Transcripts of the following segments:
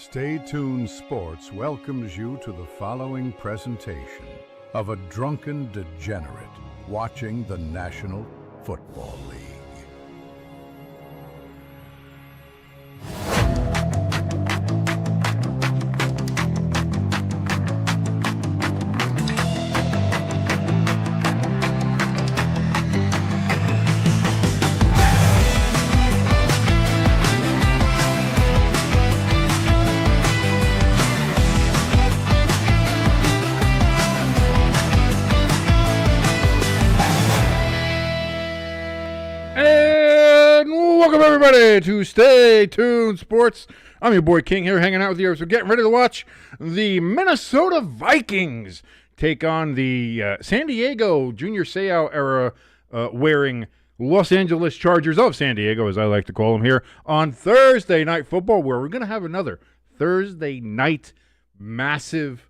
Stay Tuned Sports welcomes you to the following presentation of a drunken degenerate watching the National Football League. Everybody to Stay Tuned Sports. I'm your boy King here, hanging out with you as we're getting ready to watch the Minnesota Vikings take on the San Diego Junior Seau-era wearing Los Angeles Chargers of San Diego, as I like to call them here, on Thursday Night Football, where we're going to have another Thursday night massive,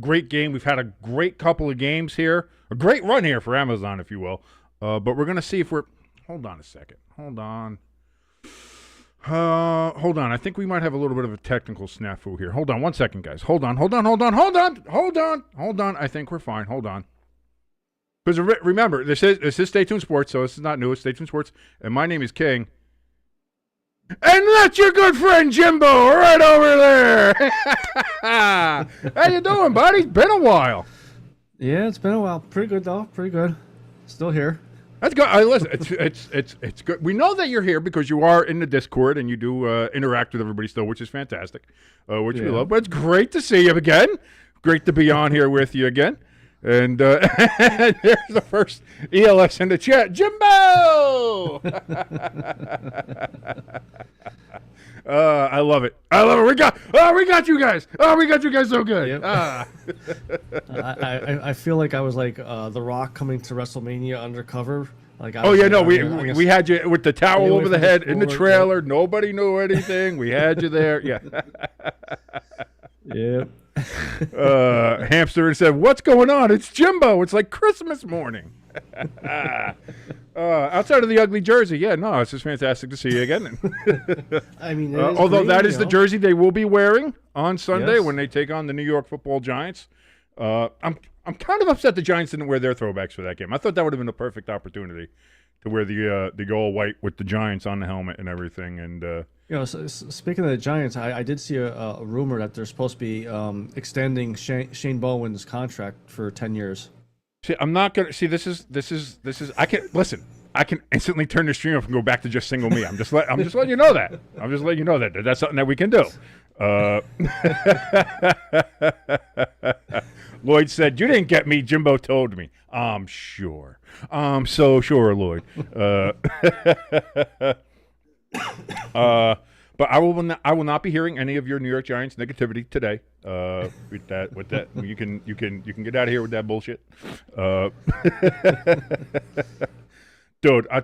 great game. We've had a great couple of games here, a great run here for Amazon, if you will, but we're going to see if we're... Hold on a second. Hold on. I think we might have a little bit of a technical snafu here. Hold on one second, guys. Hold on. I think we're fine. Hold on. Because remember, this is Stay Tuned Sports, so this is not new. It's Stay Tuned Sports, and my name is King. And that's your good friend Jimbo right over there. How you doing, buddy? It's been a while. Yeah, it's been a while. Pretty good, though. Pretty good. Still here. That's good. Listen, it's good. We know that you're here because you are in the Discord and you do interact with everybody still, which is fantastic, which we love. But it's great to see you again. Great to be on here with you again. And there's the first ELS in the chat, Jimbo. I love it. We got you guys. We got you guys so good. Yep. I feel like I was like The Rock coming to WrestleMania undercover. Like we had you with the towel over the head in the trailer. Yeah. Nobody knew anything. We had you there. Yeah. Yeah. Hamster said, "What's going on? It's Jimbo. It's like Christmas morning." Outside of the ugly jersey, it's just fantastic to see you again. I mean, although that is the jersey they will be wearing on Sunday when they take on the New York Football Giants. I'm kind of upset the Giants didn't wear their throwbacks for that game. I thought that would have been a perfect opportunity to wear the all white with the Giants on the helmet and everything. And speaking of the Giants, I did see a rumor that they're supposed to be extending Shane Bowen's contract for 10 years. See, I'm not gonna see. This is. I can listen. I can instantly turn the stream off and go back to just single me. I'm just letting you know that. I'm just letting you know that that's something that we can do. Lloyd said, "You didn't get me. Jimbo told me." I'm sure. I'm so sure, Lloyd. But I will not be hearing any of your New York Giants negativity today. With that, you can get out of here with that bullshit. Dude, I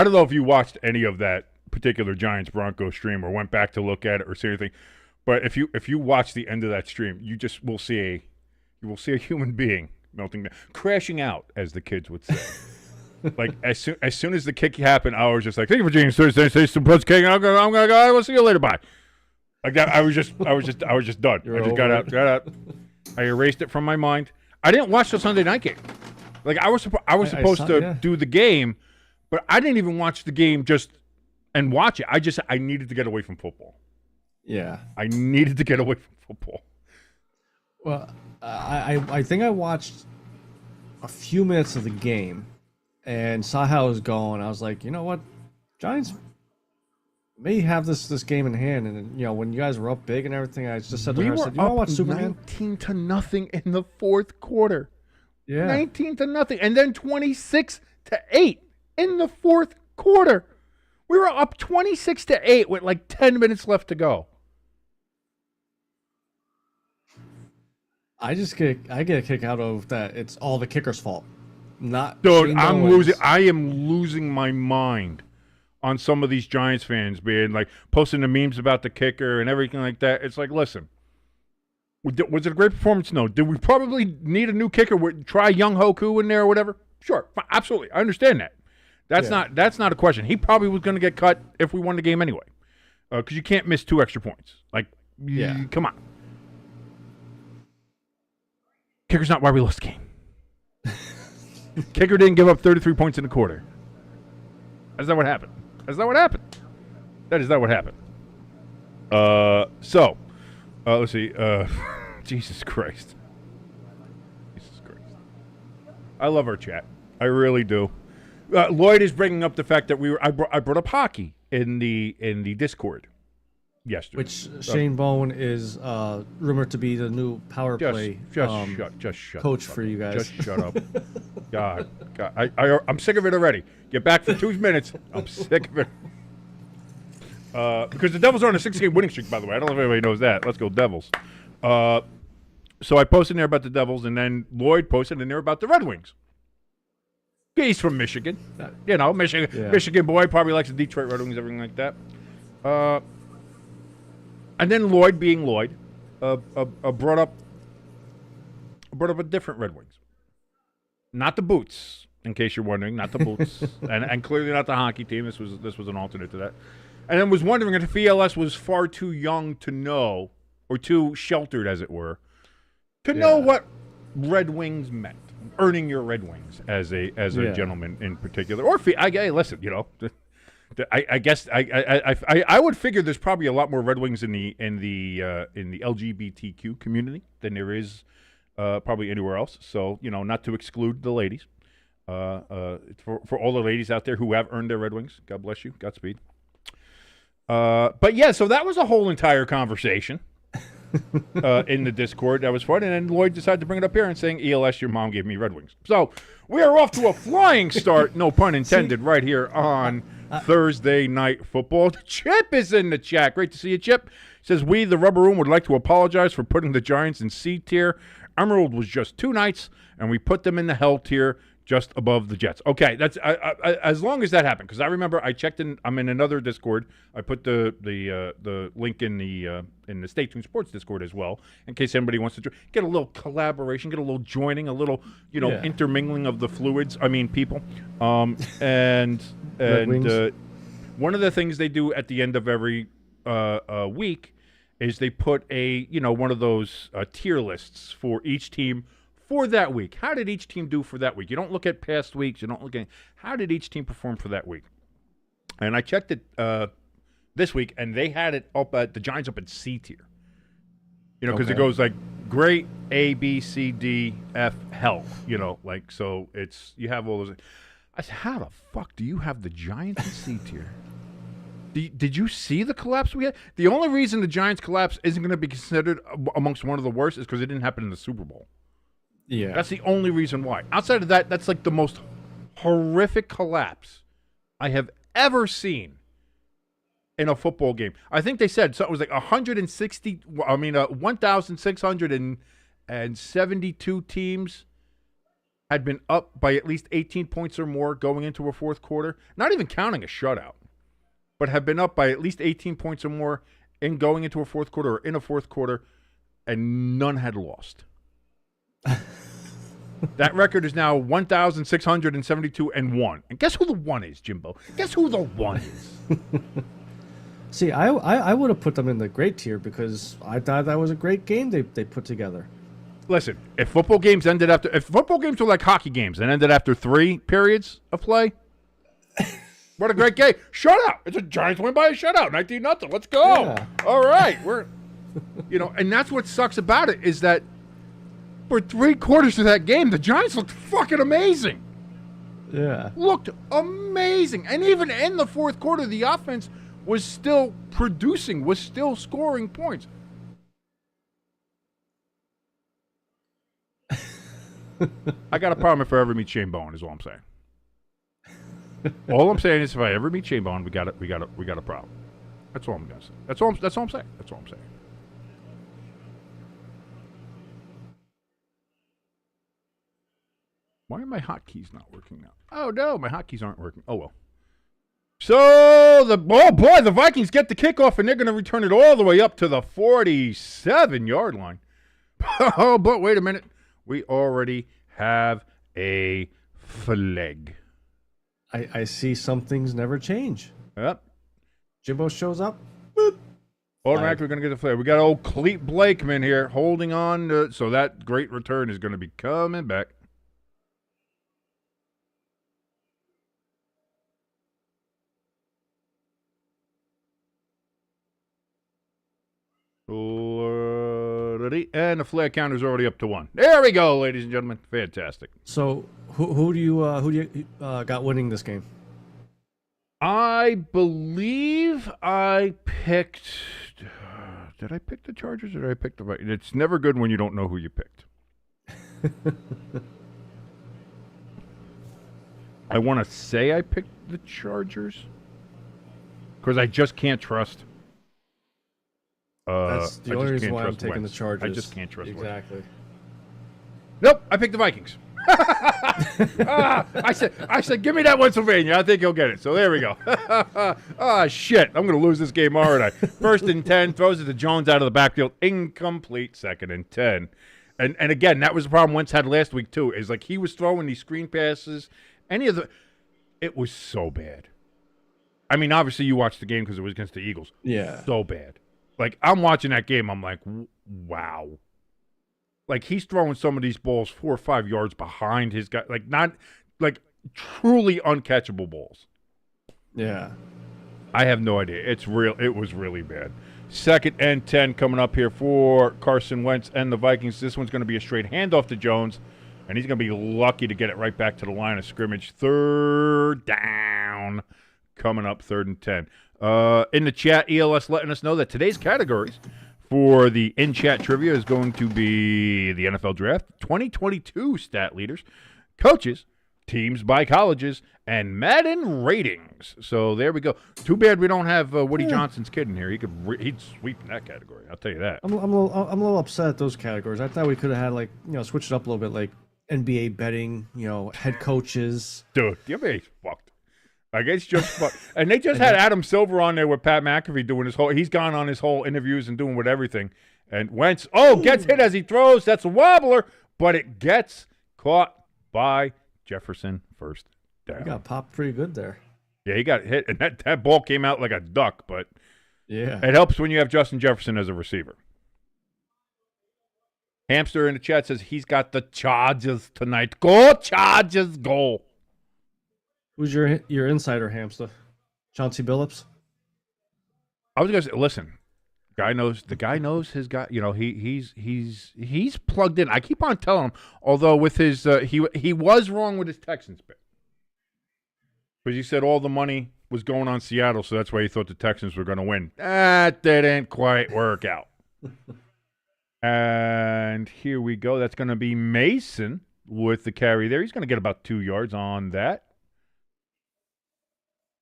don't know if you watched any of that particular Giants Broncos stream or went back to look at it or see anything, but if you watch the end of that stream, you just will see a human being melting down, crashing out, as the kids would say. Like as soon as the kick happened, I was just like, "Thank you for joining Thursday, Stay Tuned Sports, King. I'm gonna go. I will see you later. Bye." Like that, I was just done. I just got out. I erased it from my mind. I didn't watch the Sunday night game. Like I was supposed to do the game, but I didn't even watch the game and watch it. I needed to get away from football. Yeah, I needed to get away from football. Well, I think I watched a few minutes of the game and saw how it was going. I was like, you know what, Giants may have this game in hand. And when you guys were up big and everything, I just said to her, I said, "You want to watch Superman?" 19-0 in the fourth quarter. Yeah, 19-0, and then 26-8 in the fourth quarter. We were up 26-8 with like 10 minutes left to go. I get a kick out of that. It's all the kicker's fault. Not dude, I am losing my mind on some of these Giants fans being like posting the memes about the kicker and everything like that. It's like, listen, was it a great performance? No. Did we probably need a new kicker? Try Young Hoku in there or whatever? Sure, absolutely. I understand that. That's not a question. He probably was going to get cut if we won the game anyway. because you can't miss 2 extra points. Like, come on. Kicker's not why we lost the game. Kicker didn't give up 33 points in the quarter. That's not what happened. That's not what happened. That is not what happened. Let's see. Jesus Christ. Jesus Christ. I love our chat. I really do. Lloyd is bringing up the fact that I brought up hockey in the Discord yesterday. Which Shane Bowen is rumored to be the new power play shut coach for you guys. Just shut up. God. I'm sick of it already. Get back for 2 minutes. I'm sick of it. Because the Devils are on a 6-game winning streak, by the way. I don't know if anybody knows that. Let's go Devils. So I posted in there about the Devils, and then Lloyd posted in there about the Red Wings. He's from Michigan. Michigan boy, probably likes the Detroit Red Wings, everything like that. And then Lloyd, being Lloyd, brought up a different Red Wings. Not the Boots, in case you're wondering, not the Boots, and clearly not the hockey team. This was an alternate to that. And then was wondering if ELS was far too young to know, or too sheltered, as it were, to know what Red Wings meant. Earning your Red Wings as a gentleman in particular, or listen, I guess I would figure there's probably a lot more Red Wings in the LGBTQ community than there is probably anywhere else. So not to exclude the ladies, for all the ladies out there who have earned their Red Wings, God bless you, Godspeed. But yeah, so that was a whole entire conversation. In the Discord. That was fun. And then Lloyd decided to bring it up here and saying, ELS, your mom gave me Red Wings. So we are off to a flying start, no pun intended, right here on Thursday Night Football. Chip is in the chat. Great to see you, Chip. Says, we, the Rubber Room, would like to apologize for putting the Giants in C tier. Emerald was just 2 nights, and we put them in the Hell tier just above the Jets. Okay, that's as long as that happened, because I remember I checked in. I'm in another Discord. I put the link in the Stay Tuned Sports Discord as well, in case anybody wants to get a little collaboration, get a little joining, a little intermingling of the fluids. I mean, people. And one of the things they do at the end of every week is they put one of those tier lists for each team. For that week, how did each team do for that week? You don't look at past weeks. You don't look at how did each team perform for that week. And I checked it this week, and they had it up at the Giants up at C tier. Because it goes like great, A, B, C, D, F, hell. So it's you have all those. I said, how the fuck do you have the Giants in C tier? Did you see the collapse we had? The only reason the Giants collapse isn't going to be considered amongst one of the worst is because it didn't happen in the Super Bowl. Yeah. That's the only reason why. Outside of that, that's like the most horrific collapse I have ever seen in a football game. I think they said so it was like 1,672 teams had been up by at least 18 points or more going into a fourth quarter, not even counting a shutout, but have been up by at least 18 points or more in going into a fourth quarter or in a fourth quarter, and none had lost. That record is now 1,672-1. And guess who the one is, Jimbo? Guess who the one is? See, I would have put them in the great tier because I thought that was a great game they put together. Listen, if football games were like hockey games and ended after 3 periods of play, what a great game. Shutout. It's a Giants win by a shutout, 19-0. Let's go. Yeah. All right. And that's what sucks about it is that for 3 quarters of that game, the Giants looked fucking amazing. Yeah. Looked amazing. And even in the fourth quarter, the offense was still producing, was still scoring points. I got a problem if I ever meet Shane Bowen, is all I'm saying. All I'm saying is if I ever meet Shane Bowen, we got a problem. That's all I'm gonna say. That's all I'm saying. That's all I'm saying. Why are my hotkeys not working now? Oh, no, my hotkeys aren't working. Oh, well. So, the Vikings get the kickoff, and they're going to return it all the way up to the 47-yard line. Oh, but wait a minute. We already have a flag. I see some things never change. Yep. Jimbo shows up, Automatically going to get the flag. We got old Cleet Blakeman here holding on. So that great return is going to be coming back. And the flag counter is already up to 1. There we go, ladies and gentlemen. Fantastic. So who do you got winning this game? I believe I picked. Did I pick the Chargers or did I pick the Vikings? It's never good when you don't know who you picked. I want to say I picked the Chargers because I just can't trust. That's the only reason why I'm taking the Chargers. I just can't trust exactly. Nope, I picked the Vikings. I said, give me that Pennsylvania. I think he'll get it. So there we go. Shit. I'm going to lose this game, aren't I? 1st and 10, throws it to Jones out of the backfield. Incomplete. 2nd and 10. And again, that was the problem Wentz had last week, too, is like he was throwing these screen passes. It was so bad. I mean, obviously you watched the game because it was against the Eagles. Yeah. So bad. Like, I'm watching that game. I'm like, wow. Like, he's throwing some of these balls 4 or 5 yards behind his guy. Like, not, like, truly uncatchable balls. Yeah. I have no idea. It was really bad. 2nd and 10 coming up here for Carson Wentz and the Vikings. This one's going to be a straight handoff to Jones, and he's going to be lucky to get it right back to the line of scrimmage. 3rd down coming up, 3rd and 10. In the chat, ELS letting us know that today's categories for the in-chat trivia is going to be the NFL Draft, 2022 stat leaders, coaches, teams by colleges, and Madden ratings. So there we go. Too bad we don't have Woody Johnson's kid in here. He'd sweep in that category. I'll tell you that. I'm a little upset at those categories. I thought we could have had switched it up a little bit, like NBA betting, head coaches. Dude, the NBA's fucked. Like, it's just fun. And they just had Adam Silver on there with Pat McAfee doing he's gone on his whole interviews and doing everything. And Wentz, gets hit as he throws. That's a wobbler, but it gets caught by Jefferson, 1st down. He got popped pretty good there. Yeah, he got hit, and that ball came out like a duck, but yeah, it helps when you have Justin Jefferson as a receiver. Hamster in the chat says he's got the Chargers tonight. Go Chargers, go. Who's your insider, Hamster? Chauncey Billups? I was gonna say, listen, the guy knows his guy. He's plugged in. I keep on telling him, although with his he was wrong with his Texans bit, because he said all the money was going on Seattle, so that's why he thought the Texans were going to win. That didn't quite work out. And here we go. That's going to be Mason with the carry there. He's going to get about 2 yards on that.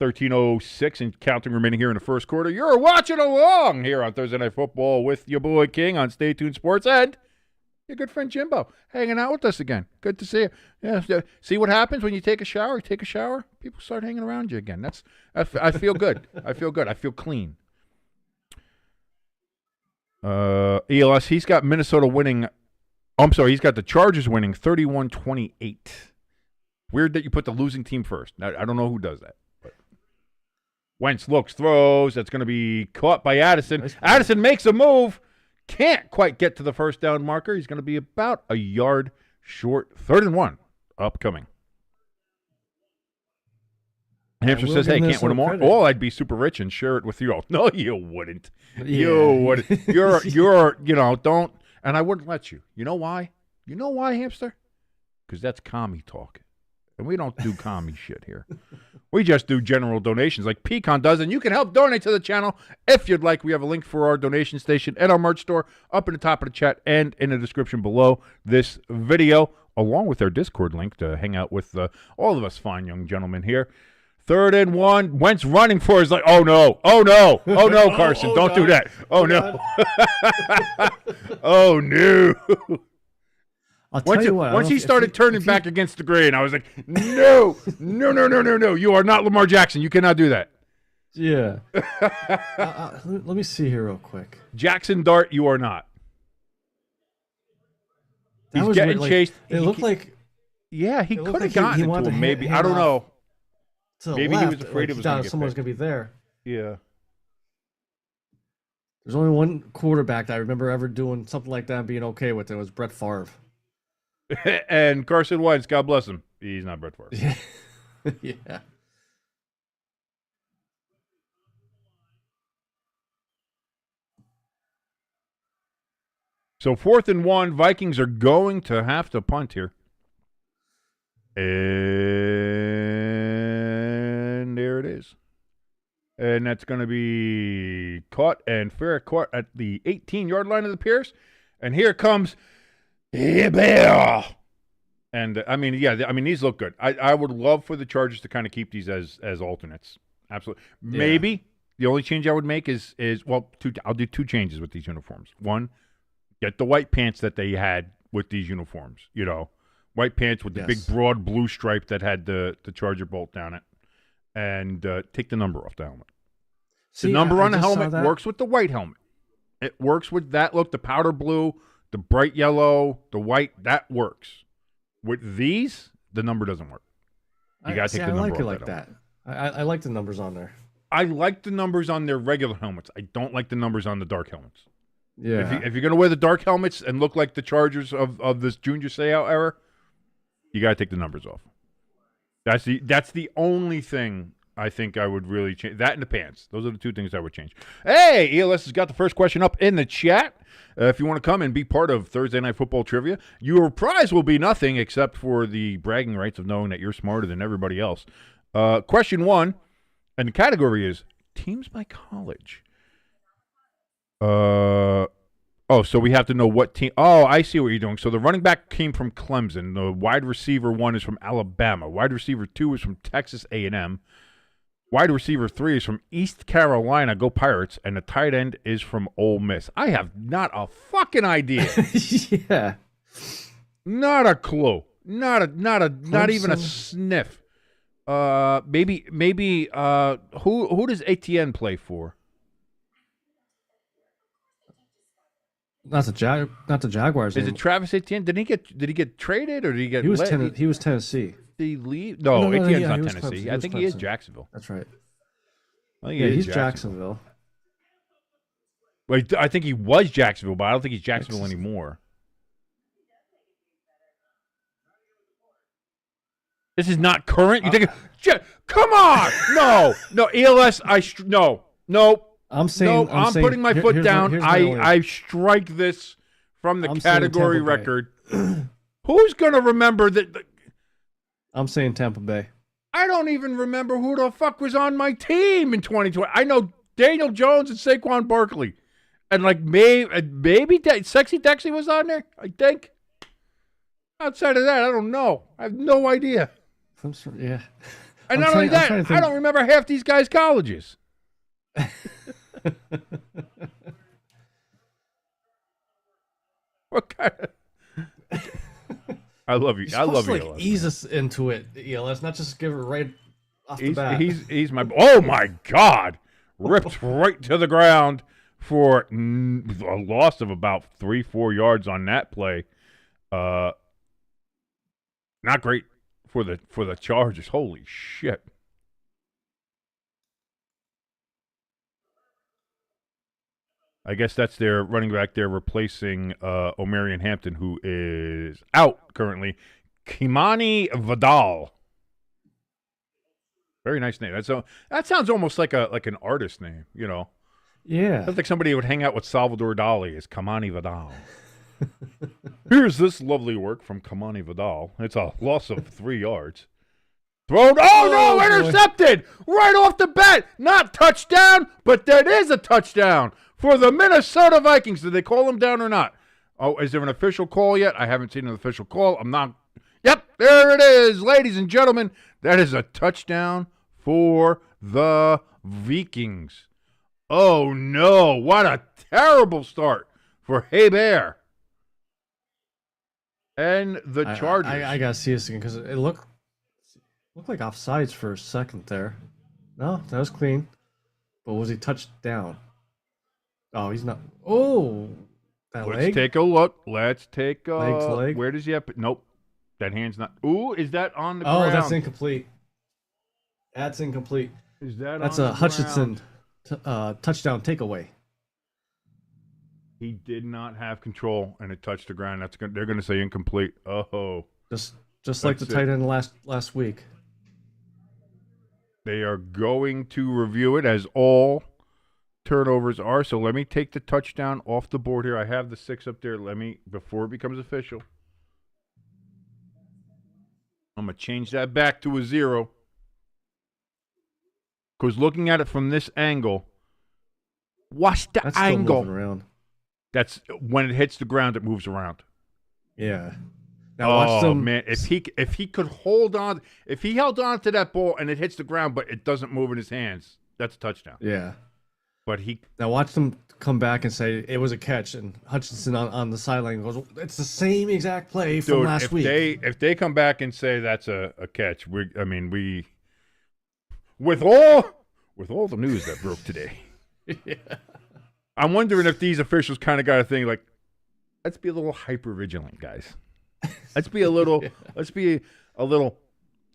13:06 and counting remaining here in the first quarter. You're watching along here on Thursday Night Football with your boy King on Stay Tuned Sports and your good friend Jimbo hanging out with us again. Good to see you. Yeah, see what happens when you take a shower? You take a shower, people start hanging around you again. I feel good. I feel good. I feel clean. ELS, he's got Minnesota winning. I'm sorry, he's got the Chargers winning 31-28. Weird that you put the losing team first. I don't know who does that. Wentz looks, throws. That's going to be caught by Addison. Nice. Addison makes a move. Can't quite get to the 1st down marker. He's going to be about a yard short. 3rd and 1 upcoming. Hamster says, hey, can't win them all. Oh, I'd be super rich and share it with you all. No, you wouldn't. Yeah. You wouldn't. You're, don't. And I wouldn't let you. You know why? You know why, Hamster? Because that's commie talk. And we don't do commie shit here. We just do general donations like Pecan does, and you can help donate to the channel if you'd like. We have a link for our donation station and our merch store up in the top of the chat and in the description below this video, along with our Discord link to hang out with all of us fine young gentlemen here. 3rd and 1. Wentz running for his oh no, Carson, don't do that. Oh no, oh no. I'll tell you what. Once he started turning back against the grain, I was like, no. You are not Lamar Jackson. You cannot do that. Yeah. Let me see here real quick. Jackson Dart, you are not. He's getting chased. It looked like. Yeah, he could have gotten into him, maybe. I don't know. Maybe he was afraid it was going to someone was going to be there. Yeah. There's only one quarterback that I remember ever doing something like that and being okay with it. It was Brett Favre. And Carson Wentz, God bless him. He's not Brett Favre. Yeah. Yeah. So 4th and 1, Vikings are going to have to punt here. And there it is. And that's going to be caught and fair caught at the 18-yard line of the Pierce. And here comes Bear. And I mean, yeah, these look good. I would love for the Chargers to kind of keep these as alternates. Absolutely. Maybe the only change I would make is I'll do 2 changes with these uniforms. One, get the white pants that they had with these uniforms. You know, white pants with the big broad blue stripe that had the Charger bolt down it, and take the number off the helmet. The number on the helmet works with the white helmet. It works with that look, the powder blue, the bright yellow, the white. That works. With these, the number doesn't work. You got to take the number off. I like it like that. I like the numbers on there. I like the numbers on their regular helmets. I don't like the numbers on the dark helmets. Yeah. If you're going to wear the dark helmets and look like the Chargers of this Junior Seau era, you got to take the numbers off. That's the only thing I think I would really change. That and the pants. Those are the 2 things I would change. Hey, ELS has got the first question up in the chat. If you want to come and be part of Thursday Night Football Trivia, your prize will be nothing except for the bragging rights of knowing that you're smarter than everybody else. Question 1, and the category is teams by college. So we have to know what team. Oh, I see what you're doing. So the running back came from Clemson. The wide receiver 1 is from Alabama. Wide receiver 2 is from Texas A&M. Wide receiver 3 is from East Carolina. Go Pirates. And the tight end is from Ole Miss. I have not a fucking idea. Yeah. Not a clue. Not even a sniff. Maybe. Who does Etienne play for? Not the Jaguars. Is it Travis Etienne? Did he get traded or did he get? He was Tennessee. Did he leave? No, Etienne's not Tennessee. I think he is Clemson. Jacksonville. That's right. He's Jacksonville. Wait, I think he was Jacksonville, but I don't think he's Jacksonville anymore. This is not current. You think? Come on! No, ELS. No. I'm putting my foot down. I strike this from the category record. Who's gonna remember that? I'm saying Tampa Bay. I don't even remember who the fuck was on my team in 2020. I know Daniel Jones and Saquon Barkley, and like maybe Sexy Dexy was on there. I think. Outside of that, I don't know. I have no idea. Yeah. And not only that, I don't remember half these guys' colleges. What kind of... I love you. I love you. Like ease us into it, ELS, not just give it right off the bat. He's my. Oh my God! Ripped right to the ground for a loss of about 3-4 yards on that play. Not great for the Chargers. Holy shit! I guess that's their running back there replacing Omarion Hampton, who is out currently. Kimani Vidal. Very nice name. That sounds almost like an artist name, you know. Yeah. Sounds like somebody who would hang out with Salvador Dali is Kimani Vidal. Here's this lovely work from Kimani Vidal. It's a loss of 3 yards. Thrown. Oh, no, intercepted. Right off the bat. Not touchdown, but that is a touchdown for the Minnesota Vikings. Did they call him down or not? Oh, is there an official call yet? I haven't seen an official call. I'm not. Yep, there it is. Ladies and gentlemen, that is a touchdown for the Vikings. Oh, no. What a terrible start for Hey Bear. And the Chargers. I got to see this again because it looked like offsides for a second there. No, that was clean. But was he touched down? Oh, he's not. Oh, that leg. Let's take a look. Let's take a leg. Where does he have? Nope. That hand's not. Ooh, is that on the ground? Oh, that's incomplete. That's incomplete. Is that That's on a the Hutchinson touchdown takeaway. He did not have control, and it touched the ground. They're going to say incomplete. Oh, Just like the tight end last week. they are going to review it as all turnovers are. So let me take the touchdown off the board here. I have the 6 up there. Before it becomes official, I'm going to change that back to a 0. Because looking at it from this angle, what's the That's angle? Still moving around. That's when it hits the ground, it moves around. Yeah. Now watch them. Man, if he could hold on, if he held on to that ball and it hits the ground, but it doesn't move in his hands, that's a touchdown. Yeah. But now watch them come back and say it was a catch, and Hutchinson on the sideline goes, "It's the same exact play from last week." If they come back and say that's a catch, with all the news that broke today, Yeah. I'm wondering if these officials kind of got a thing like, let's be a little hyper vigilant, guys. Let's be a little let's be a little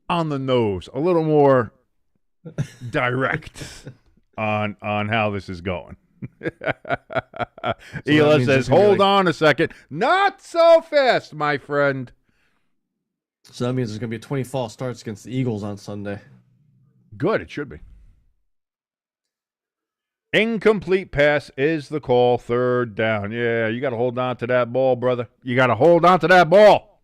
on the nose, a little more direct on how this is going. Ela says, hold on a second. Not so fast, my friend. So that means there's going to be 20 false starts against the Eagles on Sunday. Good, it should be. Incomplete pass is the call. 3rd down. Yeah, you got to hold on to that ball, brother. You got to hold on to that ball.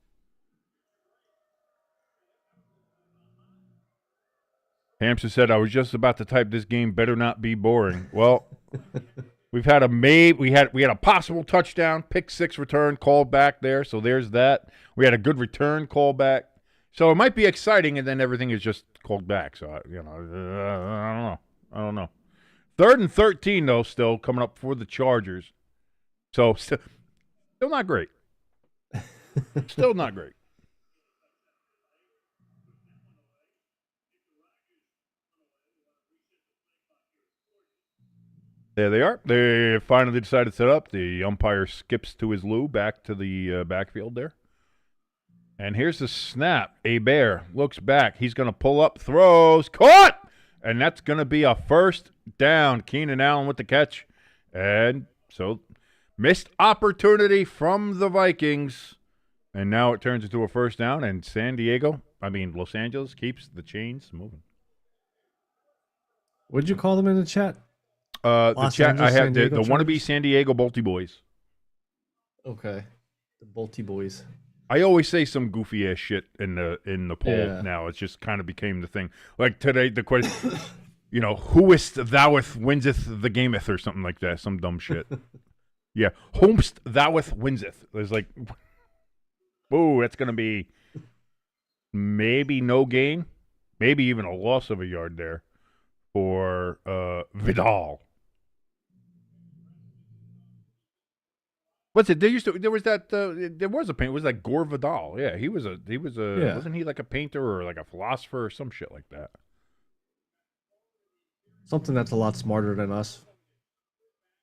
Hampshire said, I was just about to type, this game better not be boring. Well, we had a possible touchdown, pick 6 return called back there, so there's that. We had a good return call back. So it might be exciting, and then everything is just called back. So, I don't know. 3rd and 13, though, still coming up for the Chargers. So, still not great. Still not great. There they are. They finally decided to set up. The umpire skips to his loo back to the backfield there. And here's the snap. Bear looks back. He's going to pull up, throws, caught! And that's going to be a 1st down. Keenan Allen with the catch. And so, missed opportunity from the Vikings. And now it turns into a 1st down. And Los Angeles keeps the chains moving. What'd you call them in the chat? The chat, I have the wannabe San Diego Bolty boys. Okay. The Bolty boys. I always say some goofy ass shit in the poll now. It's just kind of became the thing. Like today, the question, whoest thoueth winseth the gameth or something like that. Some dumb shit. Yeah. Whomst thoueth winseth. There's like, ooh, that's going to be maybe no gain, maybe even a loss of a yard there for Vidal. What's it? There was a painter. It was like Gore Vidal. Yeah, he was a wasn't he like a painter or like a philosopher or some shit like that? Something that's a lot smarter than us.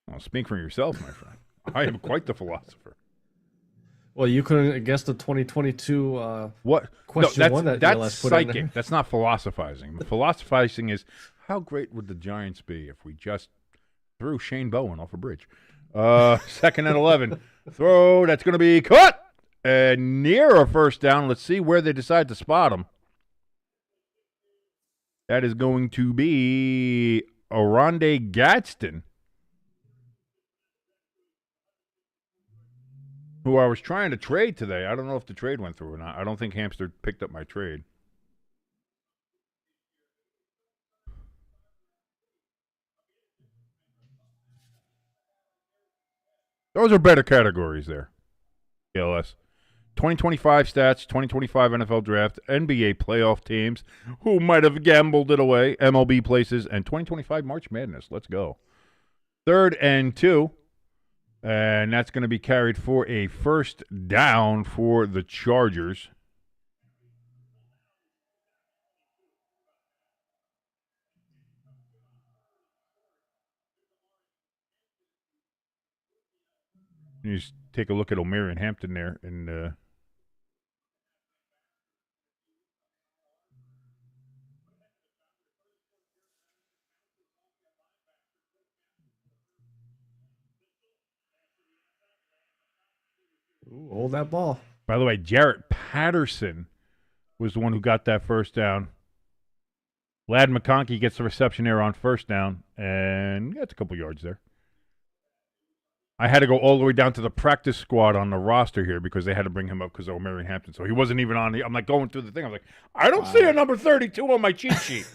Well, speak for yourself, my friend. I am quite the philosopher. Well, you couldn't guess the 2022 what question one that that's psychic. That's not philosophizing. Philosophizing is how great would the Giants be if we just threw Shane Bowen off a bridge. 2nd and 11. Throw. That's going to be cut. And near a 1st down. Let's see where they decide to spot him. That is going to be Oronde Gadsden, who I was trying to trade today. I don't know if the trade went through or not. I don't think Hamster picked up my trade. Those are better categories there. ALS. 2025 stats, 2025 NFL draft, NBA playoff teams who might have gambled it away, MLB places, and 2025 March Madness. Let's go. 3rd and 2. And that's going to be carried for a 1st down for the Chargers. You just take a look at O'Meara and Hampton there, and Ooh, hold that ball. By the way, Jarrett Patterson was the one who got that first down. Ladd McConkey gets the reception error on first down, and gets a couple yards there. I had to go all the way down to the practice squad on the roster here because they had to bring him up because of Mary Hampton. So he wasn't even on the – I'm like going through the thing. I'm like, I don't see a number 32 on my cheat sheet.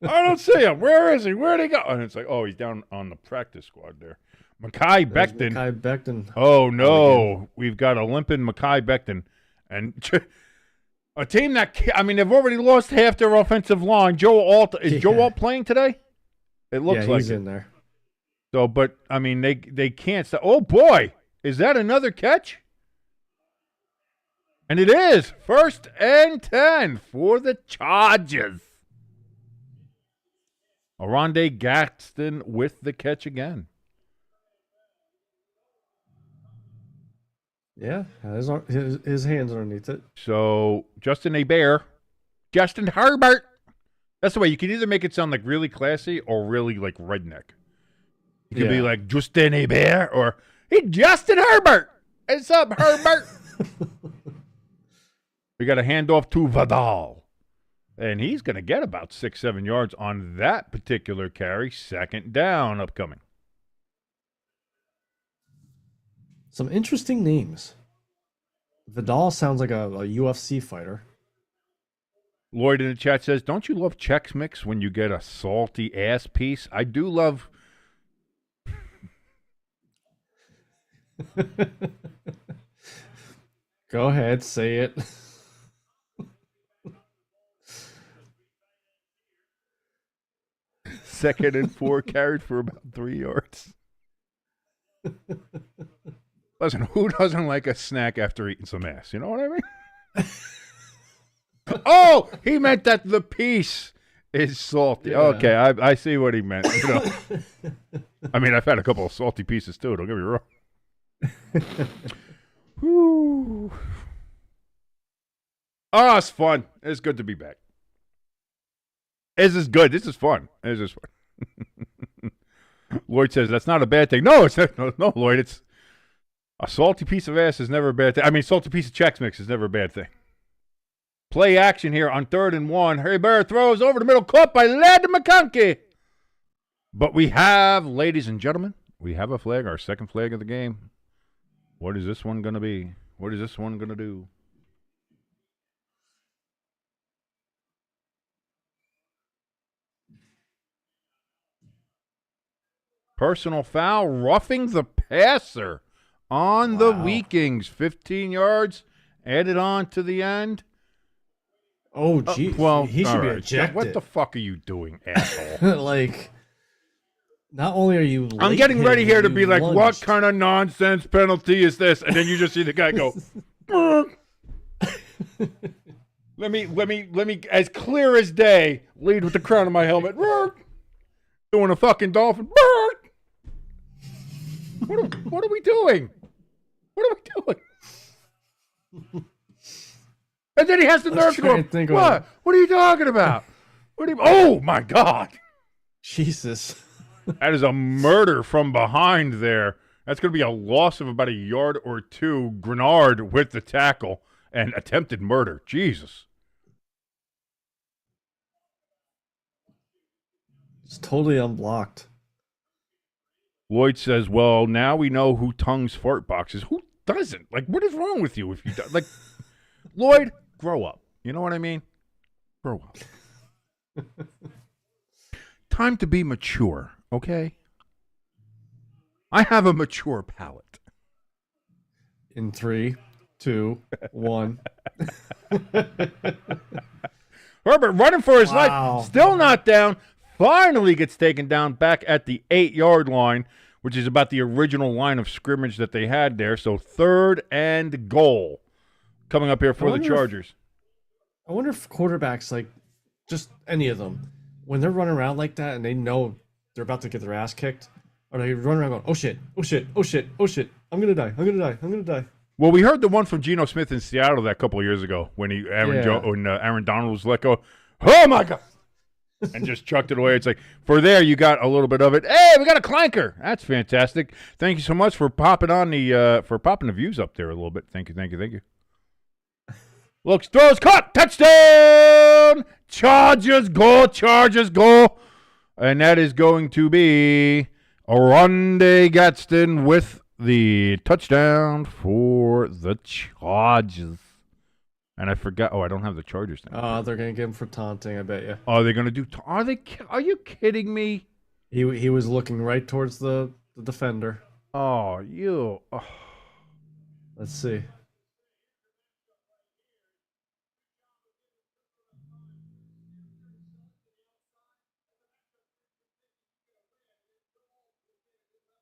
I don't see him. Where is he? Where'd he go? And it's like, oh, he's down on the practice squad there. Mekhi Becton. Mekhi Becton. Oh, no. We've got a limping Mekhi Becton. And a team that – I mean, they've already lost half their offensive line. Joe Alt – is Joe Alt playing today? It looks like he's in there. So, but, I mean, they can't stop. Oh, boy. Is that another catch? And it is. 1st and 10 for the Chargers. Aronde Gadsden with the catch again. Yeah, his hands underneath it. So, Justin Herbert. That's the way. You can either make it sound like really classy or really like redneck. You could be like Justin Herbert or hey, Justin Herbert. What's up, Herbert? We got a handoff to Vidal. And he's going to get about 6-7 yards on that particular carry. 2nd down upcoming. Some interesting names. Vidal sounds like a UFC fighter. Lloyd in the chat says, don't you love Chex Mix when you get a salty ass piece? I do love... Go ahead, say it. Second and 4 carried for about 3 yards. Listen, who doesn't like a snack after eating some ass? You know what I mean? Oh, he meant that the piece is salty. Yeah. Okay, I see what he meant. You know, I mean, I've had a couple of salty pieces too. Don't get me wrong. Whew. Oh, it's fun. It's good to be back. This is good. This is fun. This is fun. Lloyd says that's not a bad thing. No, it's not. No, Lloyd. It's a salty piece of ass is never a bad thing. I mean, salty piece of Chex Mix is never a bad thing. Play action here on 3rd and 1. Harry Burr throws over the middle, caught by Ladd McConkey. But we have, ladies and gentlemen, we have a flag, our second flag of the game. What is this one going to be? What is this one going to do? Personal foul, roughing the passer on the Vikings. 15 yards added on to the end. Oh, gee. Well, he should be ejected. What the fuck are you doing, asshole? Like, not only are you late, I'm getting ready here to be like, lunged. what kind of nonsense penalty is this? And then you just see the guy go, let me, as clear as day, lead with the crown of my helmet. Doing a fucking dolphin. What are we doing? What are we doing? And then he has the nerve to go, what? What are you talking about? Oh, my God. Jesus. That is a murder from behind there. That's going to be a loss of about a yard or two. Grenard with the tackle and attempted murder. Jesus. It's totally unblocked. Lloyd says, well, now we know who tongues fart boxes. Who doesn't? Like, what is wrong with you if you do? Like, Lloyd, grow up. You know what I mean? Grow up. Time to be mature, okay? I have a mature palate. In 3, 2, 1. Herbert running for his life. Still not down. Finally gets taken down back at the 8-yard line, which is about the original line of scrimmage that they had there. So 3rd and goal coming up here for the Chargers. I wonder if quarterbacks, like just any of them, when they're running around like that and they know they're about to get their ass kicked, are they running around going, oh shit, oh shit, oh shit, oh shit, I'm going to die, I'm going to die, I'm going to die. Well, we heard the one from Geno Smith in Seattle that couple of years ago when Aaron Donald was let go. Oh, my God. and just chucked it away. It's like, for there, you got a little bit of it. Hey, we got a clanker. That's fantastic. Thank you so much for popping the views up there a little bit. Thank you. Looks, throws, caught, touchdown! Chargers go. And that is going to be Oronde Gadsden with the touchdown for the Chargers. And I forgot. Oh, I don't have the Chargers thing. Oh, they're gonna get him for taunting. I bet you. Are they gonna do? Are you kidding me? He was looking right towards the defender. Oh, you. Oh. Let's see.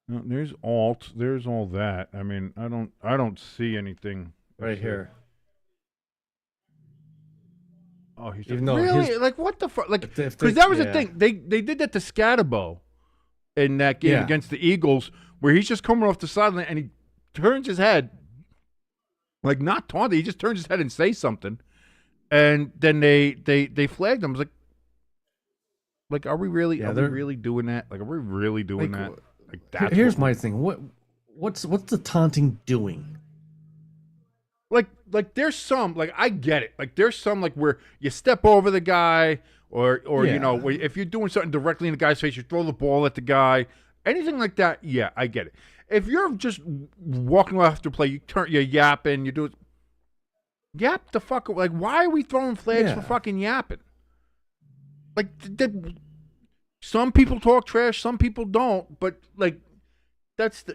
No, there's alt. There's all that. I mean, I don't see anything Right here. Oh, he's Even though really like what the fuck? Like, because that was the thing. They did that to Scatabo in that game against the Eagles, where he's just coming off the sideline and he turns his head, like not taunting. He just turns his head and says something, and then they flagged him. I was like, are we really? Are we really doing that? Like, are we really doing that? Like, that's here's my thing. What's the taunting doing? Like there's some, like, I get it. Like there's some, like, where you step over the guy or you know, where if you're doing something directly in the guy's face, you throw the ball at the guy, anything like that. Yeah, I get it. If you're just walking after play, you're yapping, you do it. Yap the fuck. Like, why are we throwing flags for fucking yapping? Like, some people talk trash, some people don't, but like, that's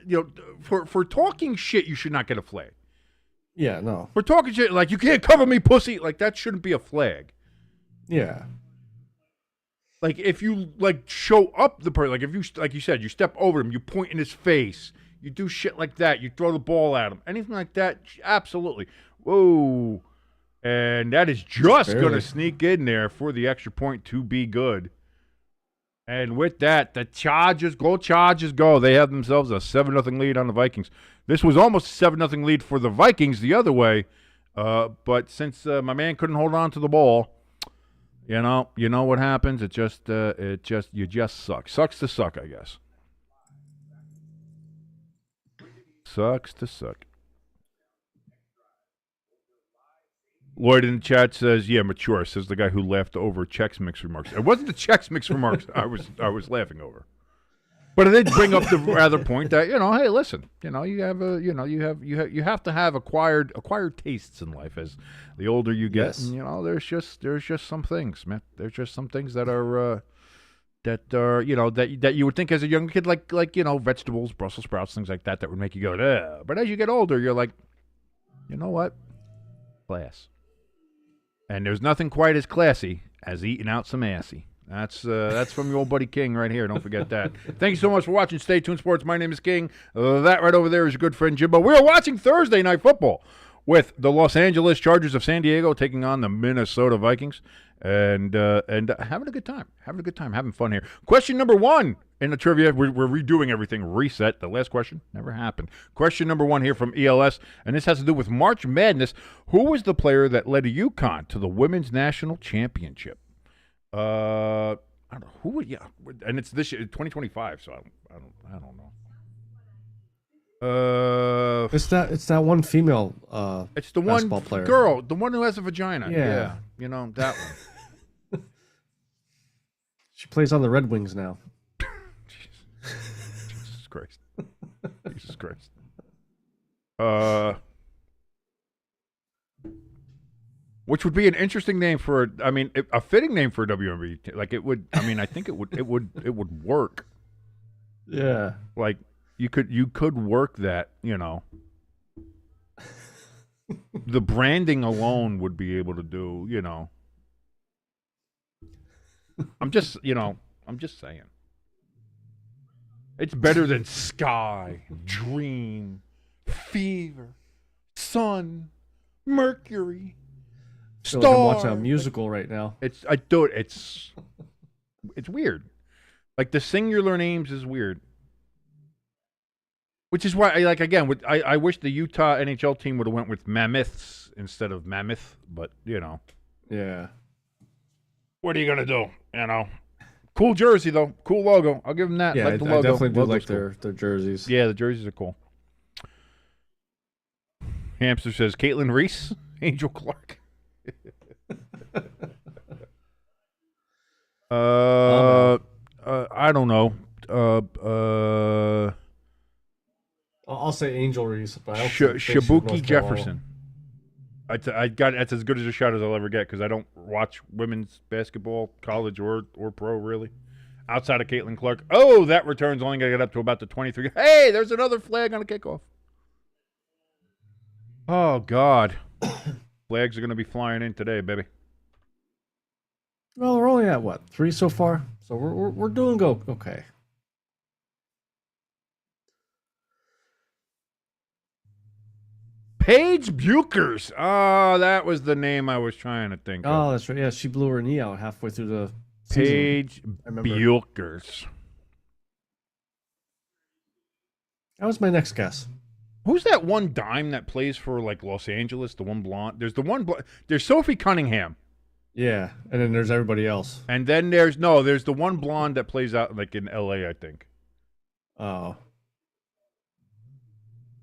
for talking shit, you should not get a flag. Yeah, no. We're talking shit like, you can't cover me, pussy. Like, that shouldn't be a flag. Yeah. Like, if you, like, show up the person, like, if you, like you said, you step over him, you point in his face, you do shit like that, you throw the ball at him, anything like that, absolutely. Whoa. And that is just going to sneak in there for the extra point to be good. And with that, the Chargers go. They have themselves a 7-0 lead on the Vikings. This was almost a 7-0 lead for the Vikings the other way. But since my man couldn't hold on to the ball, you know what happens? You just suck. Sucks to suck, I guess. Sucks to suck. Lloyd in the chat says, "Yeah, mature." Says the guy who laughed over Chex Mix remarks. It wasn't the Chex Mix remarks I was laughing over, but it did bring up the rather point that hey, listen, you have to have acquired tastes in life as the older you get. Yes. And, there's just some things, man. There's just some things that are that you would think as a young kid, like vegetables, Brussels sprouts, things like that would make you go, ugh. But as you get older, you're like, you know what, class. And there's nothing quite as classy as eating out some assy. That's from your old buddy King right here. Don't forget that. Thank you so much for watching Stay Tuned Sports. My name is King. That right over there is your good friend Jimbo. We are watching Thursday Night Football with the Los Angeles Chargers of San Diego taking on the Minnesota Vikings. And having a good time. Having fun here. Question number 1 in the trivia. We're redoing everything. Reset. The last question never happened. Question number 1 here from ELS, and this has to do with March Madness. Who was the player that led UConn to the Women's National Championship? I don't know who. Yeah, and it's this year, 2025. So I don't know. It's that one female. It's the one player. Girl, the one who has a vagina. Yeah. That one. She plays on the Red Wings now. Jesus Christ. Jesus Christ. Which would be an interesting name for, a fitting name for a WNBA. Like, it would, I think it would work. Yeah. Like, you could work that, the branding alone would be able to do, I'm just saying. It's better than Sky, Dream, Fever, Sun, Mercury, Star. Like I'm watching a musical right now. It's weird. Like, the singular names is weird. Which is why, I wish the Utah NHL team would have went with Mammoths instead of Mammoth, but, Yeah. What are you going to do? Cool jersey though, cool logo. I'll give them that. Yeah, Like the I logo. definitely do Logo's like cool. their jerseys. Yeah, the jerseys are cool. Hamster says Caitlin Reese, Angel Clark. I don't know. I'll say Angel Reese, but I don't think they should Shabuki both go Jefferson. I got that's as good as a shot as I'll ever get because I don't watch women's basketball, college or pro really. Outside of Caitlin Clark. Oh, that return's only going to get up to about the 23. Hey, there's another flag on a kickoff. Oh, God. Flags are going to be flying in today, baby. Well, we're only at, what, 3 so far? So we're doing okay. Paige Buchers. Oh, that was the name I was trying to think of. Oh, that's right. Yeah, she blew her knee out halfway through the season. Paige Buchers. That was my next guess. Who's that one dime that plays for like Los Angeles? The one blonde. There's the one. There's Sophie Cunningham. Yeah, and then there's everybody else. And then there's the one blonde that plays out like in L.A. I think. Oh.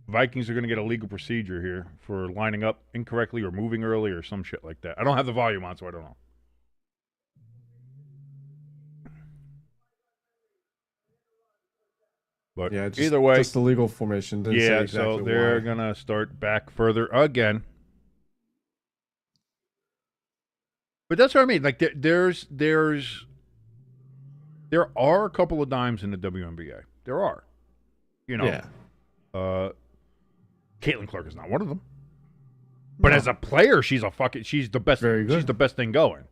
Vikings are going to get a legal procedure here for lining up incorrectly or moving early or some shit like that. I don't have the volume on, so I don't know. But yeah, either way, just the legal formation. Didn't say exactly so they're why. going to start back further again. But that's what I mean. Like there are a couple of dimes in the WNBA. There are. Yeah. Caitlin Clark is not one of them. But as a player, she's the best. Very good. She's the best thing going.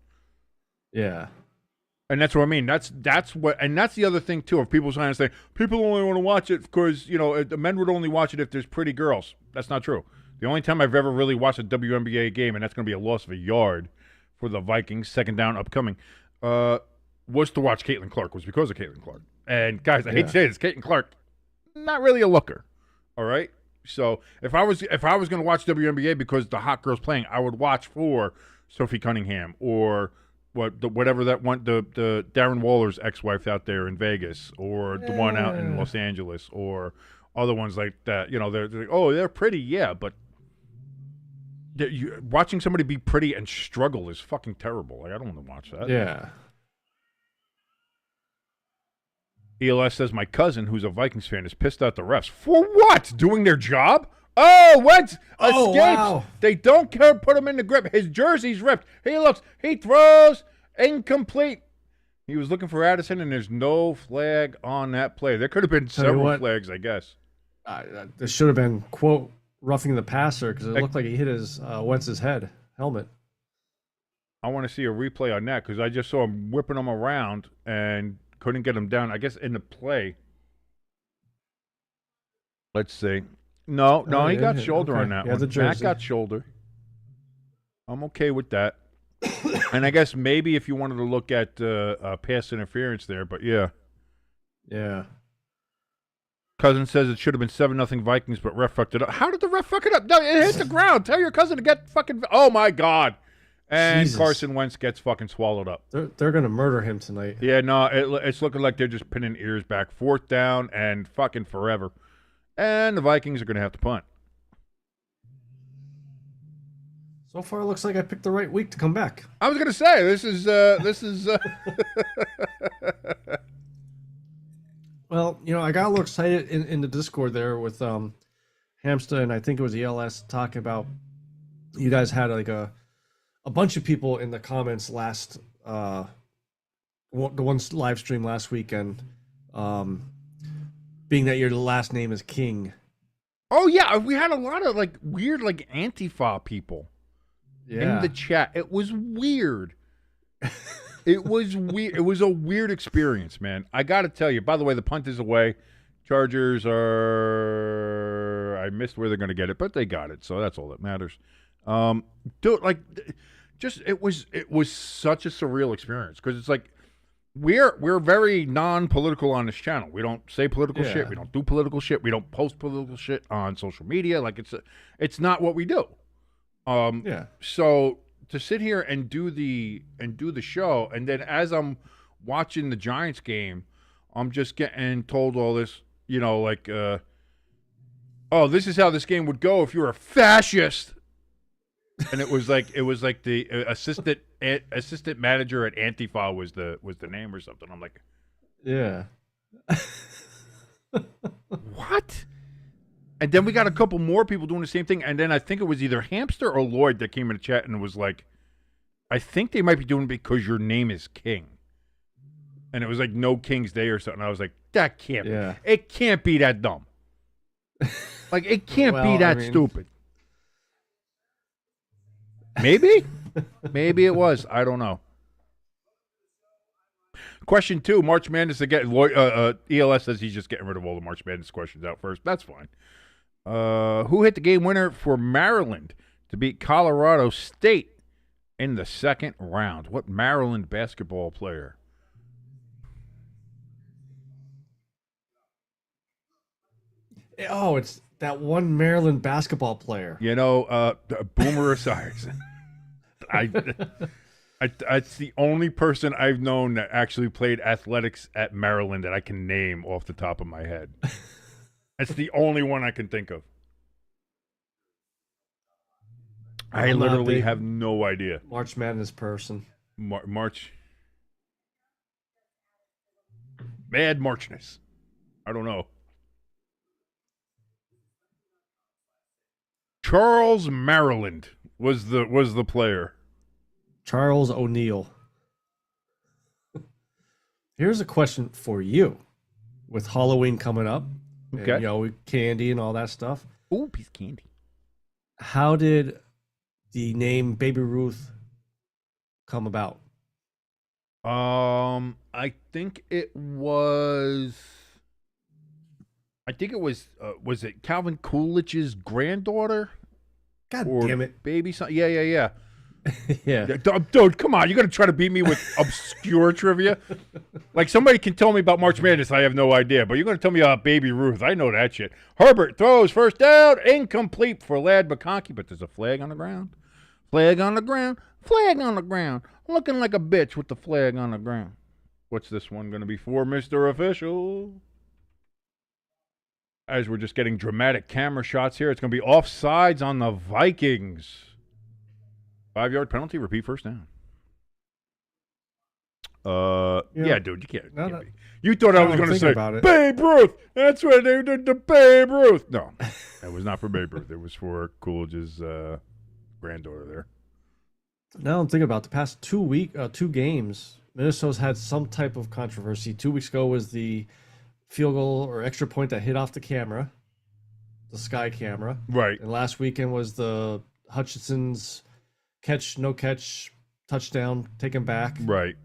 Yeah. And that's what I mean. That's the other thing too. Of people trying to say people only want to watch it because the men would only watch it if there's pretty girls. That's not true. The only time I've ever really watched a WNBA game, and that's going to be a loss of a yard for the Vikings, second down upcoming, was to watch Caitlin Clark. Was because of Caitlin Clark. And guys, I hate to say this, Caitlin Clark, not really a looker. All right. So if I was going to watch WNBA because the hot girl's playing, I would watch for Sophie Cunningham or whatever that one, the Darren Waller's ex-wife out there in Vegas, or the one out in Los Angeles, or other ones like that. They're pretty, yeah, but watching somebody be pretty and struggle is fucking terrible. Like, I don't want to watch that. Yeah. ELS says my cousin, who's a Vikings fan, is pissed at the refs. For what? Doing their job? Oh, Wentz escapes. Wow. They don't care. Put him in the grip. His jersey's ripped. He throws, incomplete. He was looking for Addison, and there's no flag on that play. There could have been several flags, I guess. This should have been, quote, roughing the passer because it looked like he hit his Wentz's helmet. I want to see a replay on that because I just saw him whipping him around and couldn't get him down, I guess, in the play. Let's see. No, he got shoulder on that one. Matt got shoulder. I'm okay with that. And I guess maybe if you wanted to look at pass interference there, but yeah. Yeah. Cousin says it should have been 7-0 Vikings, but ref fucked it up. How did the ref fuck it up? No, it hit the ground. Tell your cousin to get fucking... Oh, my God. And Jesus. Carson Wentz gets fucking swallowed up. They're going to murder him tonight. Yeah, no, it's looking like they're just pinning ears back. 4th down and fucking forever. And the Vikings are going to have to punt. So far, it looks like I picked the right week to come back. I was going to say, this is Well, I got a little excited in the Discord there with Hamster, and I think it was ELS talking about you guys had like a bunch of people in the comments last the one live stream last weekend, being that your last name is King. Oh yeah, we had a lot of like weird like Antifa people in the chat. It was weird. It was weird. It was a weird experience, man. I got to tell you. By the way, the punt is away. Chargers are. I missed where they're going to get it, but they got it, so that's all that matters. Dude, like, just it was such a surreal experience because it's like we're very non-political on this channel. We don't say political shit. We don't do political shit. We don't post political shit on social media. Like it's not what we do. So to sit here and do the show, and then as I'm watching the Giants game, I'm just getting told all this, like, oh, this is how this game would go if you're a fascist. And it was like the assistant manager at Antifa was the name or something. I'm like, yeah. what? And then we got a couple more people doing the same thing. And then I think it was either Hamster or Lloyd that came in the chat and was like, I think they might be doing it because your name is King. And it was like No King's Day or something. I was like, that can't be. It can't be that dumb. Like, it can't be that stupid. Maybe? Maybe it was. I don't know. Question 2, March Madness again. ELS says he's just getting rid of all the March Madness questions out first. That's fine. Who hit the game winner for Maryland to beat Colorado State in the second round? What Maryland basketball player? Oh, it's that one Maryland basketball player. Boomer Esiason. It's the only person I've known that actually played athletics at Maryland that I can name off the top of my head. That's the only one I can think of. I literally have no idea. March Madness person. March. Mad Marchness. I don't know. Charles Maryland was the player. Charles O'Neal. Here's a question for you. With Halloween coming up, okay, and, candy and all that stuff. Ooh, piece of candy. How did the name Baby Ruth come about? I think it was was it Calvin Coolidge's granddaughter? God damn it. Baby son. Yeah. Yeah. Dude, come on. You're going to try to beat me with obscure trivia? Like, somebody can tell me about March Madness. I have no idea. But you're going to tell me about Baby Ruth. I know that shit. Herbert throws first down. Incomplete for Lad McConkey. But there's a flag on the ground. Flag on the ground. Flag on the ground. Looking like a bitch with the flag on the ground. What's this one going to be for, Mr. Official? As we're just getting dramatic camera shots here, it's going to be offsides on the Vikings. 5-yard penalty, repeat first down. Yeah, dude, you can't. You thought I was going to say Babe Ruth. That's what they did to Babe Ruth. No, that was not for Babe Ruth. It was for Coolidge's granddaughter there. Now I'm thinking about the past 2 games. Minnesota's had some type of controversy. 2 weeks ago was the field goal or extra point that hit off the camera, the sky camera. Right. And last weekend was the Hutchinson's no catch, touchdown, taken back. Right.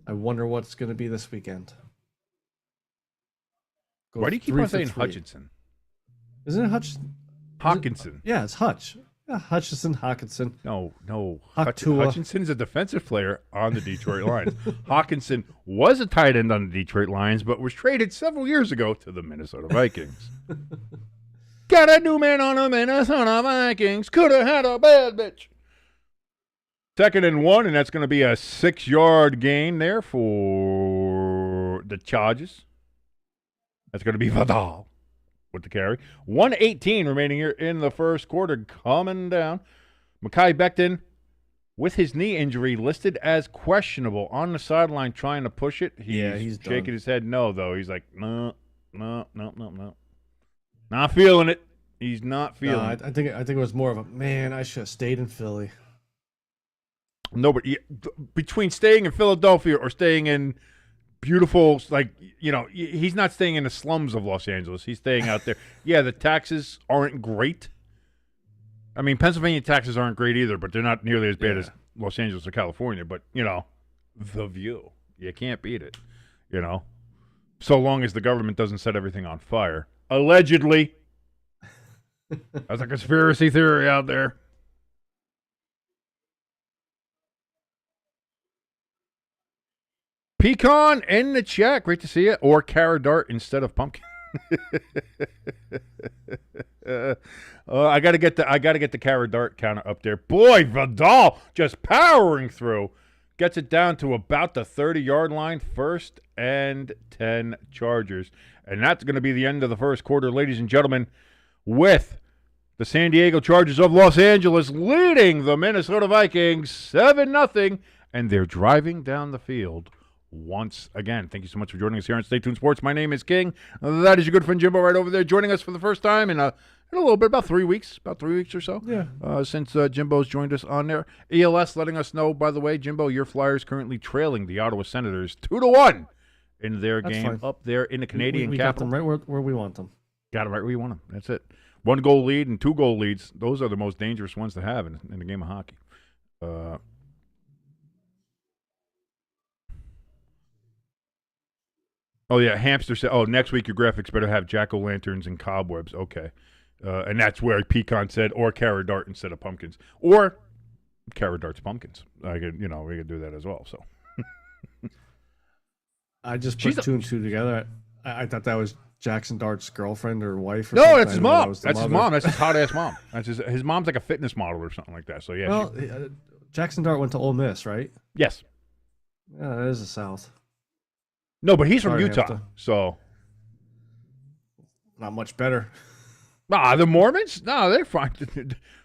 I wonder what's going to be this weekend. Why do you keep on saying Hutchinson? Isn't it Hutchinson? Hawkinson. Yeah, it's Hutch. Yeah, Hutchinson, Hawkinson. No. Hutchinson's a defensive player on the Detroit Lions. Hawkinson was a tight end on the Detroit Lions, but was traded several years ago to the Minnesota Vikings. Got a new man on the Minnesota Vikings. Could have had a bad bitch. 2nd and 1, and that's going to be a 6-yard gain there for the Chargers. That's going to be Vidal with the carry. 1:18 remaining here in the first quarter, coming down. Mekhi Becton, with his knee injury, listed as questionable on the sideline trying to push it. He's shaking done. his head no, though. He's like, no. Not feeling it. He's not feeling it. I think it was more of a, man, I should have stayed in Philly. No, but between staying in Philadelphia or staying in beautiful, he's not staying in the slums of Los Angeles. He's staying out there. Yeah, the taxes aren't great. I mean, Pennsylvania taxes aren't great either, but they're not nearly as bad as Los Angeles or California. But, the view. You can't beat it, so long as the government doesn't set everything on fire. Allegedly. That's a conspiracy theory out there. Pecan in the chat. Great to see you. Or carrot dart instead of pumpkin. I gotta get the carrot dart counter up there. Boy, Vidal just powering through. Gets it down to about the 30-yard line. 1st and 10 Chargers. And that's going to be the end of the first quarter, ladies and gentlemen, with the San Diego Chargers of Los Angeles leading the Minnesota Vikings 7-0. And they're driving down the field once again. Thank you so much for joining us here on Stay Tuned Sports. My name is King. That is your good friend Jimbo right over there joining us for the first time in a little bit, about 3 weeks or so. Yeah. Since Jimbo's joined us on there. ELS letting us know, by the way, Jimbo, your Flyers currently trailing the Ottawa Senators 2-1 in their game up there in the Canadian we capital. got them right where we want them. Got them right where you want them. That's it. 1-goal lead and 2-goal leads. Those are the most dangerous ones to have in the game of hockey. Oh, yeah, Hamster said, next week your graphics better have jack-o'-lanterns and cobwebs. Okay. And that's where Pecan said, or carrot dart instead of pumpkins. Or carrot darts pumpkins. We could do that as well. So I just put two and two together. I thought that was Jackson Dart's girlfriend or wife or no, something. that's his mom. That's his mom. That's his hot-ass mom. That's his mom's like a fitness model or something like that. So, yeah. Well, Jackson Dart went to Ole Miss, right? Yes. Yeah, that is the South. No, but he's from Sorry, Utah, Hamster. so. Not much better. The Mormons? No, they're fine.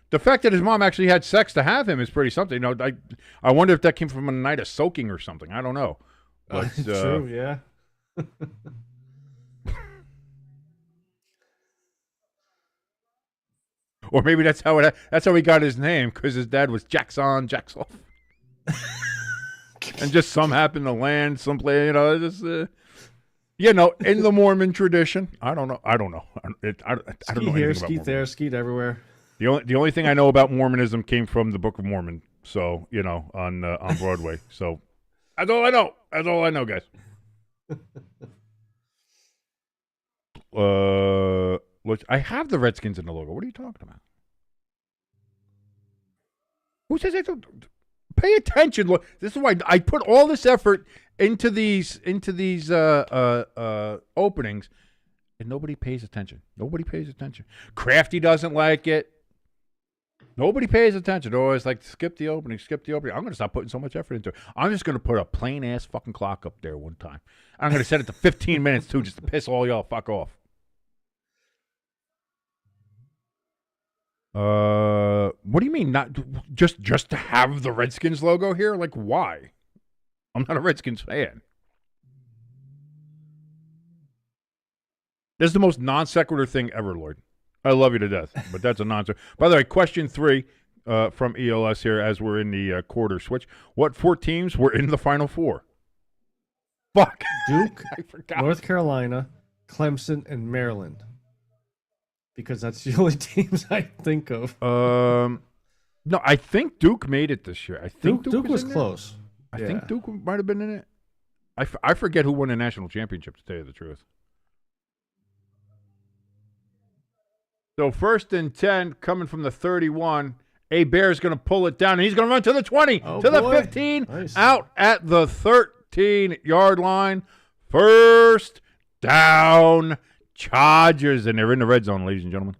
The fact that his mom actually had sex to have him is pretty something. I wonder if that came from a night of soaking or something. I don't know. But, True, yeah. Or maybe that's how he got his name, because his dad was Jackson Jacksoff. And just some happened to land someplace, in the Mormon tradition. I don't know. I don't know Skeet anything here, about skeet Mormon. there, skeet everywhere. The only thing I know about Mormonism came from the Book of Mormon. So on Broadway. So that's all I know. That's all I know, guys. Look, I have the Redskins in the logo. What are you talking about? Who says I don't? Pay attention. Look, this is why I put all this effort into these openings, and nobody pays attention. Nobody pays attention. Crafty doesn't like it. Nobody pays attention. They're always like, skip the opening, skip the opening. I'm going to stop putting so much effort into it. I'm just going to put a plain-ass fucking clock up there one time. I'm going to set it to 15 minutes, too, just to piss all y'all fuck off. What do you mean not just to have the Redskins logo here? Like, why? I'm not a Redskins fan. This is the most non sequitur thing ever, Lord. I love you to death, but that's a non sequitur. By the way, question 3 from ELS here as we're in the quarter switch. What 4 teams were in the Final Four? Fuck. Duke, I forgot. North Carolina, Clemson, and Maryland. Because that's the only teams I think of. No, I think Duke made it this year. I think Duke was in close. I think Duke might have been in it. I forget who won the national championship, to tell you the truth. So 1st and 10 coming from the 31. A Bear's going to pull it down, and he's going to run to the 20, to the 15, nice. Out at the 13-yard line. 1st down, Chargers, and they're in the red zone, ladies and gentlemen.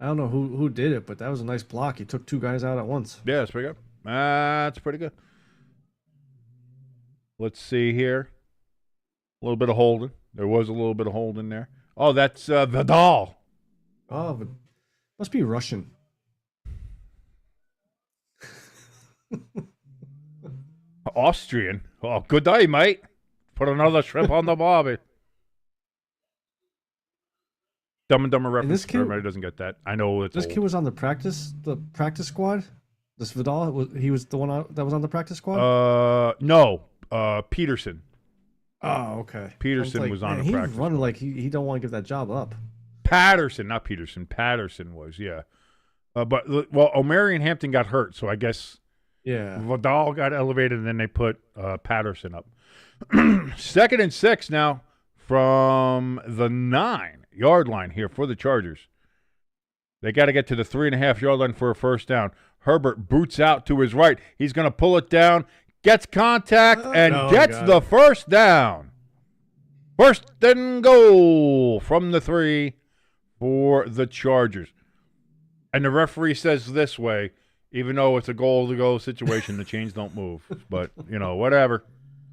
I don't know who did it, but that was a nice block. He took 2 guys out at once. Yeah, that's pretty good. That's pretty good. Let's see here. A little bit of holding. There was a little bit of holding there. Oh, that's Vidal. Oh, but must be Russian. Austrian. Oh, good day, mate. Put another shrimp on the barbie. Dumb and Dumber reference. Everybody doesn't get that. I know it's this old. kid was on the practice squad. This Vidal, he was the one that was on the practice squad. No, Peterson. Oh, okay. Peterson was on the he practice. He running like he don't want to give that job up. Patterson, not Peterson. Patterson was, yeah. But O'Marion Hampton got hurt, so I guess Vidal got elevated, and then they put Patterson up. 2nd and 6 now from the 9-yard line here for the Chargers. They got to get to the 3.5-yard line for a 1st down. Herbert boots out to his right. He's going to pull it down, gets contact, and gets the 1st down. First and goal from the 3 for the Chargers. And the referee says this way, even though it's a goal-to-go situation, the chains don't move. But, whatever.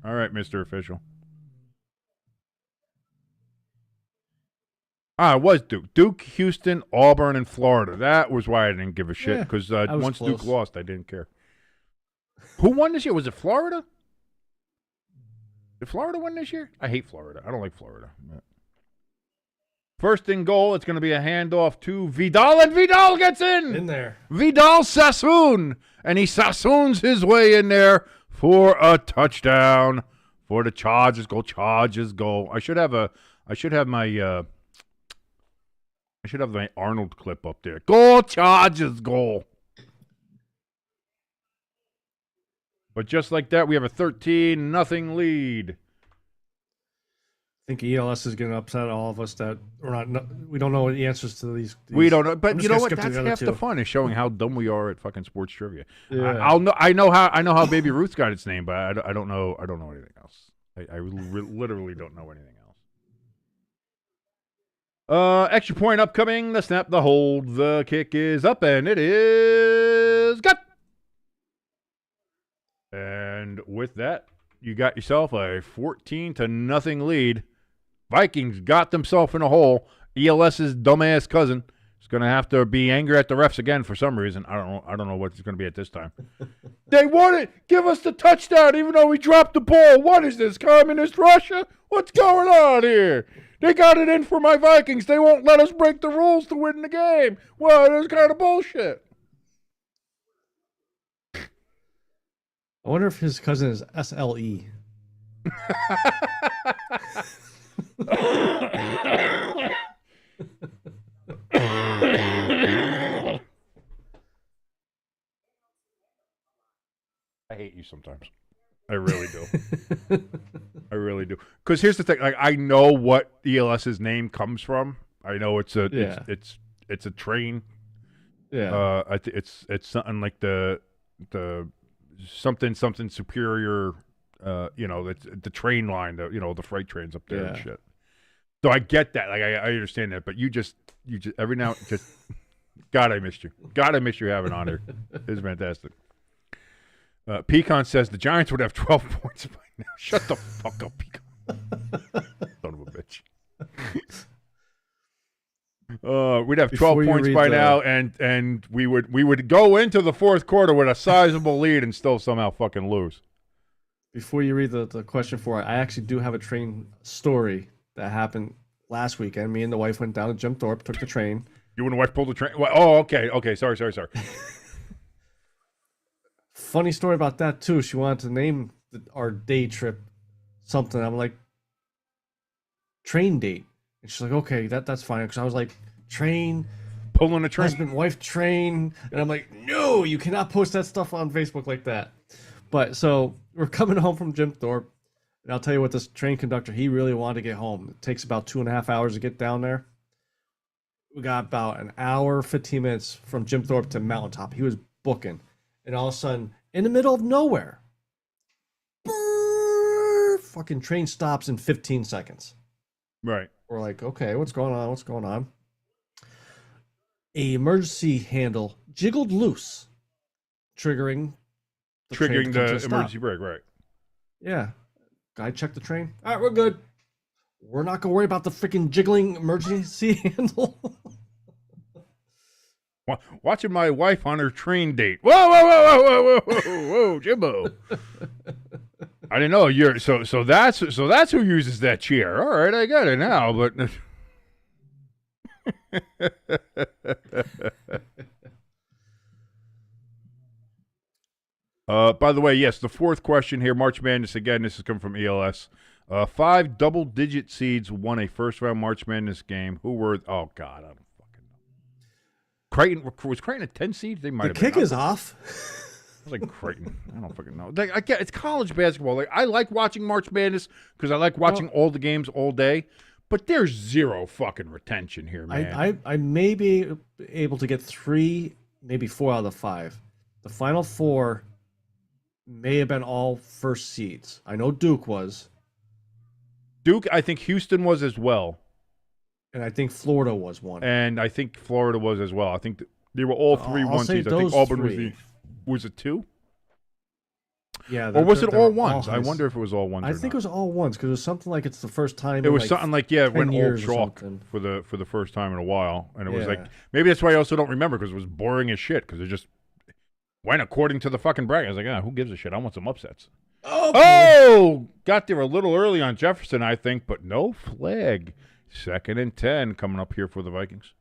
All right, Mr. Official. It was Duke. Duke, Houston, Auburn, and Florida. That was why I didn't give a shit, because once close. Duke lost, I didn't care. Who won this year? Was it Florida? Did Florida win this year? I hate Florida. I don't like Florida. First and goal, it's going to be a handoff to Vidal, and Vidal gets in there. Vidal Sassoon, and he Sassoons his way in there for a touchdown for the Chargers. Chargers go. I should have my Arnold clip up there. Goal, Chargers, goal. But just like that, we have a 13-0 lead. I think ELS is going to upset all of us that we don't know the answers to these. We don't know, but you know what? That's half the fun, is showing how dumb we are at fucking sports trivia. Yeah. I know how Baby Ruth got its name, but I don't know anything else. I literally don't know anything else. Extra point upcoming. The snap, the hold, the kick is up, and it is good. And with that, you got yourself a 14-0 lead. Vikings got themselves in a hole. ELS's dumbass cousin is going to have to be angry at the refs again for some reason. I don't know what it's going to be at this time. They won it. Give us the touchdown, even though we dropped the ball. What is this, communist Russia? What's going on here? They got it in for my Vikings. They won't let us break the rules to win the game. Well, that's kind of bullshit. I wonder if his cousin is SLE. I hate you sometimes. I really do. I really do. Because here's the thing: I know what ELS's name comes from. I know it's a train. Yeah. It's something like the something superior. The train line. The freight trains up there and shit. So I get that. Like I understand that. But you just every now just God, I missed you. God, I missed you having on here. It was fantastic. Pecan says the Giants would have 12 points by now. Shut the fuck up, Pecan. Son of a bitch. We'd have 12 points by now, and we would go into the fourth quarter with a sizable lead and still somehow fucking lose. Before you read the question for it, I actually do have a train story that happened last weekend. Me and the wife went down to Jim Thorpe, took the train. You and the wife pulled the train? Oh, okay. Sorry. Funny story about that, too. She wanted to name our day trip something. I'm like, train date. And she's like, okay, that's fine. Because I was like, train. Pulling a train. Husband, wife, train. And I'm like, no, you cannot post that stuff on Facebook like that. But so we're coming home from Jim Thorpe. And I'll tell you what, this train conductor, he really wanted to get home. It takes about 2.5 hours to get down there. We got about an hour, 15 minutes from Jim Thorpe to Mountaintop. He was booking. And all of a sudden, in the middle of nowhere, fucking train stops in 15 seconds. Right. We're like, okay, what's going on? A emergency handle jiggled loose, triggering the emergency brake, right. Yeah. Guy checked the train. All right, we're good. We're not going to worry about the freaking jiggling emergency handle. Watching my wife on her train date. Whoa, Jimbo. I didn't know you're so that's who uses that chair. All right, I got it now, but by the way, yes, the fourth question here, March Madness again. This is coming from ELS. 5 double-digit seeds won a first-round March Madness game. Who were? Oh God, I don't fucking know. Creighton was Creighton a 10 seed? They might have been. The kick is off. I was like Creighton. I don't fucking know. I get it's college basketball. Like I like watching March Madness because I like watching all the games all day. But there's zero fucking retention here, man. I may be able to get 3, maybe 4 out of the 5. The final 4 may have been all first seeds. I know Duke was. Duke, I think Houston was as well. And I think Florida was one. And I think Florida was as well. I think they were all three I'll one say seeds. I think those Auburn three. was it 2? Yeah. Or was it they're all ones? I highs. wonder if it was all ones. I think it was all ones because it was something like it's the first time. It was something like, it went all years or chalk something. for the first time in a while. And it was like, Yeah. maybe that's why I also don't remember, because it was boring as shit, because it just went according to the fucking bracket. I was like, who gives a shit? I want some upsets. Oh, got there a little early on Jefferson, I think, but no flag. 2nd and 10 coming up here for the Vikings.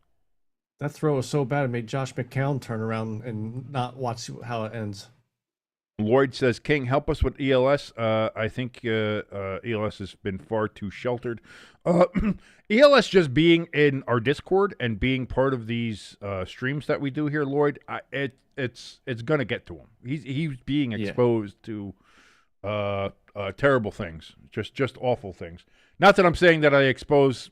That throw was so bad it made Josh McCown turn around and not watch how it ends. Lloyd says, King, help us with ELS. I think ELS has been far too sheltered. ELS just being in our Discord and being part of these streams that we do here, Lloyd, it's going to get to him. He's being exposed to terrible things, just awful things. Not that I'm saying that I expose,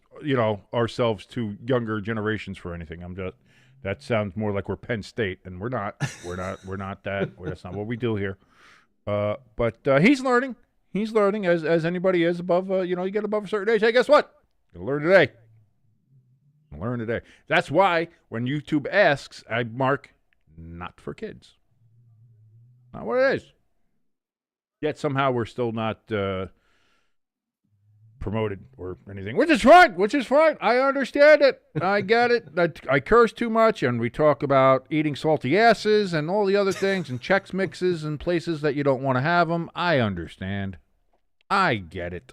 ourselves to younger generations for anything. That sounds more like we're Penn State, and we're not. We're not that. That's not what we do here. But he's learning. He's learning as anybody is above. You get above a certain age. Hey, guess what? You'll learn today. Learn today. That's why when YouTube asks, I mark not for kids. Not what it is. Yet somehow we're still not promoted or anything, which is fine. I understand it. I get it. I curse too much, and we talk about eating salty asses and all the other things, and Chex Mixes and places that you don't want to have them. I understand. I get it.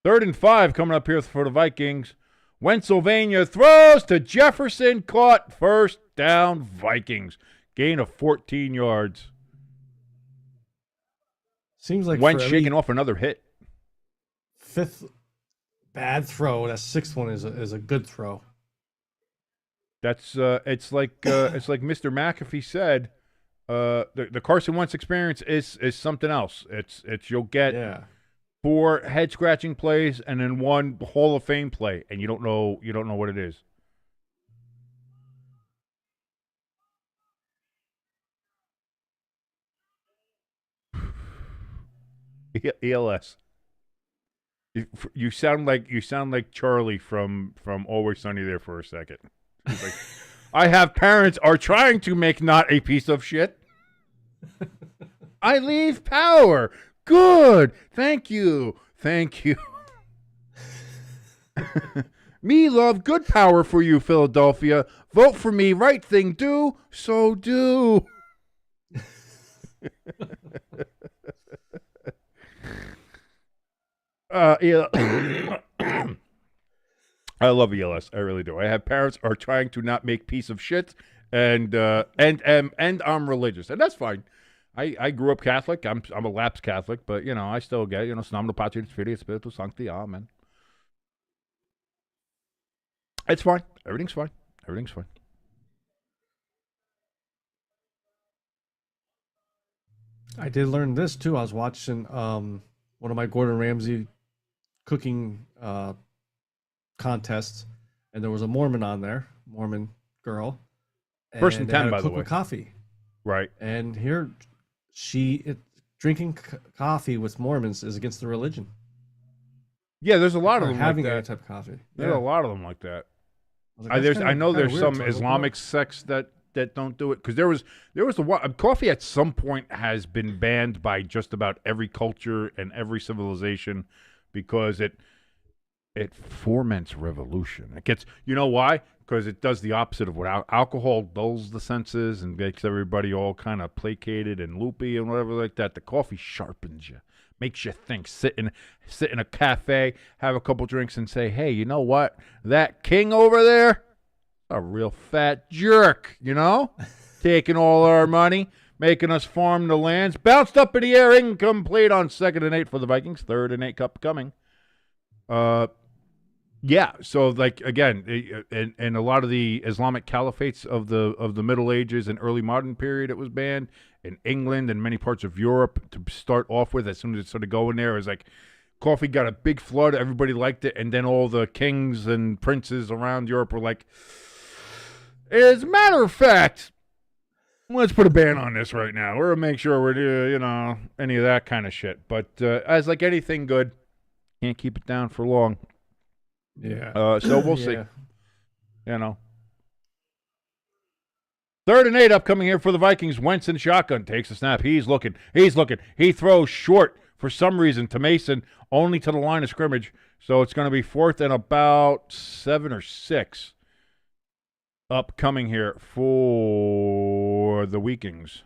3rd and 5 coming up here for the Vikings. Pennsylvania throws to Jefferson, caught, first down, Vikings. Gain of 14 yards. Seems like Wentz shaking off another hit. 5th bad throw. That 6th one is a good throw. That's it's like Mr. McAfee said. The Carson Wentz experience is something else. It's you'll get 4 head scratching plays and then 1 Hall of Fame play, and you don't know what it is. ELS. You sound like Charlie from Always Sunny there for a second. He's like, I have parents are trying to make not a piece of shit. I leave power. Good. Thank you. Me love good power for you, Philadelphia. Vote for me. Right thing do. So do. I love ELS. I really do. I have parents are trying to not make piece of shit, and I'm religious, and that's fine. I grew up Catholic. I'm a lapsed Catholic, but I still get Nomino Patri et Filii et Spiritus Sancti. Amen. It's fine. Everything's fine. I did learn this too. I was watching one of my Gordon Ramsay cooking contests, and there was a Mormon on there, Mormon girl. First and 10, by the way. Coffee. Right. And here, drinking coffee with Mormons is against the religion. Yeah, there's a lot of them having like that. that type of coffee. There's a lot of them like that. I know there's some Islamic sects that don't do it, because there was the coffee at some point has been banned by just about every culture and every civilization, because it foments revolution. It gets, why? Because it does the opposite of what alcohol dulls the senses and makes everybody all kind of placated and loopy and whatever like that. The coffee sharpens you, makes you think. Sit in a cafe, have a couple drinks, and say, hey, you know what? That king over there, a real fat jerk, taking all our money, making us farm the lands. Bounced up in the air, incomplete on 2nd and 8 for the Vikings. 3rd and 8 cup coming. Yeah, so like again, in a lot of the Islamic caliphates of the Middle Ages and early modern period, it was banned. In England and many parts of Europe, to start off with, as soon as it started going there, it was like coffee got a big flood. Everybody liked it, and then all the kings and princes around Europe were like, as a matter of fact, let's put a ban on this right now. We're gonna make sure we're any of that kind of shit. But as like anything good, can't keep it down for long. Yeah. So we'll see. You know. 3rd and 8 upcoming here for the Vikings. Wentz in shotgun. Takes a snap. He's looking. He throws short for some reason to Mason, only to the line of scrimmage. So it's going to be 4th and about 7 or 6 upcoming here for the Vikings.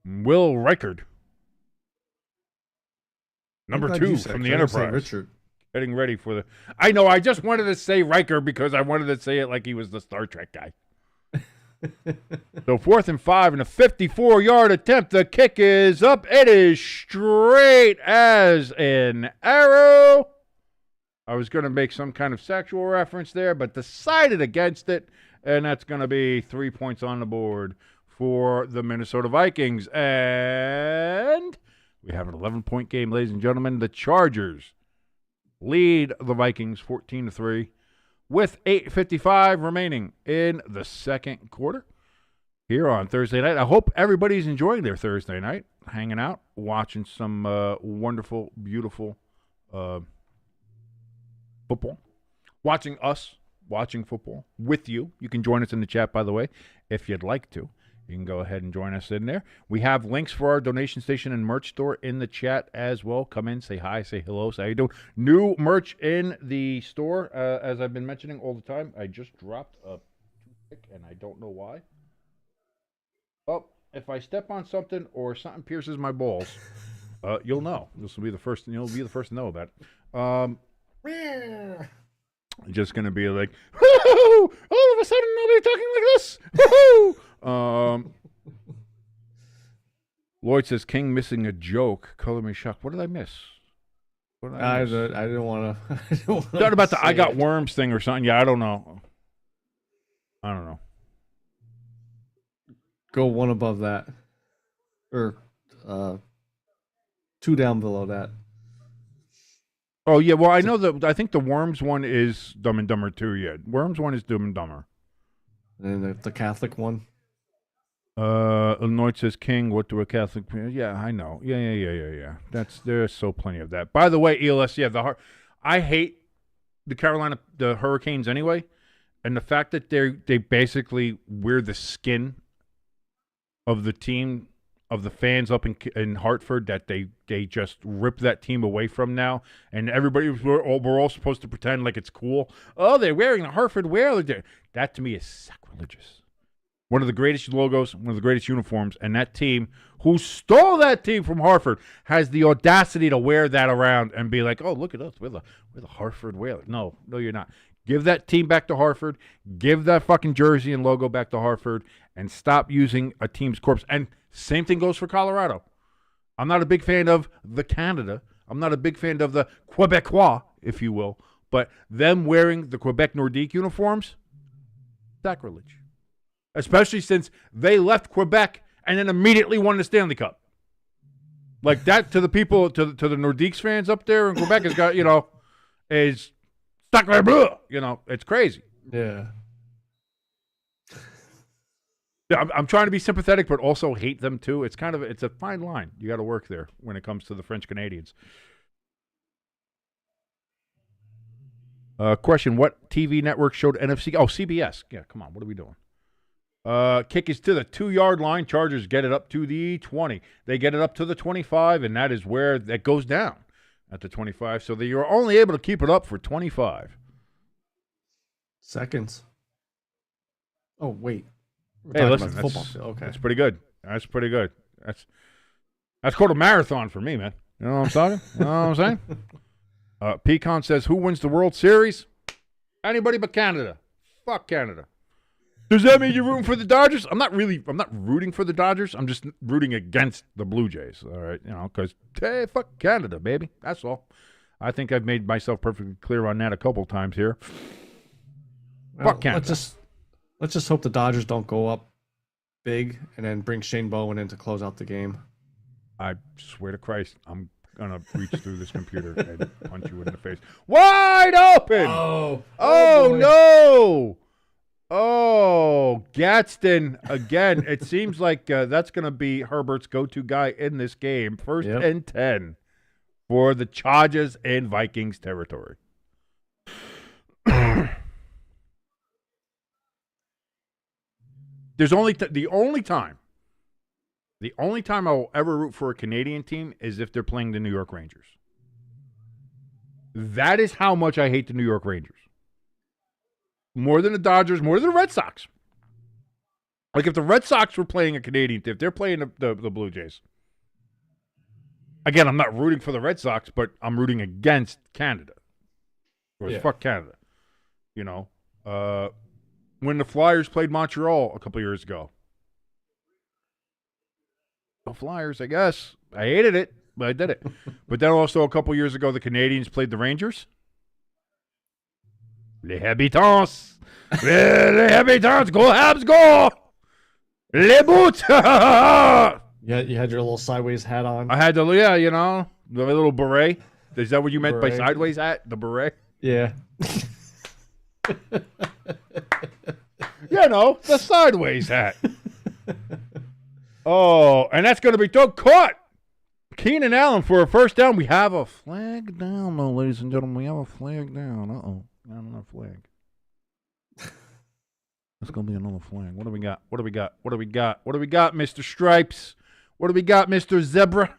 Will Reichard. Number 2 from the Enterprise. Richard. Getting ready for the... I know, I just wanted to say Riker because I wanted to say it like he was the Star Trek guy. So 4th and 5 and a 54-yard attempt. The kick is up. It is straight as an arrow. I was going to make some kind of sexual reference there, but decided against it. And that's going to be 3 points on the board for the Minnesota Vikings. And we have an 11-point game, ladies and gentlemen. The Chargers lead the Vikings 14-3 with 8:55 remaining in the second quarter here on Thursday night. I hope everybody's enjoying their Thursday night, hanging out, watching some wonderful, beautiful football, watching us, watching football with you. You can join us in the chat, by the way, if you'd like to. You can go ahead and join us in there. We have links for our donation station and merch store in the chat as well. Come in, say hi, say hello, say how you doing. New merch in the store, as I've been mentioning all the time. I just dropped a toothpick, and I don't know why. Oh, if I step on something or something pierces my balls, you'll know. This will be the first. You'll be the first to know about it. Just gonna be like, woo-hoo! All of a sudden, nobody talking like this. Woo-hoo! Lloyd says King missing a joke. Color me shocked. What did I miss? What did I miss? I didn't want to. Thought about the I got worms thing or something. Yeah, I don't know. Go one above that, or 2 down below that. Oh yeah, well I know that. I think the worms one is Dumb and Dumber 2. Yeah, worms one is Dumb and Dumber. And then the Catholic one. Illinois says King. What do a Catholic? Yeah, I know. Yeah. There's so plenty of that. By the way, ELS. Yeah, I hate the Hurricanes anyway, and the fact that they basically wear the skin of the team, of the fans up in Hartford, that they just rip that team away from now, and we're all supposed to pretend like it's cool. Oh, they're wearing the Hartford wear. That to me is sacrilegious. One of the greatest logos, one of the greatest uniforms, and that team who stole that team from Hartford has the audacity to wear that around and be like, "Oh, look at us, we're the Hartford Whalers." No, you're not. Give that team back to Hartford. Give that fucking jersey and logo back to Hartford, and stop using a team's corpse. And same thing goes for Colorado. I'm not a big fan of the Canada. I'm not a big fan of the Quebecois, if you will. But them wearing the Quebec Nordique uniforms, sacrilege. Especially since they left Quebec and then immediately won the Stanley Cup. Like that to the people, to the Nordiques fans up there in Quebec has got, is sacre bleu. It's crazy. Yeah. I'm trying to be sympathetic, but also hate them too. It's a fine line. You got to work there when it comes to the French Canadians. Question: what TV network showed NFC? Oh, CBS. Yeah, come on. What are we doing? Kick is to the 2-yard line. Chargers get it up to the 20. They get it up to the 25, and that is where that goes down at the 25. So you're only able to keep it up for 25 seconds. Oh, wait. Hey, listen, that's pretty good. That's pretty good. That's called a marathon for me, man. You know what I'm talking? You know what I'm saying? Pecan says, who wins the World Series? Anybody but Canada. Fuck Canada. Does that mean you're rooting for the Dodgers? I'm not rooting for the Dodgers. I'm just rooting against the Blue Jays. All right, because hey, fuck Canada, baby. That's all. I think I've made myself perfectly clear on that a couple times here. Well, fuck Canada. Let's just hope the Dodgers don't go up big and then bring Shane Bowen in to close out the game. I swear to Christ, I'm gonna reach through this computer and punch you in the face. Wide open! Oh no! Oh, Gadsden again. It seems like that's gonna be Herbert's go-to guy in this game. First and 10 for the Chargers in Vikings territory. There's only the only time I will ever root for a Canadian team is if they're playing the New York Rangers. That is how much I hate the New York Rangers. More than the Dodgers, more than the Red Sox. Like if the Red Sox were playing a Canadian team, if they're playing the Blue Jays. Again, I'm not rooting for the Red Sox, but I'm rooting against Canada. Or fuck Canada. You know, when the Flyers played Montreal a couple years ago. The Flyers, I guess. I hated it, but I did it. But then also a couple years ago, the Canadians played the Rangers. Les Habitants. Les Habitants. Go Habs, go. Les Boots. Yeah, you had your little sideways hat on. I had the, you know, the little beret. Is that what you meant by sideways hat? The beret? Yeah. You know, the sideways hat. Oh, and that's going to be caught. Keenan Allen for a first down. We have a flag down, though, ladies and gentlemen. We have a flag down. Uh-oh. Not another flag. That's going to be another flag. What do we got? What do we got? What do we got? What do we got, Mr. Stripes? What do we got, Mr. Zebra?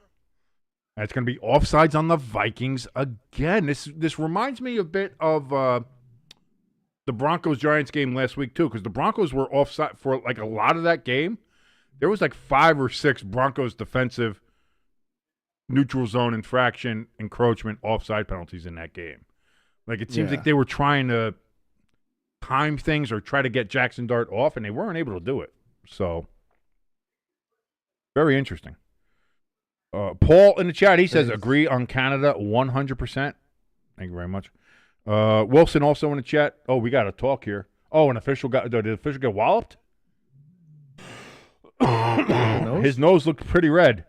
That's going to be offsides on the Vikings again. This reminds me a bit of the Broncos-Giants game last week, too, because the Broncos were offside for, like, a lot of that game. There was, like, 5 or 6 Broncos defensive neutral zone infraction, encroachment, offside penalties in that game. Like, it seems like they were trying to time things or try to get Jackson Dart off, and they weren't able to do it. So, very interesting. Paul in the chat, he says, agree on Canada 100%. Thank you very much. Wilson also in the chat. Oh, we got to talk here. Oh, did the official get walloped? His nose looked pretty red.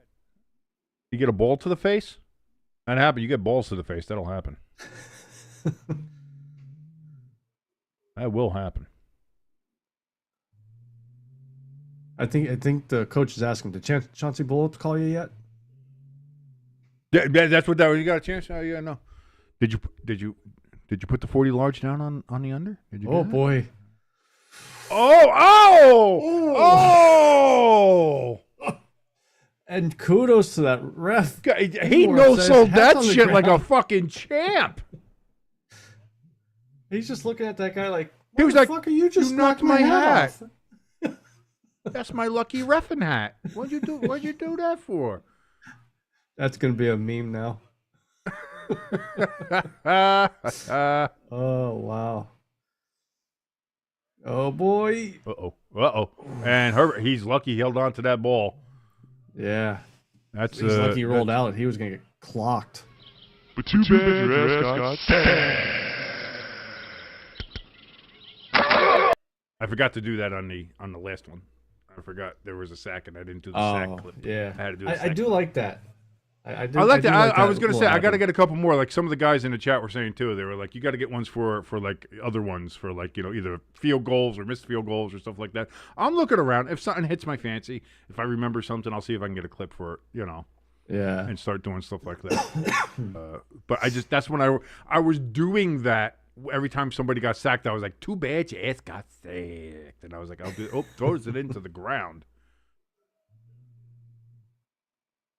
You get a ball to the face? That happened. You get balls to the face. That'll happen. That will happen. I think the coach is asking, did Chauncey Billups call you yet? Yeah, that's what that was. You got a chance? Oh, yeah, no. Did you put the 40 large down on the under? Did you? Oh boy. Oh! And kudos to that ref. He no-sold that shit like a fucking champ. He's just looking at that guy like, he was like, fuck are you just you knocked my hat off? That's my lucky reffing hat. What'd you do that for? That's gonna be a meme now. Oh wow. Oh boy. Uh-oh. And Herbert, he's lucky he held on to that ball. Yeah. He's lucky he rolled out. He was gonna get clocked. But too bad your ass got sacked. I forgot to do that on the last one. I forgot there was a sack and I didn't do the sack clip. Yeah. I had to do the sack I do like that. I like that. I was going to say, I got to get a couple more. Like some of the guys in the chat were saying too. They were like, you got to get ones for like other ones for like, you know, either field goals or missed field goals or stuff like that. I'm looking around. If something hits my fancy, if I remember something, I'll see if I can get a clip for it, you know. Yeah. And start doing stuff like that. But that's when I was doing that. Every time somebody got sacked, I was like, too bad your ass got sacked. And I was like, throws it into the ground.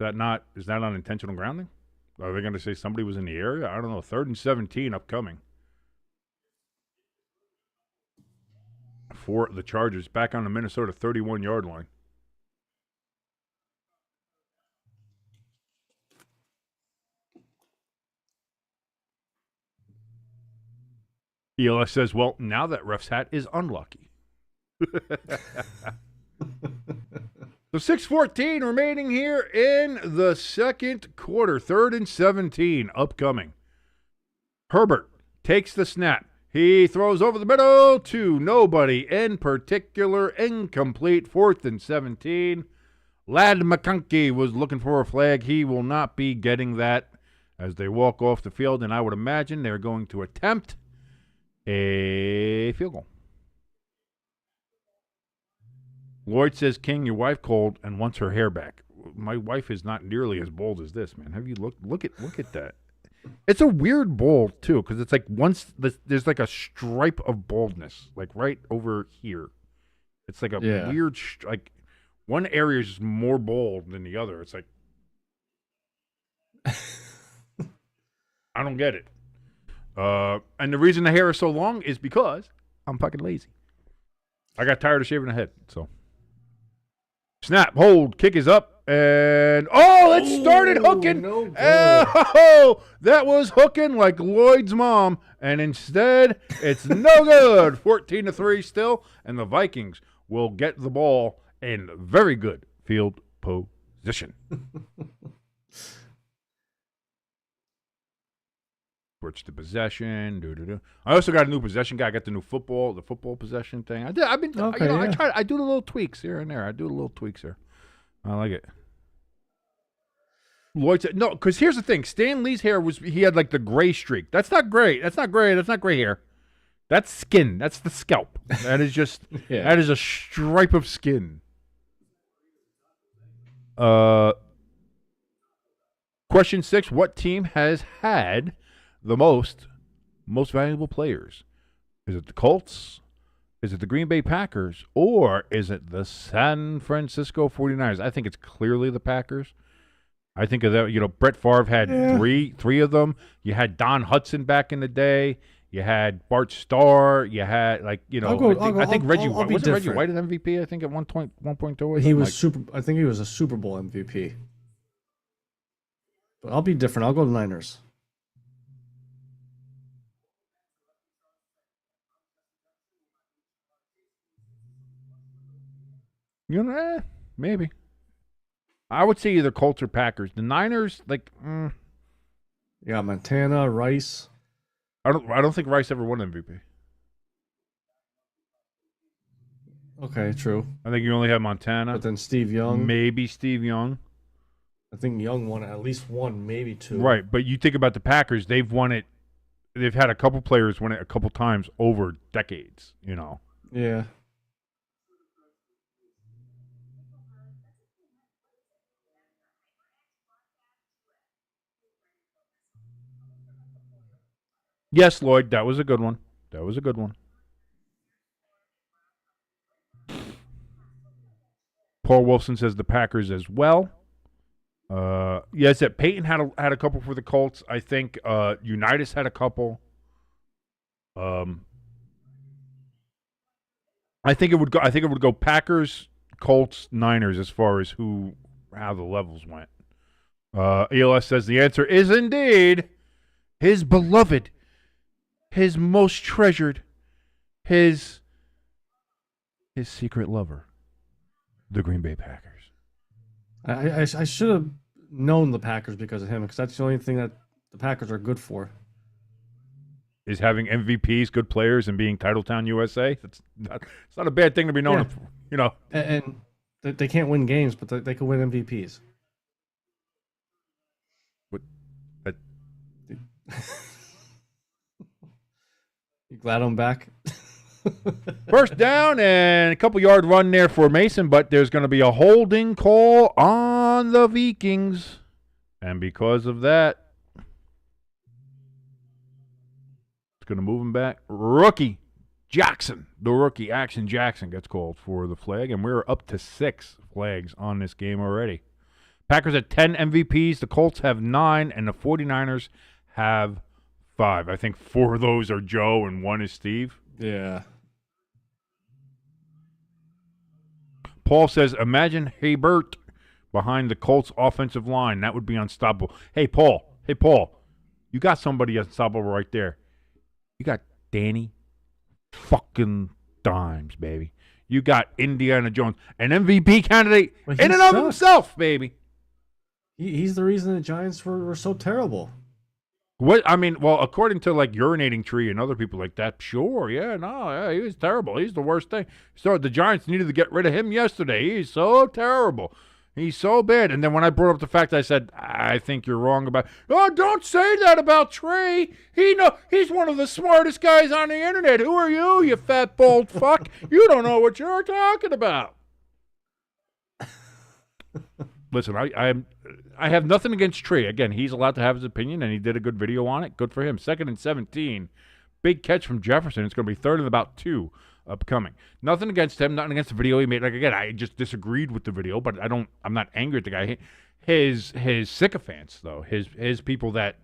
Is that unintentional grounding? Are they going to say somebody was in the area? I don't know. 3rd and 17 upcoming. For the Chargers, back on the Minnesota 31-yard line. ELS says, well, now that ref's hat is unlucky. So 6:14 remaining here in the second quarter. 3rd and 17 upcoming. Herbert takes the snap. He throws over the middle to nobody in particular. Incomplete. 4th and 17. Lad McConkey was looking for a flag. He will not be getting that as they walk off the field, and I would imagine they're going to attempt a field goal. Lloyd says, King, your wife called and wants her hair back. My wife is not nearly as bald as this, man. Have you look at that? It's a weird bald too, because it's like there's like a stripe of baldness, like right over here. It's like a weird like one area is just more bald than the other. It's like I don't get it. And the reason the hair is so long is because I'm fucking lazy. I got tired of shaving the head, so. Snap, hold, kick is up, and it started hooking. No good. That was hooking like Lloyd's mom, and instead it's no good. 14-3 still, and the Vikings will get the ball in very good field position. Switch to possession. I also got a new possession guy. I got the football possession thing. I do the little tweaks here and there. I like it. Lloyd said no, because here's the thing. Stan Lee's hair he had like the gray streak. That's not gray. That's not gray hair. That's skin. That's the scalp. That is just that is a stripe of skin. Question 6: what team has had the most valuable players? Is it the Colts? Is it the Green Bay Packers? Or is it the San Francisco 49ers? I think it's clearly the Packers. I think of that. Brett Favre had three of them. You had Don Hudson back in the day. You had Bart Starr. You had I think Reggie White was Reggie White an MVP. I think at 1.2. He was I think he was a Super Bowl MVP. But I'll be different. I'll go to the Niners. Maybe. I would say either Colts or Packers. The Niners, Yeah, Montana, Rice. I don't think Rice ever won MVP. Okay, true. I think you only have Montana. But then Steve Young. Maybe Steve Young. I think Young won at least one, maybe two. Right, but you think about the Packers, they've won it. They've had a couple players win it a couple times over decades, Yeah. Yes, Lloyd, that was a good one. Paul Wilson says the Packers as well. Yes, that Peyton had a couple for the Colts. I think Unitas had a couple. I think it would go Packers, Colts, Niners as far as how the levels went. ELS says the answer is indeed his beloved, his most treasured, his secret lover, the Green Bay Packers. I should have known the Packers because of him, because that's the only thing that the Packers are good for. Is having MVPs, good players, and being Titletown USA. It's not a bad thing to be known for, And they can't win games, but they can win MVPs. You glad I'm back? First down and a couple yard run there for Mason, but there's going to be a holding call on the Vikings. And because of that, it's going to move him back. Rookie Jackson, the rookie Action Jackson gets called for the flag, and we're up to 6 flags on this game already. Packers at 10 MVPs, the Colts have 9, and the 49ers have 5. I think 4 of those are Joe and 1 is Steve. Yeah. Paul says, imagine Hebert behind the Colts offensive line. That would be unstoppable. Hey, Paul. You got somebody unstoppable right there. You got Danny fucking Dimes, baby. You got Indiana Jones, an MVP candidate in and of himself, baby. He's the reason the Giants were so terrible. What I mean, well, according to like Urinating Tree and other people like that, sure, he was terrible. He's the worst thing. So the Giants needed to get rid of him yesterday. He's so terrible. He's so bad. And then when I brought up the fact, I said, I think you're wrong about. Oh, don't say that about Trey. He's one of the smartest guys on the internet. Who are you, you fat bald fuck? You don't know what you're talking about. Listen, I have nothing against Trey. Again, he's allowed to have his opinion, and he did a good video on it. Good for him. 2nd and 17. Big catch from Jefferson. It's going to be 3rd and about 2 upcoming. Nothing against him. Nothing against the video he made. Like, again, I just disagreed with the video, but I'm not angry at the guy. His sycophants, though, his people that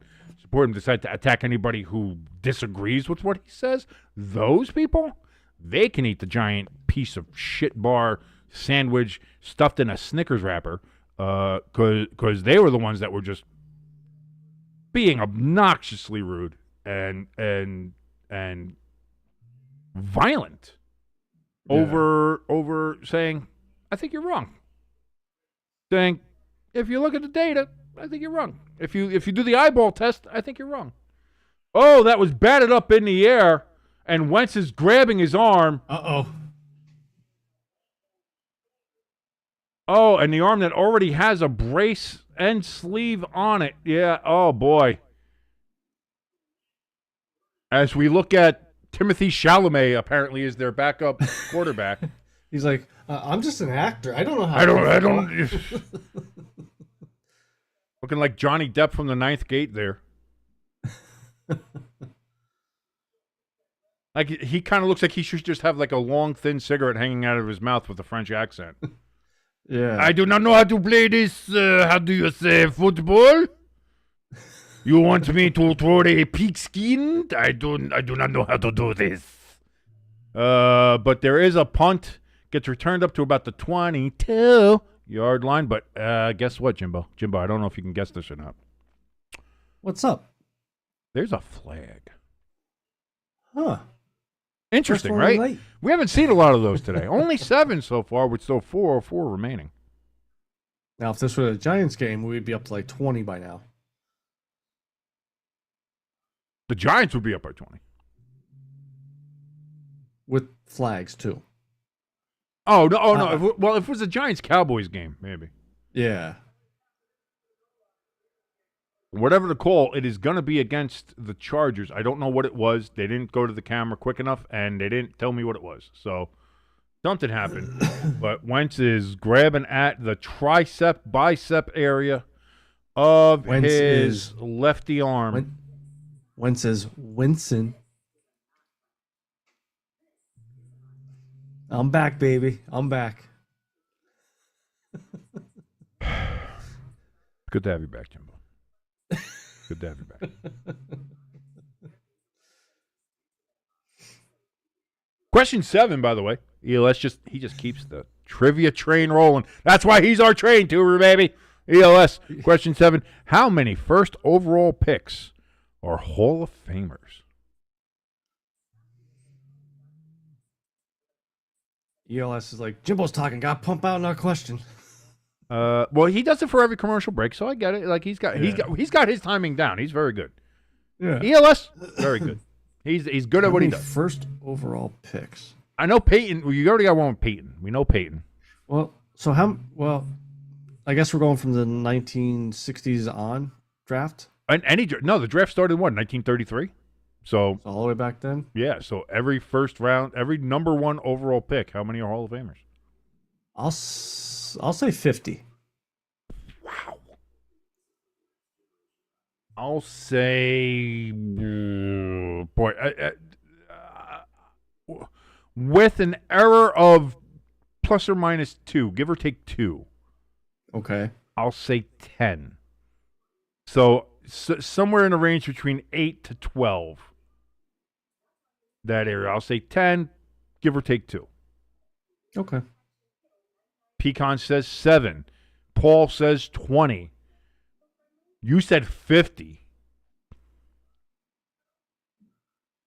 support him decide to attack anybody who disagrees with what he says. Those people, they can eat the giant piece of shit bar sandwich stuffed in a Snickers wrapper. Because they were the ones that were just being obnoxiously rude and violent over saying, I think you're wrong. Saying, if you look at the data, I think you're wrong. If you do the eyeball test, I think you're wrong. Oh, that was batted up in the air, and Wentz is grabbing his arm. Uh-oh. Oh, and the arm that already has a brace and sleeve on it. Yeah, oh boy. As we look at Timothy Chalamet, apparently is their backup quarterback. He's like, I'm just an actor. I don't know how. I don't. Looking like Johnny Depp from the Ninth Gate there. Like he kind of looks like he should just have like a long, thin cigarette hanging out of his mouth with a French accent. Yeah. I do not know how to play this, how do you say, football? You want me to throw a pigskin? I do not know how to do this. But there is a punt. Gets returned up to about the 22-yard line. But guess what, Jimbo? Jimbo, I don't know if you can guess this or not. What's up? There's a flag. Huh. Interesting, right? We haven't seen a lot of those today. Only 7 so far, with still 4 remaining. Now, if this were a Giants game, we'd be up to like 20 by now. The Giants would be up by 20. With flags, too. Oh, no. If it was a Giants-Cowboys game, maybe. Yeah. Whatever the call, it is going to be against the Chargers. I don't know what it was. They didn't go to the camera quick enough, and they didn't tell me what it was. So something happened. But Wentz is grabbing at the bicep area of his lefty arm. Wentz is wincing. I'm back, baby. I'm back. Good to have you back, Jimbo. Good to have you back. Question 7, by the way. ELS he just keeps the trivia train rolling. That's why he's our train tour, baby. ELS. Question 7. How many first overall picks are Hall of Famers? ELS is like, Jimbo's talking. Got to pump out another question. Well, he does it for every commercial break, so I get it. Like he's got his timing down. He's very good. Yeah. ELS, very good. He's good at what he does. First overall picks. I know Peyton. Well, you already got one with Peyton. We know Peyton. Well, I guess we're going from the 1960s on draft. And the draft started in what, 1933? So all the way back then. Yeah. So every first round, every number 1 overall pick, how many are Hall of Famers? I'll say 50. Wow. I'll say, with an error of plus or minus 2, give or take 2. Okay. I'll say 10. So somewhere in the range between 8 to 12. That area. I'll say 10, give or take 2. Okay. Pecan says 7. Paul says 20. You said 50.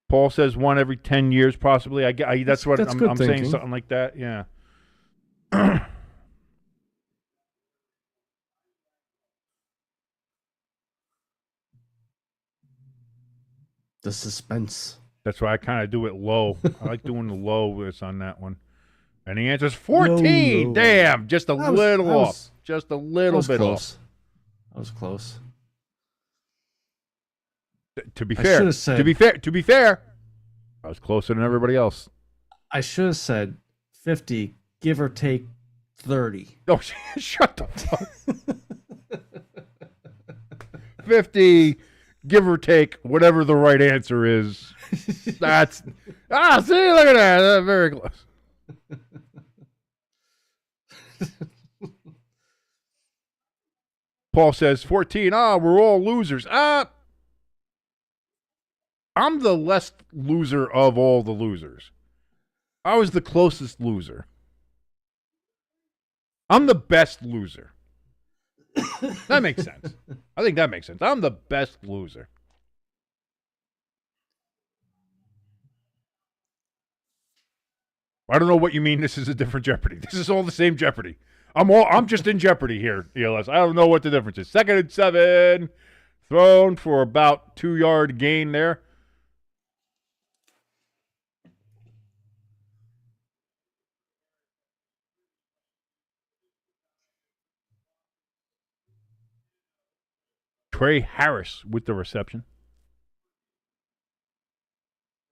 Paul says 1 every 10 years, possibly. That's what I'm saying, something like that. Yeah. The suspense. That's why I kind of do it low. I like doing the low on that one. And the answer is 14. No. Damn, just a little off. Just a little bit close. off. That was close. To be I fair, should've said- to be fair, I was closer than everybody else. I should have said 50, give or take 30. Oh, shut the fuck. 50, give or take, whatever the right answer is. That's see, look at that. That's very close. Paul says 14. We're all losers. I'm the less loser of all the losers. I was the closest loser. I'm the best loser. That makes sense. I think that makes sense. I'm the best loser. I don't know what you mean this is a different Jeopardy. This is all the same Jeopardy. I'm just in Jeopardy here, ELS. I don't know what the difference is. 2nd and 7. Thrown for about 2-yard gain there. Trey Harris with the reception.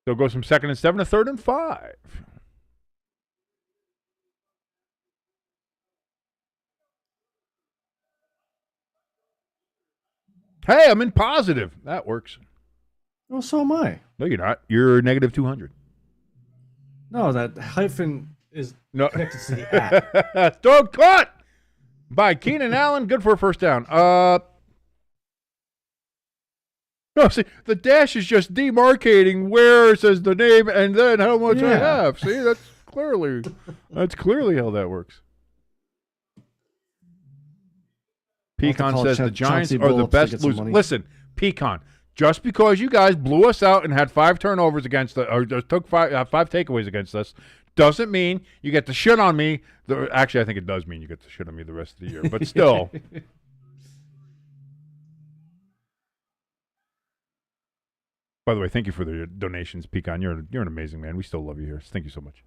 So it goes from 2nd and 7 to 3rd and 5. Hey, I'm in positive. That works. Well, so am I. No, you're not. You're negative 200. No, that hyphen is No. connected to the app. Throw caught by Keenan Allen. Good for a first down. No, see, the dash is just demarcating where says the name and then how much I have. See, that's clearly how that works. Pecan says the Giants are the best losers. Listen, Pecan, just because you guys blew us out and had 5 turnovers against us, or took 5 takeaways against us, doesn't mean you get to shit on me. Actually, I think it does mean you get to shit on me the rest of the year. But still. By the way, thank you for the donations, Pecan. You're an amazing man. We still love you here. Thank you so much.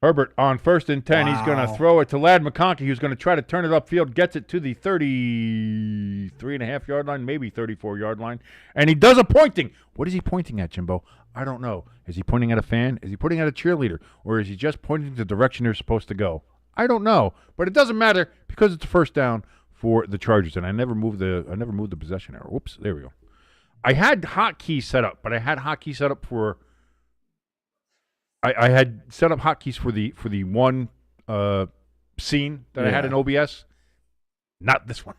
Herbert on 1st and 10. Wow. He's going to throw it to Ladd McConkey, who's going to try to turn it upfield. Gets it to the 33.5-yard line, maybe 34-yard line. And he does a pointing. What is he pointing at, Jimbo? I don't know. Is he pointing at a fan? Is he pointing at a cheerleader? Or is he just pointing the direction they're supposed to go? I don't know. But it doesn't matter because it's a first down for the Chargers. And I never moved the possession arrow. Whoops, there we go. I had hotkeys set up, but I had hotkeys set up for I had set up hotkeys for the one scene that I had in OBS, not this one.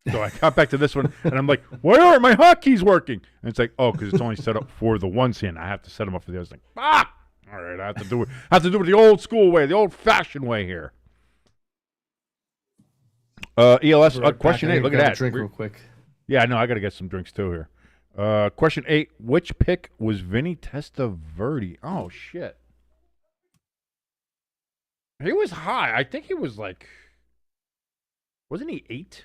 So I got back to this one, and I'm like, why aren't my hotkeys working? And it's like, oh, because it's only set up for the one scene. I have to set them up for the other thing. All right, I have to do it. I have to do it the old school way, the old-fashioned way here. ELS, question 8. Look at that. Drink real quick. Yeah, I know. I got to get some drinks too here. Question 8. Which pick was Vinny Testaverde? Oh, shit. He was high. I think he was like, wasn't he 8?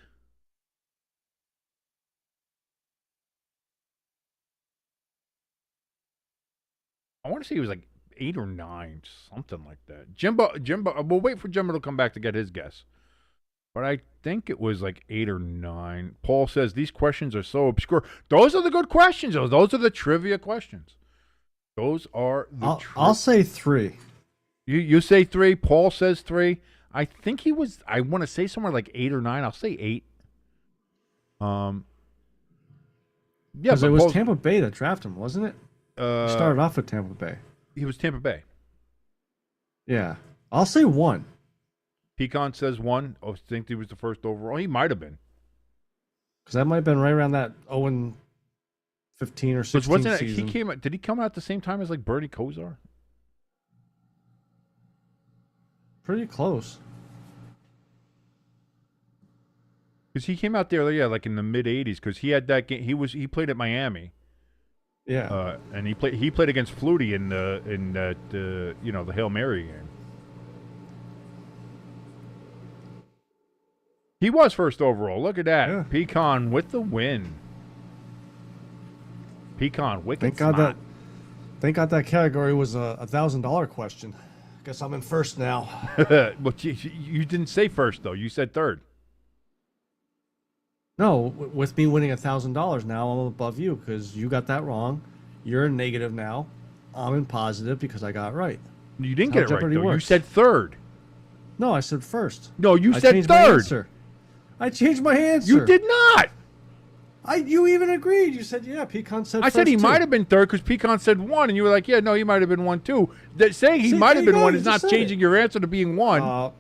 I want to say he was like 8 or 9, something like that. Jimbo, we'll wait for Jimbo to come back to get his guess. But I think it was like 8 or 9. Paul says these questions are so obscure. Those are the good questions, though. Those are the trivia questions. Those are the I'll say 3. You say 3. Paul says 3. I think he was, I want to say somewhere like 8 or 9. I'll say 8. Yeah, because it was Tampa Bay that drafted him, wasn't it? He started off with Tampa Bay. He was Tampa Bay. Yeah. I'll say 1. Pecan says 1. I think he was the first overall. He might have been. Because that might have been right around that 0-15 or 16 season. Did he come out at the same time as like Bernie Kosar? Pretty close. Because he came out there, yeah, like in the mid '80s. Because he had that game. He played at Miami. Yeah. And he played against Flutie in the Hail Mary game. He was first overall. Look at that. Yeah. Pecan with the win. Pecan wicked Thank God that category was a $1,000 question. Guess I'm in first now. But you didn't say first, though. You said third. No, with me winning $1,000 now, I'm above you because you got that wrong. You're in negative now. I'm in positive because I got it right. You didn't That's get how it right, Jeopardy though. You works. said third. No, I said first. No, you I said changed my third. answer. I changed my answer. You did not. You even agreed. You said, yeah, Pecan said I first said he too. might have been third because Pecan said one, and you were like, yeah, no, he might have been one, too. Saying he See, might there have you been go, one you is just not said changing it. your answer to being one.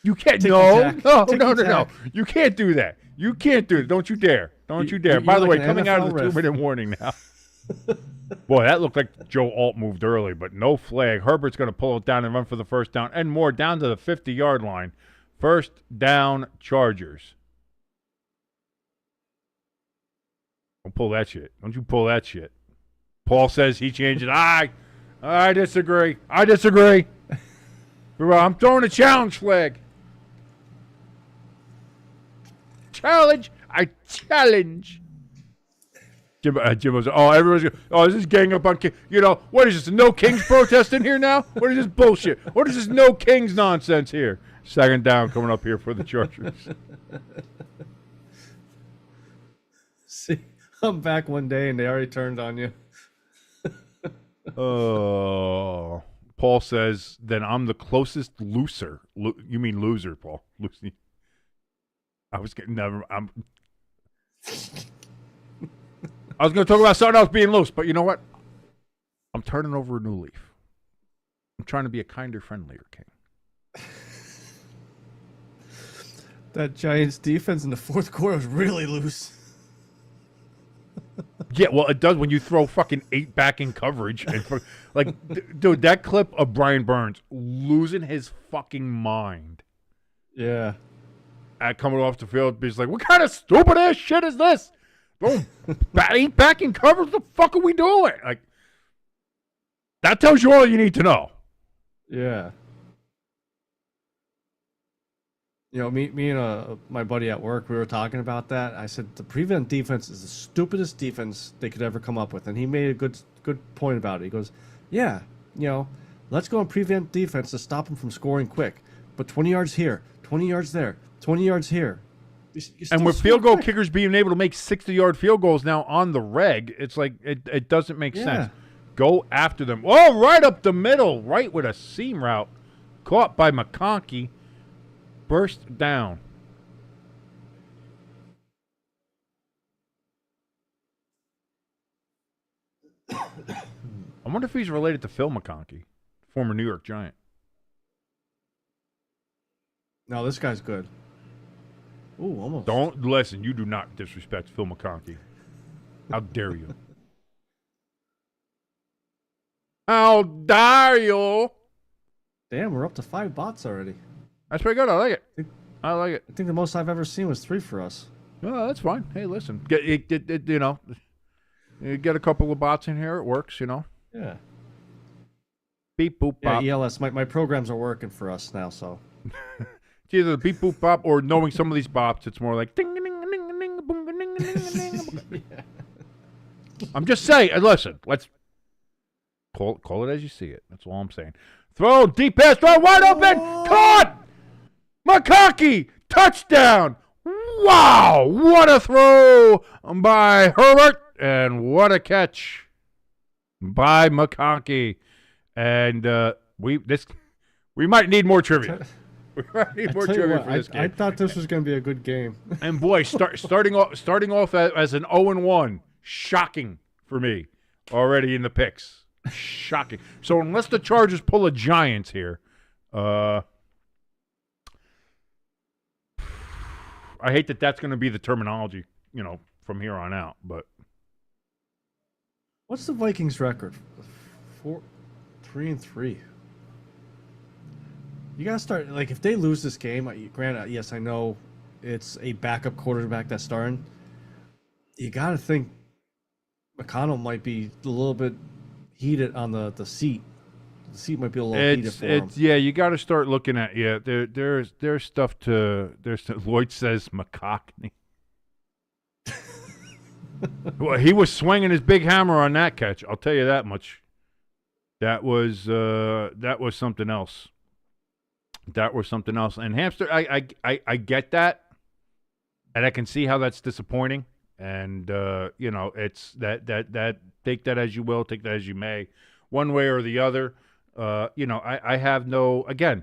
You can't. Ticky-tack. No. Ticky-tack. You can't do that. You can't do it. Don't you dare. Don't you dare. you're By the way, like an coming out of NFL the ref. 2-minute warning now. Boy, that looked like Joe Alt moved early, but no flag. Herbert's going to pull it down and run for the first down and more down to the 50-yard line. First down, Chargers. Don't pull that shit. Don't you pull that shit. Paul says he changed it. I disagree. I disagree. I'm throwing a challenge flag. Challenge. I challenge. Jimbo's, everyone's is this gang up on King? What is this, a no Kings protest in here now? What is this bullshit? What is this no Kings nonsense here? Second down coming up here for the Chargers. See, I'm back one day and they already turned on you. Oh. Paul says, then I'm the closest loser. You mean loser, Paul. Lucy. I was going to talk about something else being loose, but you know what? I'm turning over a new leaf. I'm trying to be a kinder, friendlier king. That Giants defense in the fourth quarter was really loose. Yeah, well, it does when you throw fucking 8 back in coverage. And dude, that clip of Brian Burns losing his fucking mind. Yeah. At coming off the field, he's like, what kind of stupid ass shit is this? Throw 8 back in coverage? What the fuck are we doing? That tells you all you need to know. Yeah. Me and my buddy at work, we were talking about that. I said the prevent defense is the stupidest defense they could ever come up with, and he made a good point about it. He goes, "Yeah, let's go on prevent defense to stop them from scoring quick, but 20 yards here, 20 yards there, 20 yards here." And with field goal kickers being able to make 60-yard field goals now on the reg, it's like it doesn't make sense. Go after them. Oh, right up the middle, right with a seam route, caught by McConkey. Burst down. I wonder if he's related to Phil McConkey, former New York Giant. No, this guy's good. Ooh, almost. Don't listen. You do not disrespect Phil McConkey. How dare you? How dare you? Damn, we're up to 5 bots already. That's pretty good. I like it. I like it. I think the most I've ever seen was 3 for us. Oh, that's fine. Hey, listen. You get a couple of bots in here. It works, Yeah. Beep, boop, bop. Yeah, ELS. My programs are working for us now, so. It's either the beep, boop, bop, or knowing some of these bops, it's more like ding, ding, ding, ding, ding, boom, ding, ding, ding, ding. I'm just saying. Listen, let's call it as you see it. That's all I'm saying. Throw, deep pass, throw, wide open, caught! McConkey, touchdown! Wow, what a throw by Herbert, and what a catch by McConkey. And we might need more trivia. We might need more trivia for this game. I thought this was going to be a good game. And boy, starting off as an 0-1, shocking for me already in the picks. Shocking. So unless the Chargers pull a Giants here, I hate that that's going to be the terminology, from here on out. But What's the Vikings record? 3-3. You gotta start if they lose this game. Granted, yes, I know it's a backup quarterback that's starting. You gotta think McConnell might be a little bit heated on the seat. The seat might be a little heated for him. Yeah, you got to start looking at there's stuff to Lloyd says McCockney. Well, he was swinging his big hammer on that catch. I'll tell you that much. That was something else. That was something else. And Hamster, I get that, and I can see how that's disappointing. And it's that take that as you will, take that as you may, one way or the other. I have no, again,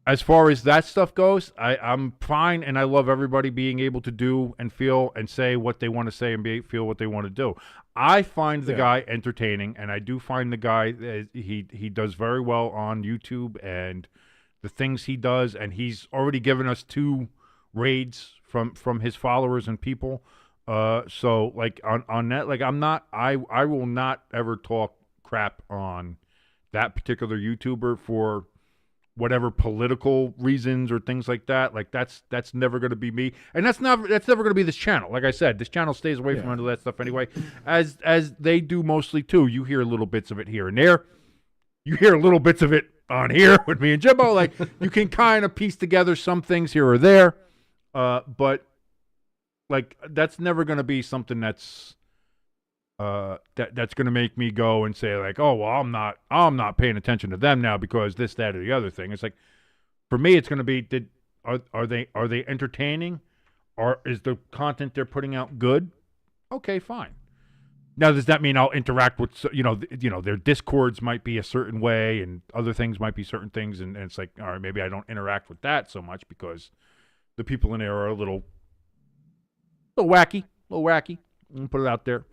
as far as that stuff goes, I'm fine, and I love everybody being able to do and feel and say what they want to say and feel what they want to do. I find the guy entertaining, and I do find the guy he does very well on YouTube and the things he does, and he's already given us 2 raids from his followers and people. So like on that, like I will not ever talk crap on that particular YouTuber for whatever political reasons or things like that. Like that's never going to be me, and that's never going to be this channel. Like I said, this channel stays away from under that stuff anyway, as they do mostly too. You hear little bits of it here and there. You hear little bits of it on here with me and Jimbo. Like you can kind of piece together some things here or there, but like that's never going to be something that's going to make me go and say like, oh well, I'm not paying attention to them now because this, that, or the other thing. It's like, for me, it's going to be, are they entertaining, or is the content they're putting out good? Okay, fine. Now, does that mean I'll interact with their discords might be a certain way and other things might be certain things, and it's like, all right, maybe I don't interact with that so much because the people in there are a little wacky. I'll put it out there.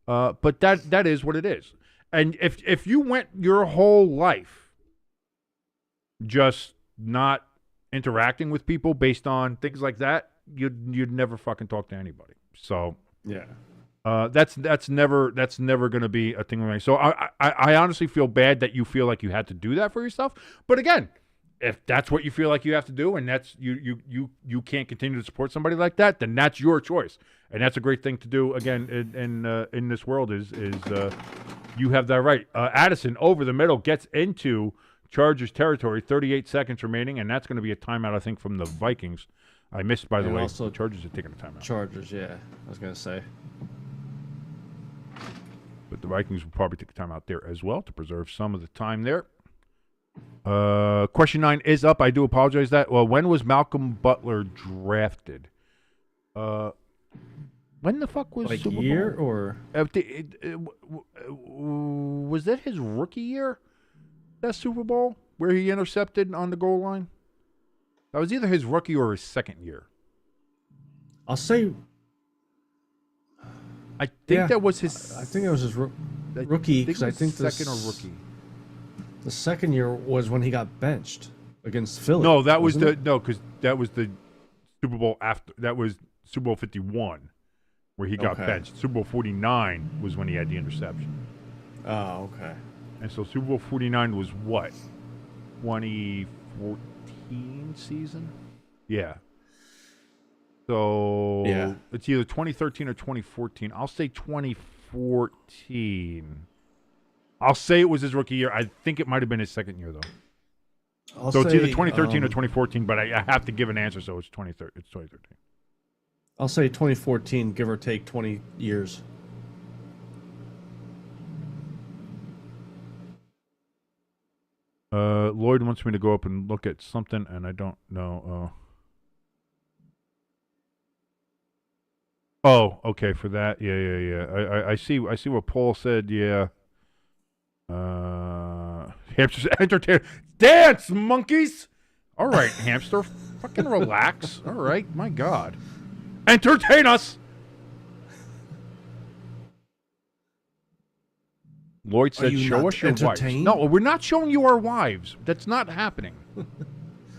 But that is what it is. And if you went your whole life just not interacting with people based on things like that, you'd never fucking talk to anybody. So Yeah. That's never going to be a thing for me. So I honestly feel bad that you feel like you had to do that for yourself. But again, if that's what you feel like you have to do, and that's you can't continue to support somebody like that, then that's your choice, and that's a great thing to do. Again, in this world is you have that right. Addison over the middle gets into Chargers territory. 38 seconds remaining, and that's going to be a timeout, I think, from the Vikings. I missed, by the way. Also, the Chargers are taking a timeout. Chargers, yeah, I was going to say. But the Vikings will probably take a timeout there as well to preserve some of the time there. Question 9 is up. I do apologize that. Well, when was Malcolm Butler drafted? When the fuck was like Super year Bowl? Or was that his rookie year? That Super Bowl where he intercepted on the goal line? That was either his rookie or his second year. I'll say. I think that was his. I think it was his rookie because I think the second or rookie. The second year was when he got benched against Philly. No, that was because that was the Super Bowl after. That was Super Bowl 51 where he got benched. Super Bowl 49 was when he had the interception. Oh, okay. And so Super Bowl 49 was what? 2014 season? Yeah. So it's either 2013 or 2014. I'll say 2014. I'll say it was his rookie year. I think it might have been his second year, though. It's either 2013 or 2014, but I have to give an answer, so it's 2013. I'll say 2014, give or take 20 years. Lloyd wants me to go up and look at something, and I don't know. Oh, okay, for that. Yeah. I see what Paul said, yeah. Hamsters entertain. Dance, monkeys! All right, hamster. Fucking relax. All right, my God. Entertain us! Lloyd said, show us your wives. No, we're not showing you our wives. That's not happening.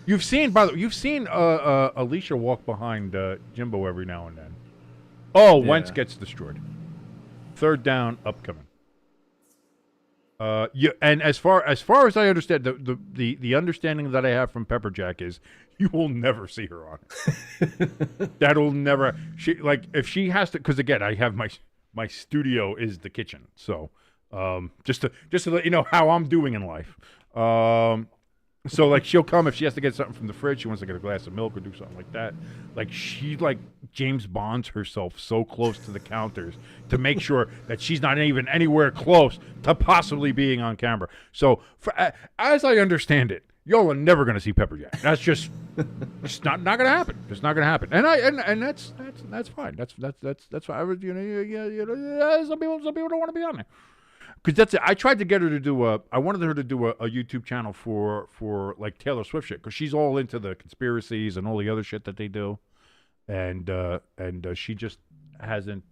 You've seen Alicia walk behind Jimbo every now and then. Oh, Wentz gets destroyed. Third down, upcoming. And as far as I understand, the understanding that I have from Pepperjack is you will never see her on. That'll never. If she has to, because again, I have my studio is the kitchen, so just to let you know how I'm doing in life. So, like, she'll come if she has to get something from the fridge. She wants to get a glass of milk or do something like that. Like, she, like, James Bonds herself so close to the counters to make sure that she's not even anywhere close to possibly being on camera. So, as I understand it, y'all are never going to see Pepper Jack. That's just not going to happen. It's not going to happen. And that's fine. That's fine. I would, some people don't want to be on there. Because that's it. I tried to get her to do I wanted her to do a YouTube channel for like Taylor Swift shit, because she's all into the conspiracies and all the other shit that they do, and she just hasn't.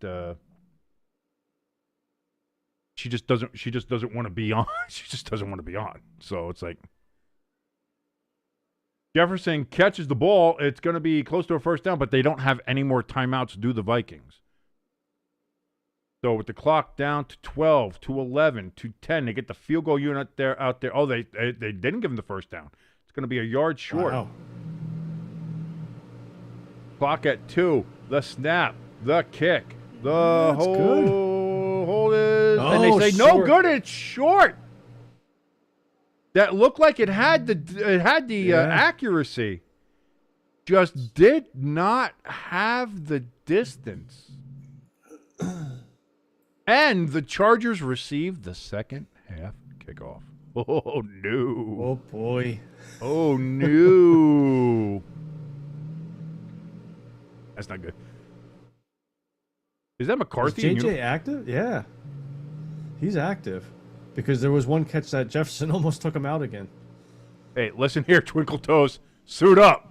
She just doesn't want to be on. She just doesn't want to be on. So it's like Jefferson catches the ball. It's going to be close to a first down, but they don't have any more timeouts. Do the Vikings? So with the clock down to 12, to 11, to 10, they get the field goal unit out there. Oh, they didn't give him the first down. It's going to be a yard short. Wow. Clock at 2. The snap, the kick, the hold is, and they say short. no good. It's short. That looked like it had the accuracy. Just did not have the distance. And the Chargers received the second half kickoff. Oh, no. Oh, boy. Oh, no. That's not good. Is that McCarthy? Is JJ active? Yeah. He's active. Because there was one catch that Jefferson almost took him out again. Hey, listen here, Twinkle Toes. Suit up.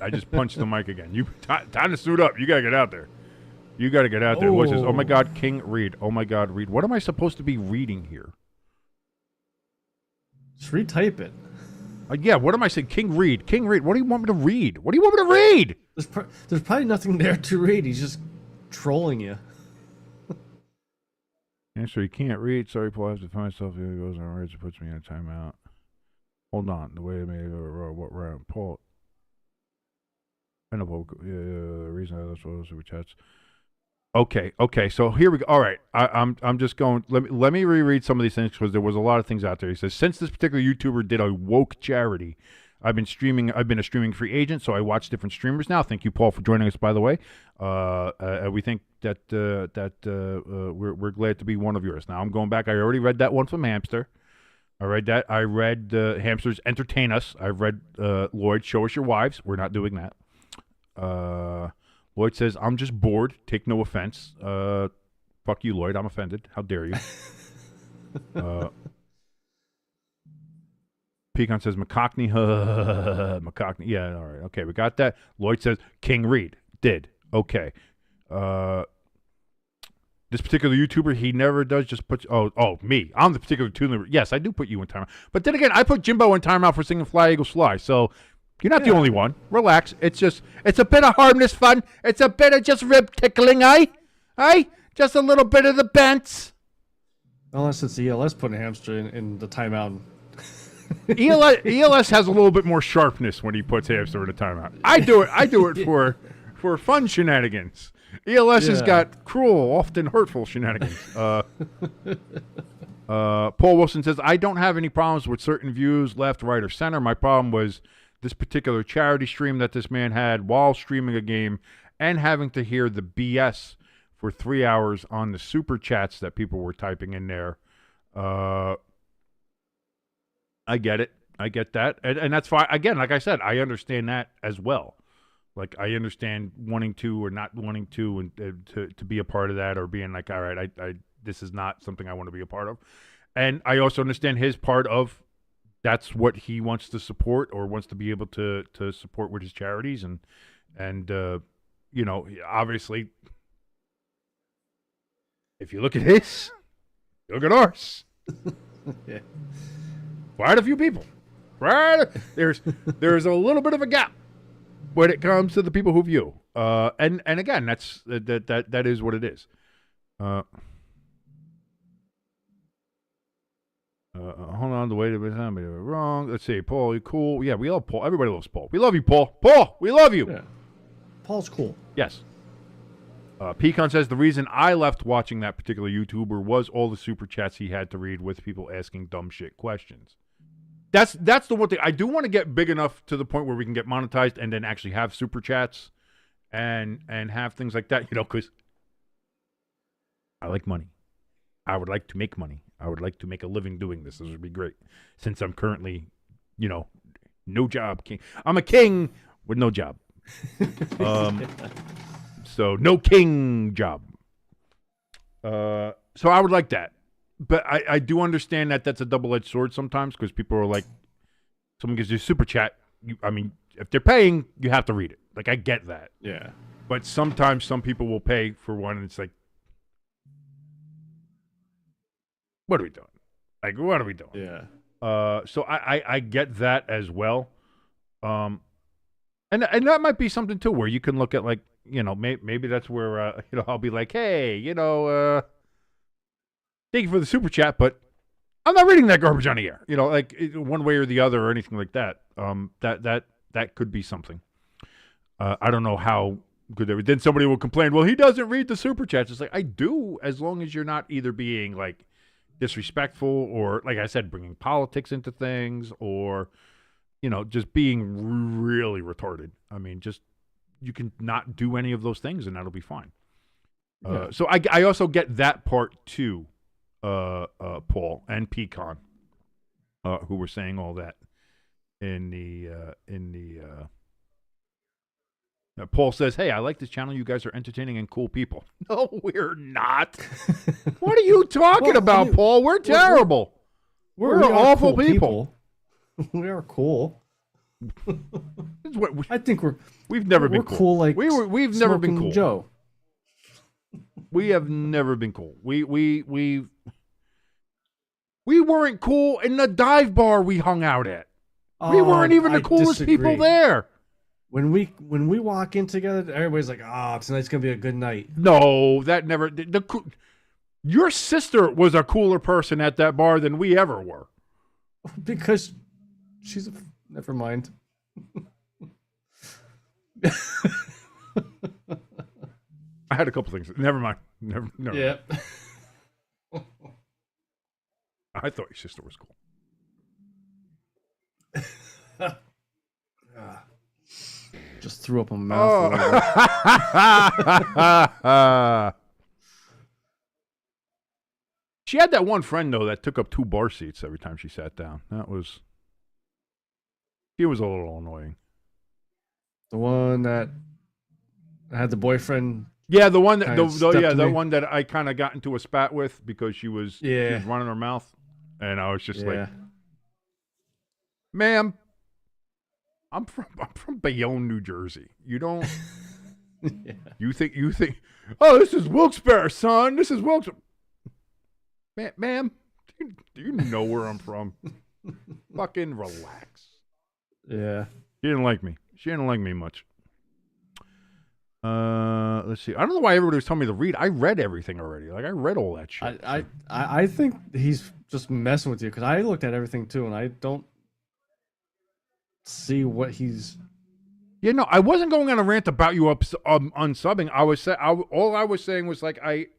I just punched the mic again. Time to suit up. You got to get out there. You got to get out there. What's this? Oh, my God, King Reed. Oh, my God, Reed. What am I supposed to be reading here? Just retype it. Yeah, what am I saying? King Reed. King Reed. What do you want me to read? What do you want me to read? There's probably nothing there to read. He's just trolling you. Answer, he can't read. Sorry, Paul. I have to find myself. He goes on words. It puts me in a timeout. Hold on. The way I made what round? Paul. I know, Paul. Yeah, the reason I left those super chats. Okay. So here we go. All right, I'm just going. Let me reread some of these things because there was a lot of things out there. He says, since this particular YouTuber did a woke charity, I've been a streaming free agent, so I watch different streamers now. Thank you, Paul, for joining us. By the way, we think that we're glad to be one of yours. Now I'm going back. I already read that one from Hamster. I read that. I read Hamsters Entertain Us. I've read Lloyd Show Us Your Wives. We're not doing that. Lloyd says, I'm just bored. Take no offense. Fuck you, Lloyd. I'm offended. How dare you? Pecan says, McCockney. McCockney. Yeah, all right. Okay, we got that. Lloyd says, King Reed. Did. Okay. This particular YouTuber, he never does just put... Oh, me. I'm the particular YouTuber. Yes, I do put you in timeout. But then again, I put Jimbo in timeout for singing Fly, Eagles Fly. So... You're not the only one. Relax. It's a bit of harmless fun. It's a bit of just rib tickling, eh? Just a little bit of the bents. Unless it's ELS putting Hamster in the timeout. ELS has a little bit more sharpness when he puts Hamster in a timeout. I do it for fun shenanigans. ELS has got cruel, often hurtful shenanigans. Paul Wilson says, I don't have any problems with certain views, left, right, or center. My problem was this particular charity stream that this man had while streaming a game and having to hear the BS for 3 hours on the super chats that people were typing in there. I get it. I get that. And that's fine. Again, like I said, I understand that as well. Like, I understand wanting to or not wanting to and to be a part of that, or being like, all right, I this is not something I want to be a part of. And I also understand his part of that's what he wants to support or wants to be able to support with his charities. And obviously, if you look at his, you look at ours. Yeah. Quite a few people. There's a little bit of a gap when it comes to the people who view. And again, that is what it is. Hold on, the way to be wrong. Let's see, Paul, you cool? Yeah, we love Paul. Everybody loves Paul. We love you, Paul. Paul, we love you. Yeah. Paul's cool. Yes. Pecan says the reason I left watching that particular YouTuber was all the super chats he had to read with people asking dumb shit questions. That's the one thing. I do want to get big enough to the point where we can get monetized and then actually have super chats and have things like that, because I like money. I would like to make money. I would like to make a living doing this. This would be great. Since I'm currently, no job king. I'm a king with no job. So no king job. So I would like that. But I do understand that that's a double-edged sword sometimes because people are like, someone gives you a super chat. If they're paying, you have to read it. Like, I get that. Yeah. But sometimes some people will pay for one, and it's like, what are we doing? Like, what are we doing? Yeah. So I get that as well. And that might be something, too, where you can look at, like, maybe that's where, I'll be like, hey, thank you for the super chat, but I'm not reading that garbage on the air. Like one way or the other or anything like that. That could be something. I don't know how good. Then somebody will complain. Well, he doesn't read the super chats. It's like I do, as long as you're not either being like disrespectful or, like I said, bringing politics into things, or just being really retarded. Just you can not do any of those things, and that'll be fine. Yeah. So I also get that part too. Paul and Pecan, who were saying all that in the Paul says, hey, I like this channel. You guys are entertaining and cool people. No, we're not. What are you talking about, Paul? We're terrible. We're we are awful cool people. We are cool. This is what I think we've never been cool. cool. Like We've never been cool. Joe. We have never been cool. We weren't cool in the dive bar we hung out at. We weren't even the coolest people there. When we walk in together, everybody's like, tonight's going to be a good night. No, that never... Your sister was a cooler person at that bar than we ever were. Because she's never mind. I had a couple things. Never mind. Never Yeah. mind. I thought your sister was cool. Just threw up a mouthful. She had that one friend, though, that took up 2 bar seats every time she sat down. She was a little annoying. The one that had the boyfriend. Yeah, the one that the one that I kind of got into a spat with because she was running her mouth, and I was just like, "Ma'am, I'm from Bayonne, New Jersey. You don't you think oh, this is Wilkes-Barre, son. This is Wilkes. Ma'am, do you know where I'm from? Fucking relax." Yeah. She didn't like me. She didn't like me much. Let's see. I don't know why everybody was telling me to read. I read everything already. Like, I read all that shit. I think he's just messing with you because I looked at everything too, and I don't see what he's. Yeah, no, I wasn't going on a rant about you unsubbing. All I was saying was like I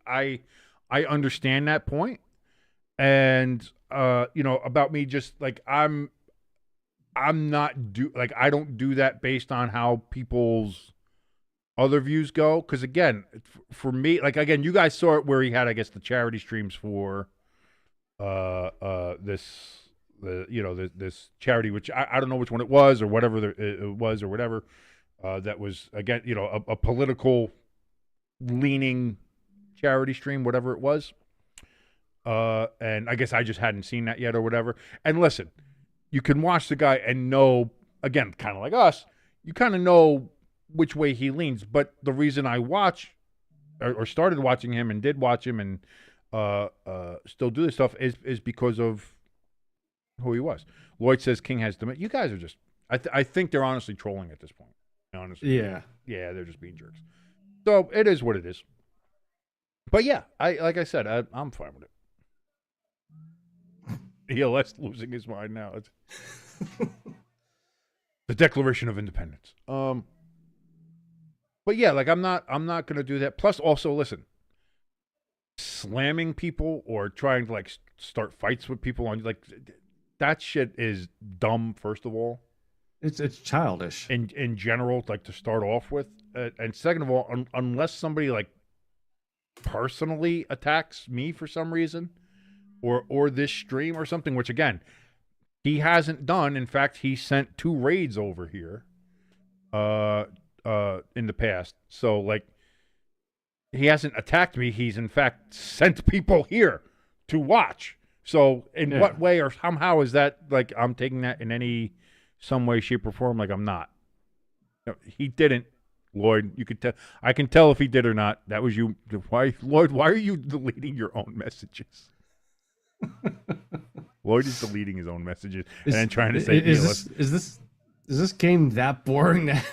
understand that point, and about me just like I'm not I don't do that based on how people's other views go, because again, for me, like again, you guys saw it where he had, I guess, the charity streams for this charity, which I don't know which one it was or whatever it was or whatever, that was again a political leaning charity stream, whatever it was, and I guess I just hadn't seen that yet or whatever. And listen, you can watch the guy and know, again, kind of like us, you kind of know which way he leans. But the reason I watch or started watching him and did watch him and still do this stuff is because of who he was. Lloyd says King has dementia. You guys are just, I think they're honestly trolling at this point. Honestly. Yeah. Yeah, they're just being jerks. So it is what it is. But yeah, like I said, I'm fine with it. ELS losing his mind now. It's the Declaration of Independence. But yeah, like I'm not gonna do that. Plus, also listen, slamming people or trying to like start fights with people on that shit is dumb. First of all, It's childish. in general, like to start off with, and second of all, unless somebody like personally attacks me for some reason, or this stream or something, which again he hasn't done. In fact, he sent 2 raids over here, in the past. So like, he hasn't attacked me. He's in fact sent people here to watch. So in what way or somehow is that like I'm taking that in some way, shape, or form? Like I'm not. No, he didn't. Lloyd, you could tell. I can tell if he did or not. That was you. Why, Lloyd? Why are you deleting your own messages? Lloyd is deleting his own messages and then trying to say, is this game that boring that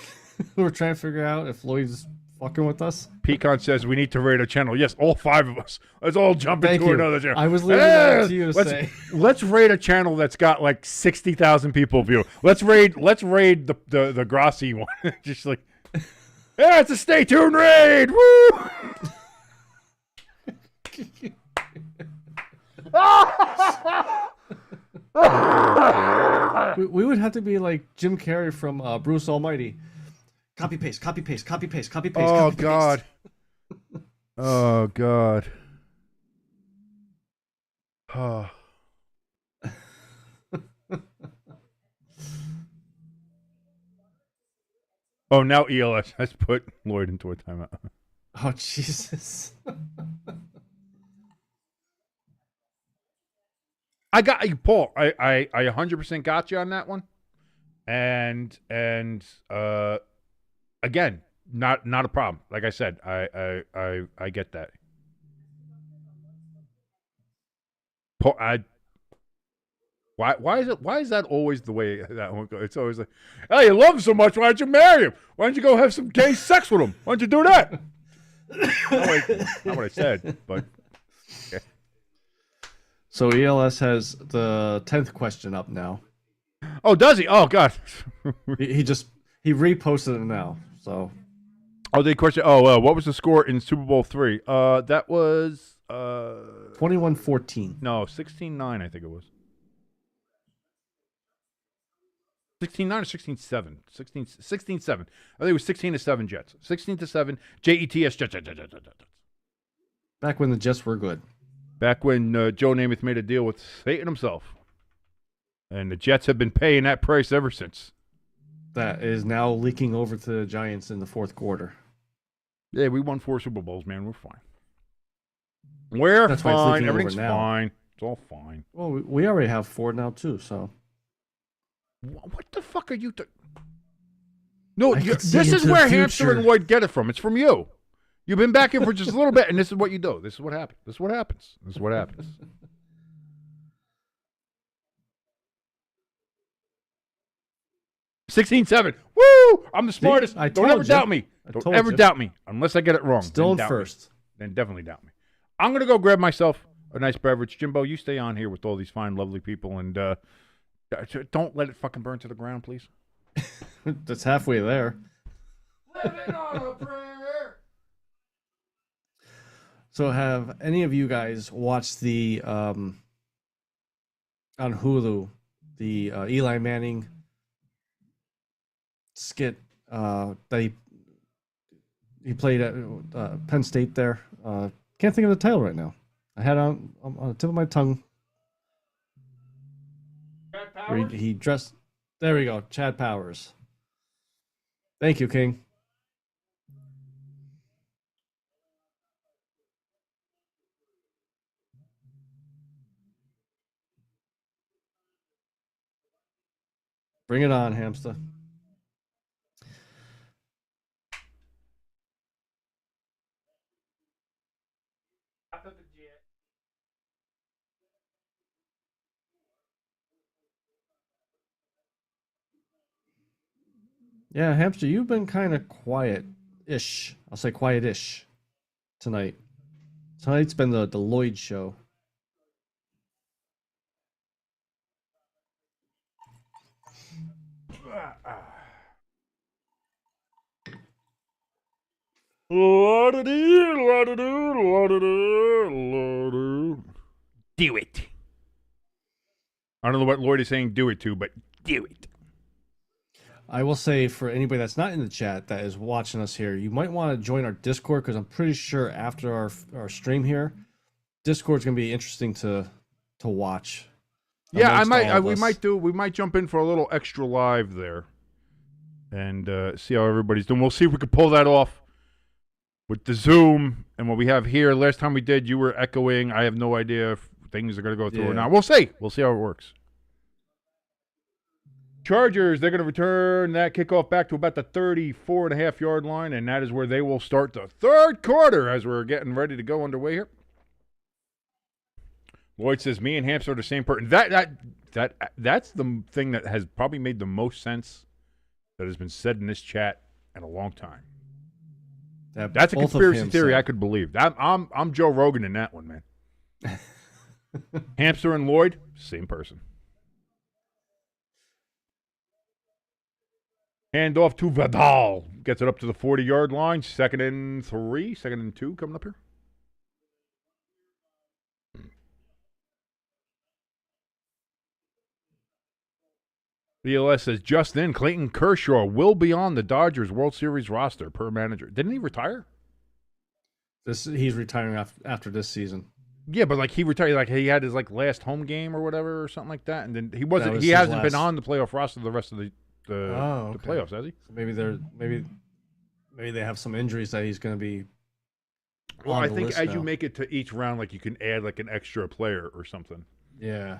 we're trying to figure out if Lloyd's fucking with us? Pecan says we need to raid a channel. Yes, all 5 of us. Let's all jump into another channel. I was leaving that to you to say. Let's raid a channel that's got like 60,000 people view. Let's raid the Grassi one. Just like, yeah, it's a stay tuned raid. Woo! we would have to be like Jim Carrey from Bruce Almighty. Copy paste, copy paste, copy paste, copy paste. Oh copy, God. Paste. Oh God. Oh. Oh, now ELS has put Lloyd into a timeout. Oh Jesus. I got you, Paul. I 100% got you on that one, and again, not a problem. Like I said, I get that. Paul, why is that always the way that one goes? It's always like, hey, you love him so much, why don't you marry him? Why don't you go have some gay sex with him? Why don't you do that? Not what I said, but. Okay. So ELS has the 10th question up now. Oh, does he? Oh, God. he reposted it now. So. Oh, the question. Oh, what was the score in Super Bowl III? That was 21-14. No, 16-9. I think it was 16-9 or 16-7. 16-7. I think it was 16-7 Jets. 16-7 Jets. Jets. Back when the Jets were good. Back when Joe Namath made a deal with Satan himself. And the Jets have been paying that price ever since. That is now leaking over to the Giants in the 4th quarter. Yeah, we won 4 Super Bowls, man. We're fine. We're fine. Everything's fine. It's all fine. Well, we already have 4 now, too, so. What the fuck are you doing? No, this is into where the Hamster future. and Lloyd get it from. It's from you. You've been back here for just a little bit, and this is what you do. This is what happens. This is what happens. This is what happens. $16-7. Woo! I'm the smartest. I Don't told ever you. doubt me. I Don't told ever you. doubt me. Unless I get it wrong. Still then in doubt me. first. Then definitely doubt me. I'm going to go grab myself a nice beverage. Jimbo, you stay on here with all these fine, lovely people, and don't let it fucking burn to the ground, please. That's halfway there. Living on a prayer. So have any of you guys watched the on Hulu the Eli Manning skit that he played at Penn State there? Can't think of the title right now. I had it on the tip of my tongue. Where he dressed. There we go, Chad Powers. Thank you, King. Bring it on, hamster. Yeah, hamster, you've been kind of quiet-ish. I'll say quiet-ish tonight. Tonight's been the Lloyd show. Do it. I don't know what Lloyd is saying do it to, but do it. I will say for anybody that's not in the chat that is watching us here, you might want to join our Discord because I'm pretty sure after our stream here, Discord's gonna be interesting to watch. Yeah, we might jump in for a little extra live there, and see how everybody's doing. We'll see if we can pull that off with the Zoom and what we have here. Last time we did, you were echoing. I have no idea if things are going to go through or not. We'll see. We'll see how it works. Chargers, they're going to return that kickoff back to about the 34.5-yard line, and that is where they will start the third quarter as we're getting ready to go underway here. Lloyd says, me and Hamster are the same person. That's the thing that has probably made the most sense that has been said in this chat in a long time. That's a conspiracy theory I could believe. I'm Joe Rogan in that one, man. Hamster and Lloyd, same person. Hand off to Vidal. Gets it up to the 40-yard line. 2nd and 3, 2nd and 2 coming up here. The ELS says, just then, Clayton Kershaw will be on the Dodgers World Series roster per manager. Didn't he retire? He's retiring after this season. Yeah, but like he retired, like he had his like last home game or whatever or something like that, and then he wasn't. He hasn't been on the playoff roster the rest of the playoffs, has he? So maybe they have some injuries that he's going to be. Well, I think as you make it to each round, like you can add like an extra player or something. Yeah.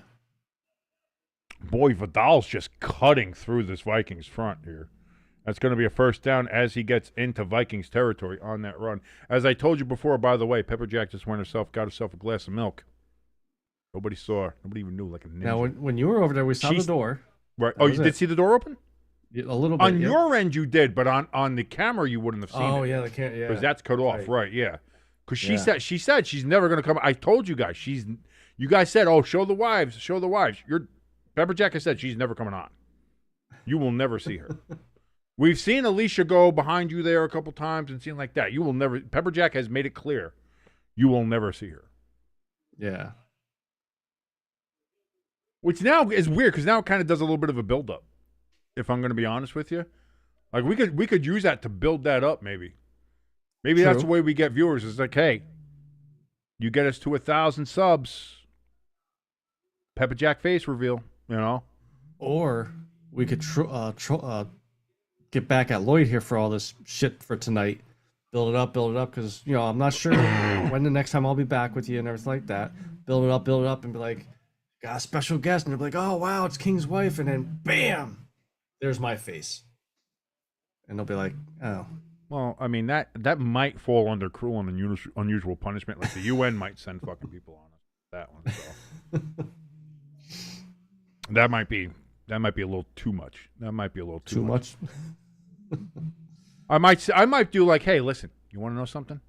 Boy, Vidal's just cutting through this Vikings front here. That's going to be a first down as he gets into Vikings territory on that run. As I told you before, by the way, Pepper Jack just got herself a glass of milk. Nobody saw her. Nobody even knew, like a ninja. Now, when you were over there, we saw the door. Right. Oh, you did see the door open? Yeah, a little bit. On your end, you did, but on the camera, you wouldn't have seen it. Oh, yeah, they can't. Yeah, because that's cut off. Right. Yeah. Because she said she's never going to come. I told you guys. You guys said, oh, show the wives. Pepper Jack has said she's never coming on. You will never see her. We've seen Alicia go behind you there a couple times and seen like that. You will never. Pepper Jack has made it clear. You will never see her. Yeah. Which now is weird because now it kind of does a little bit of a build-up. If I'm going to be honest with you, like we could use that to build that up. Maybe True. That's the way we get viewers. It's like, hey, you get us to 1,000 subs. Pepper Jack face reveal. You know, or we could get back at Lloyd here for all this shit for tonight. Build it up, because I'm not sure when the next time I'll be back with you and everything like that. Build it up, and be like, got a special guest, and they'll be like, oh wow, it's King's wife, and then bam, there's my face, and they'll be like, oh. Well, I mean that might fall under cruel and unusual punishment. Like the UN might send fucking people on us. That one. So. That might be a little too much. That might be a little too much. I might do like, hey, listen, you want to know something?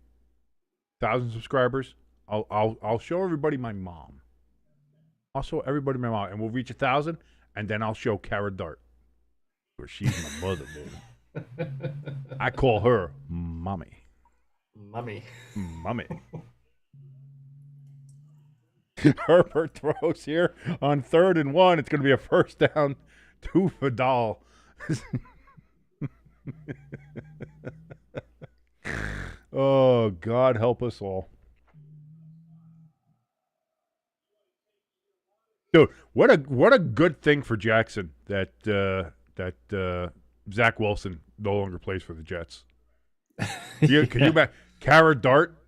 1,000 subscribers. I'll show everybody my mom. I'll show everybody my mom, and we'll reach 1,000, and then I'll show Cara Dart, where she's my mother, baby. I call her mommy. Mommy. Herbert throws here on 3rd and 1. It's going to be a first down to Vidal. Oh, God help us all. Dude, what a good thing for Jackson that Zach Wilson no longer plays for the Jets. Can you imagine Cara Dart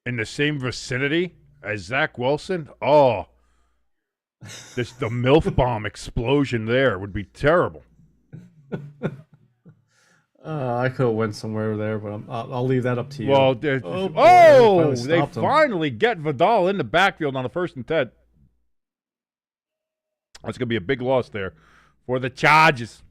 in the same vicinity as Zach Wilson? Oh, the MILF bomb explosion there would be terrible. I could have went somewhere there, but I'll leave that up to you. Well, they finally get Vidal in the backfield on the 1st and 10. That's going to be a big loss there for the Chargers.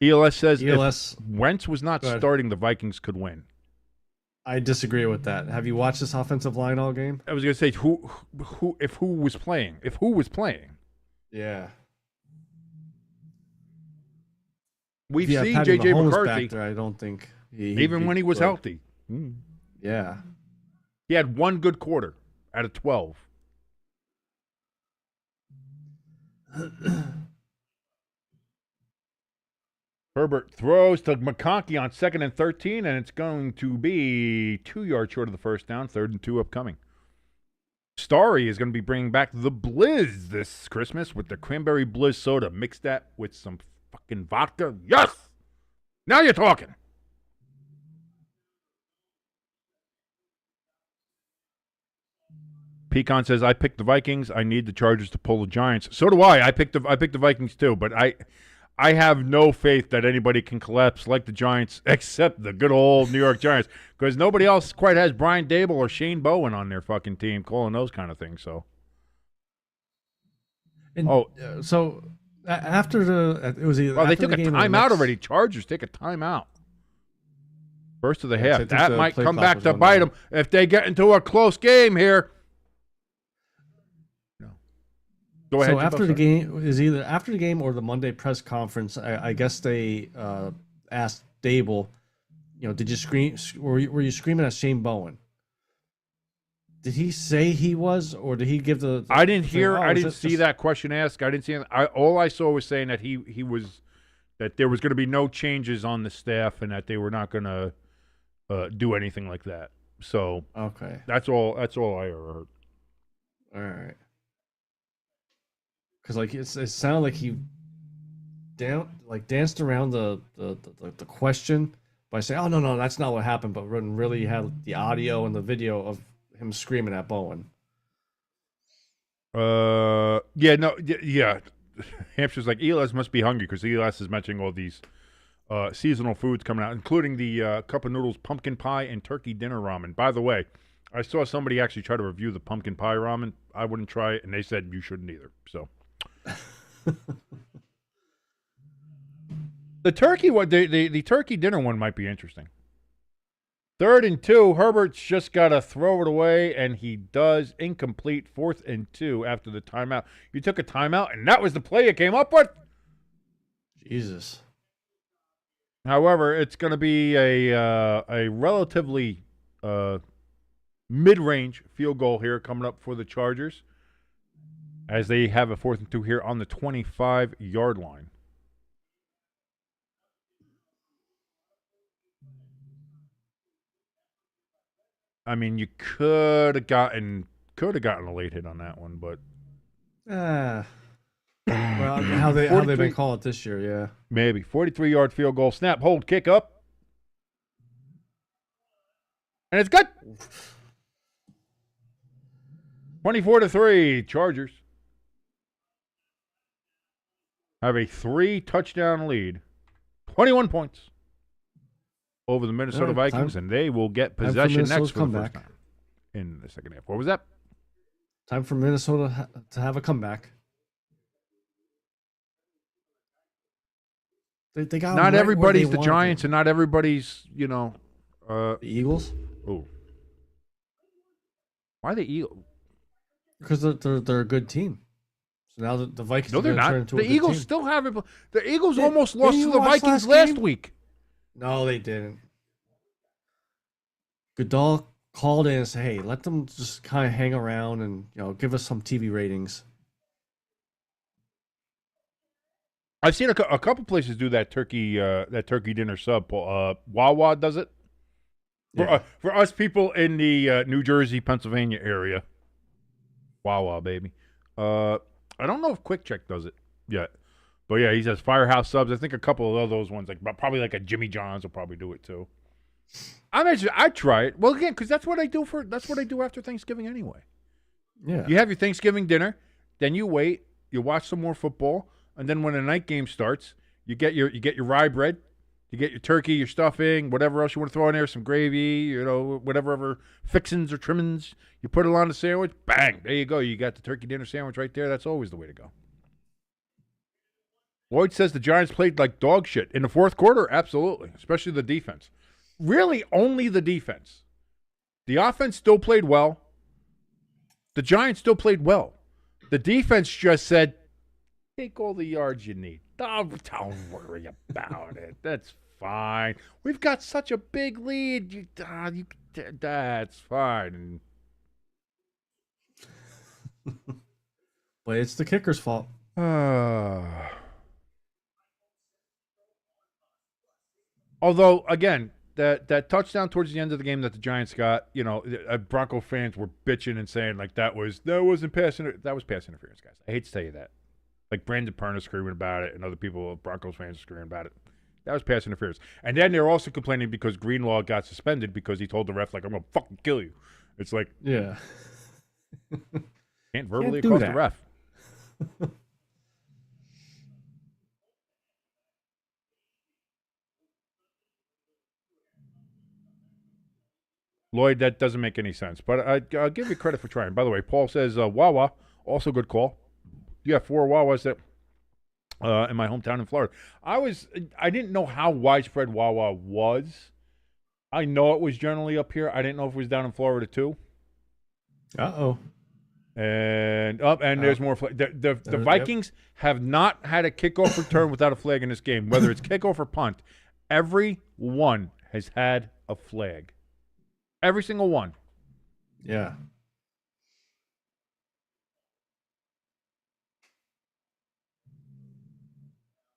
ELS says if Wentz was not starting, the Vikings could win. I disagree with that. Have you watched this offensive line all game? I was going to say who was playing. Yeah. We've seen J.J. McCarthy. Back there, I don't think even when he was healthy. Yeah. He had one good quarter out of 12. Herbert throws to McConkey on 2nd and 13, and it's going to be 2 yards short of the first down, 3rd and 2 upcoming. Starry is going to be bringing back the Blizz this Christmas with the cranberry Blizz soda. Mix that with some fucking vodka. Yes! Now you're talking. Pecan says, I picked the Vikings. I need the Chargers to pull the Giants. So do I. I picked the Vikings too, but I have no faith that anybody can collapse like the Giants except the good old New York Giants because nobody else quite has Brian Dable or Shane Bowen on their fucking team calling those kind of things. So, so after it was either they took a timeout already. Chargers take a timeout. First of the half. That might come back to bite them if they get into a close game here. Go ahead. So after the game is either after the game or the Monday press conference. I guess they asked Dable, did you scream? Were you screaming at Shane Bowen? Did he say he was, or did he give the? I didn't hear. I didn't see that question asked. I didn't see. All I saw was saying that he was that there was going to be no changes on the staff and that they were not going to do anything like that. So okay, that's all I heard. All right. Because it sounded like he danced around the question by saying, "Oh no, that's not what happened," but really had the audio and the video of him screaming at Bowen. Yeah. Hampshire's like Elias must be hungry because Elias is mentioning all these seasonal foods coming out, including the cup of noodles, pumpkin pie, and turkey dinner ramen. By the way, I saw somebody actually try to review the pumpkin pie ramen. I wouldn't try it, and they said you shouldn't either. So. The turkey one, the turkey dinner one might be interesting. 3rd and 2, Herbert's just got to throw it away, and he does. Incomplete. 4th and 2 after the timeout. You took a timeout, and that was the play you came up with? Jesus. However, it's going to be a relatively mid-range field goal here coming up for the Chargers as they have a 4th and 2 here on the 25-yard line. I mean, you could have gotten a late hit on that one, but well, how they've been calling it this year, yeah. Maybe 43-yard field goal, snap, hold, kick up, and it's good. 24-3, Chargers have a 3-touchdown lead, 21 points over the Minnesota Vikings, and they will get possession next for the first time in the second half. What was that? Time for Minnesota to have a comeback. They got not everybody's the Giants, and not everybody's the Eagles. Oh, why the Eagles? Because they're a good team. So now the Vikings. No, they're not. Turn into the a good Eagles team. still have it. The Eagles almost lost to the Vikings last week. No, they didn't. Goodall called in and said, "Hey, let them just kind of hang around and give us some TV ratings." I've seen a couple places do that turkey dinner sub. Wawa does it for us people in the New Jersey, Pennsylvania area. Wawa, baby. I don't know if Quick Check does it yet, but yeah, he says Firehouse subs. I think a couple of those ones, probably like a Jimmy John's, will probably do it too. I'd try it. Well, again, because that's what I do after Thanksgiving anyway. Yeah, you have your Thanksgiving dinner, then you wait, you watch some more football. And then when the night game starts, you get your rye bread, you get your turkey, your stuffing, whatever else you want to throw in there, some gravy, whatever other fixings or trimmings. You put it on the sandwich, bang, there you go. You got the turkey dinner sandwich right there. That's always the way to go. Lloyd says the Giants played like dog shit. In the fourth quarter, absolutely, especially the defense. Really only the defense. The offense still played well. The Giants still played well. The defense just said, take all the yards you need. Don't worry about it. That's fine. We've got such a big lead. That's fine. But it's the kicker's fault. Although, again, that touchdown towards the end of the game that the Giants got, Bronco fans were bitching and saying like that wasn't pass that was pass interference, guys. I hate to tell you that. Like Brandon Perna screaming about it, and other people, Broncos fans, screaming about it. That was pass interference. And then they're also complaining because Greenlaw got suspended because he told the ref like, "I'm gonna fucking kill you." It's like, Yeah. can't verbally Can't do across the that. ref. Lloyd, that doesn't make any sense. But I'll give you credit for trying. By the way, Paul says Wawa, also good call. You have 4 Wawas that in my hometown in Florida. I didn't know how widespread Wawa was. I know it was generally up here. I didn't know if it was down in Florida too. Uh-oh. And there's more flag. The Vikings have not had a kickoff return without a flag in this game, whether it's kickoff or punt. Every one has had a flag. Every single one. Yeah.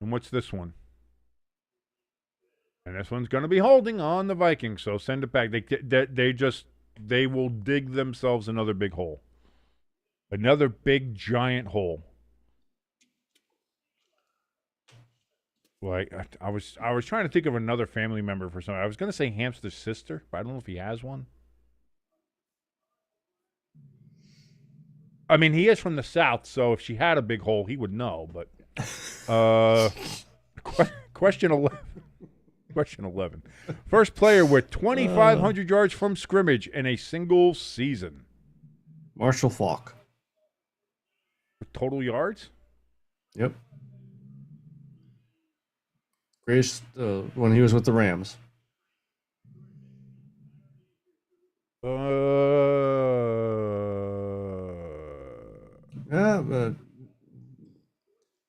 And what's this one? And this one's going to be holding on the Vikings, so send it back. They will dig themselves another big hole. Another big, giant hole. Like I was trying to think of another family member for something. I was going to say Hamster's sister, but I don't know if he has one. I mean, he is from the South, so if she had a big hole, he would know. But question 11. Question 11. First player with 2,500 yards from scrimmage in a single season. Marshall Faulk. Total yards? Yep. Greatest when he was with the Rams.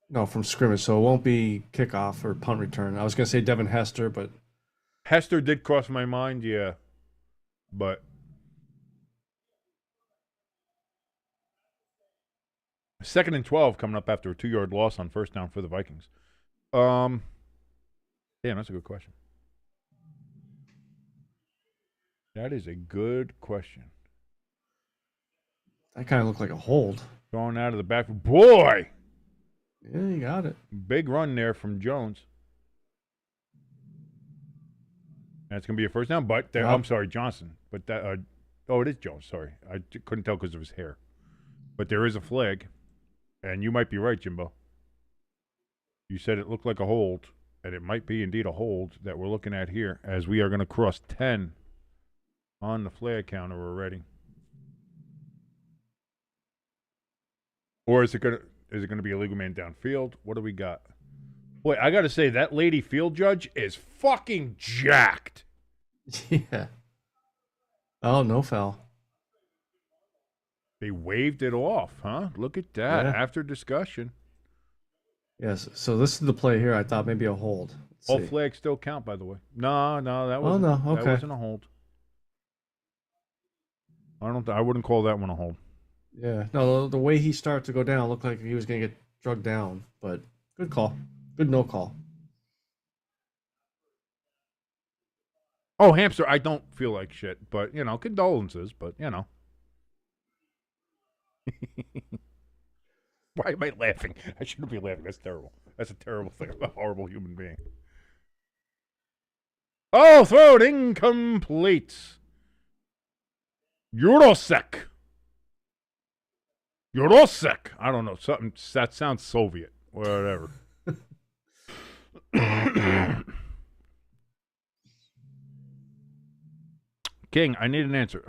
No, from scrimmage, so it won't be kickoff or punt return. I was going to say Devin Hester, but Hester did cross my mind, yeah. But second and 12 coming up after a 2-yard loss on first down for the Vikings. Damn, that's a good question. That is a good question. that kind of looked like a hold. Going out of the back. Boy! Yeah, you got it. Big run there from Jones. That's going to be a first down, but I'm sorry, Johnson. But that, it is Jones. Sorry, I couldn't tell because of his hair. But there is a flag, and you might be right, Jimbo. You said it looked like a hold, and it might be indeed a hold that we're looking at here, as we are going to cross 10 on the flag counter already. Or is it going to be a legal man downfield? What do we got? Boy, I got to say, that lady field judge is fucking jacked. Yeah. Oh, no foul. They waved it off, huh? Look at that. Yeah. After discussion. Yes. So this is the play here. I thought maybe a hold. Let's All see. flags still count, by the way. No, that wasn't. no, okay. That wasn't a hold. I wouldn't call that one a hold. Yeah. No, the way he started to go down looked like he was going to get drugged down, but good call. Good no call. Oh, Hamster, I don't feel like shit, but, condolences, but, Why am I laughing? I shouldn't be laughing. That's terrible. That's a terrible thing. I'm a horrible human being. Oh, throw it incomplete. Eurosek. I don't know. Something that sounds Soviet. Whatever. King, I need an answer.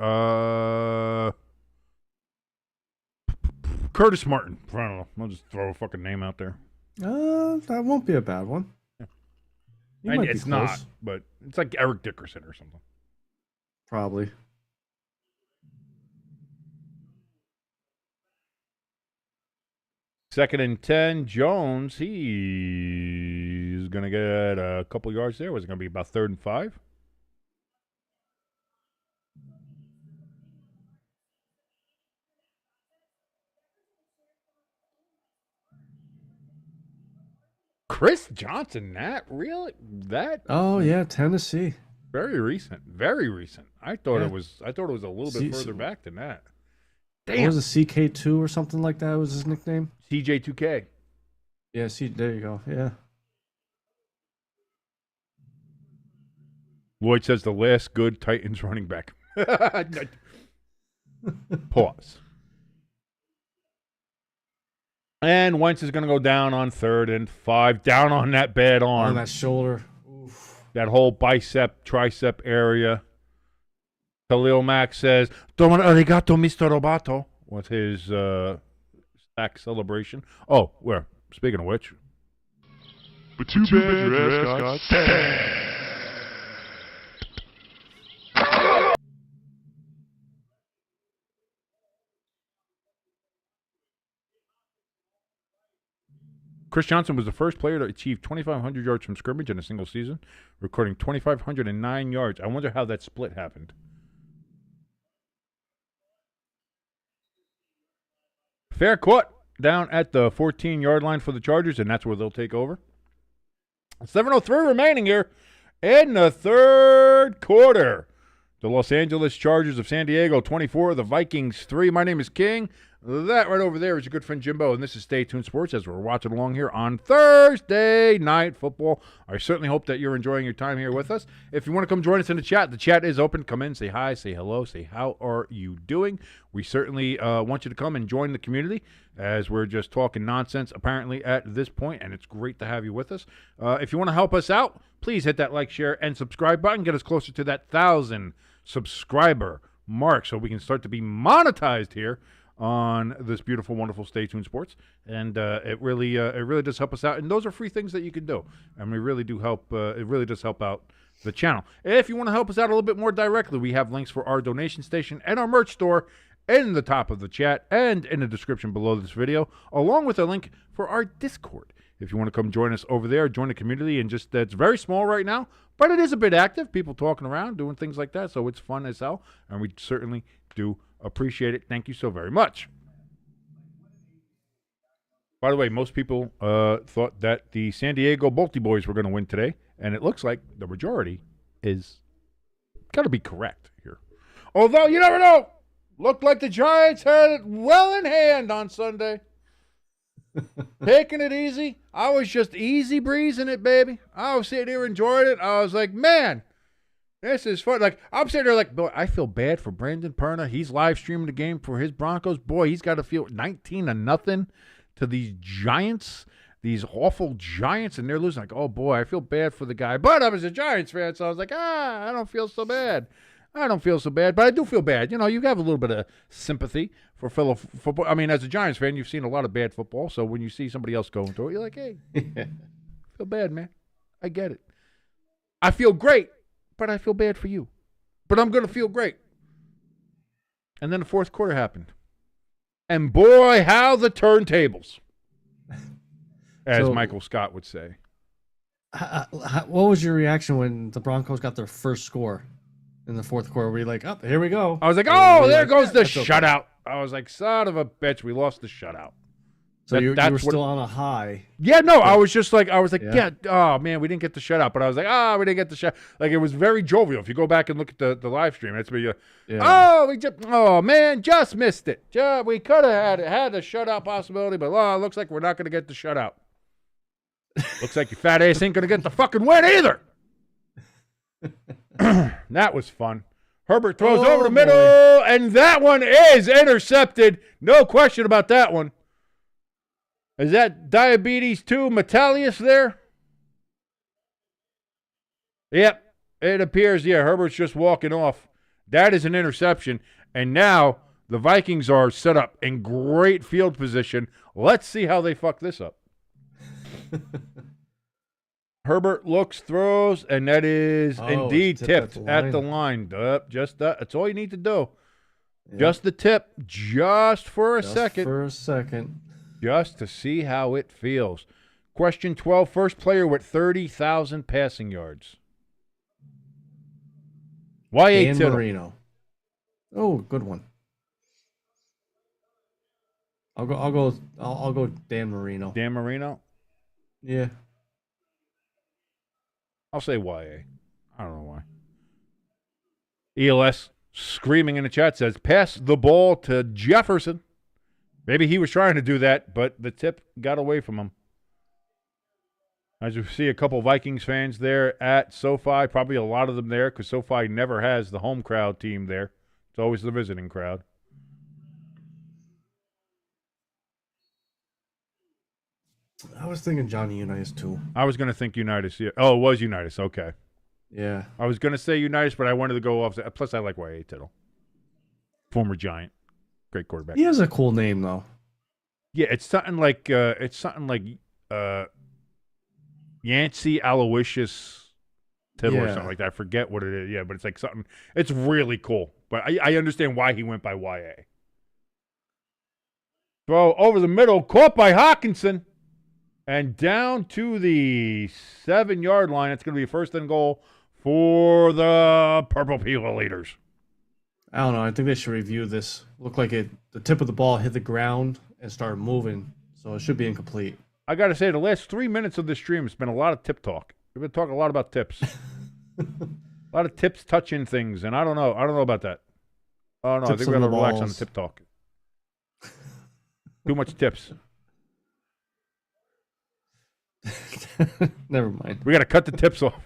Curtis Martin. I don't know. I'll just throw a fucking name out there. That won't be a bad one. Yeah. He might be It's close. not, but it's like Eric Dickerson or something. Probably. Second and 10, Jones, he's going to get a couple yards there. Was it going to be about 3rd and 5? Chris Johnson, that really? That Oh yeah, Tennessee. very recent. Very recent. I thought Yeah. it was a little bit further back than that. What Damn. was it, CK2 or something like that was his nickname? CJ2K. Yeah, there you go. Yeah. Lloyd says the last good Titans running back. Pause. And Wentz is going to go down on 3rd and 5, down on that bad arm. On that shoulder. Oof. That whole bicep, tricep area. Khalil Mack says, "Domo arigato, Mr. Roboto," with his sack celebration. Oh, where? Speaking of which. But too bad your ass got sacked. Chris Johnson was the first player to achieve 2,500 yards from scrimmage in a single season, recording 2,509 yards. I wonder how that split happened. Fair caught down at the 14-yard line for the Chargers, and that's where they'll take over. 7:03 remaining here in the third quarter. The Los Angeles Chargers of San Diego 24, the Vikings 3. My name is King. That right over there is your good friend Jimbo, and this is Stay Tuned Sports as we're watching along here on Thursday Night Football. I certainly hope that you're enjoying your time here with us. If you want to come join us in the chat is open. Come in, say hi, say hello, say how are you doing. We certainly want you to come and join the community as we're just talking nonsense apparently at this point, and it's great to have you with us. If you want to help us out, please hit that like, share, and subscribe button. Get us closer to that 1,000 subscriber mark so we can start to be monetized here on this beautiful, wonderful Stay Tuned Sports, and it really does help us out. And those are free things that you can do, and we really do help. It really does help out the channel. If you want to help us out a little bit more directly, we have links for our donation station and our merch store in the top of the chat and in the description below this video, along with a link for our Discord. If you want to come join us over there, join the community, and just it's very small right now, but it is a bit active. People talking around, doing things like that, so it's fun as hell, and we certainly do appreciate it. Thank you so very much. By the way, most people thought that the San Diego Bolty Boys were going to win today, and it looks like the majority is got to be correct here. Although, you never know. Looked like the Giants had it well in hand on Sunday. Taking it easy. I was just easy breezing it, baby. I was sitting here enjoying it. I was like, man, this is fun. Like, I'm sitting there like, boy, I feel bad for Brandon Perna. He's live streaming the game for his Broncos. Boy, he's got to feel 19-0 to these Giants, these awful Giants, and they're losing. Like, oh, boy, I feel bad for the guy. But I was a Giants fan, so I was like, I don't feel so bad. I don't feel so bad, but I do feel bad. You know, you have a little bit of sympathy for fellow football. I mean, as a Giants fan, you've seen a lot of bad football, so when you see somebody else going through it, you're like, hey, feel bad, man. I get it. I feel great, but I feel bad for you. But I'm going to feel great. And then the fourth quarter happened. And boy, how the turntables, as Michael Scott would say. What was your reaction when the Broncos got their first score in the fourth quarter? Were you like, oh, here we go? I was like, oh, there goes the shutout. I was like, son of a bitch, we lost the shutout. So you were still on a high. Yeah, no, I was like, yeah, oh, man, we didn't get the shutout. But I was like, we didn't get the shut. Like, it was very jovial. If you go back and look at the live stream, it's me, oh, man, just missed it. We could have had a shutout possibility, but it looks like we're not going to get the shutout. Looks like your fat ass ain't going to get the fucking win either. That was fun. Herbert throws over the middle, and that one is intercepted. No question about that one. Is that Diabetes 2 Metalius there? Yep, it appears, Herbert's just walking off. That is an interception, and now the Vikings are set up in great field position. Let's see how they fuck this up. Herbert looks, throws, and that is indeed tipped at the line. Just that. That's all you need to do. Yep. Just the tip, just for a second. Just to see how it feels. Question 12, first player with 30,000 passing yards. Dan Marino. Oh, good one. I'll go Dan Marino. Dan Marino? Yeah. I'll say YA. I don't know why. ELS screaming in the chat says, pass the ball to Jefferson. Maybe he was trying to do that, but the tip got away from him. As you see a couple Vikings fans there at SoFi, probably a lot of them there because SoFi never has the home crowd team there. It's always the visiting crowd. I was thinking Johnny Unitas too. I was going to think Unitas. Yeah. Oh, it was Unitas. Okay. Yeah. I was going to say Unitas, but I wanted to go off. Plus, I like YA Tittle. Former Giant. Great quarterback. He has a cool name, though. Yeah, it's something like Yancey Aloysius Tittle or something like that. I forget what it is. Yeah, but it's like something. It's really cool. But I understand why he went by YA. Throw over the middle, caught by Hawkinson. And down to the 7-yard line. It's going to be first and goal for the Purple People Leaders. I don't know. I think they should review this. Looked like the tip of the ball hit the ground and started moving, so it should be incomplete. I got to say, the last 3 minutes of this stream has been a lot of tip talk. We've been talking a lot about tips. A lot of tips touching things, and I don't know. I don't know about that. Oh, no. I think we got to relax on the tip talk. Too much tips. Never mind. We got to cut the tips off.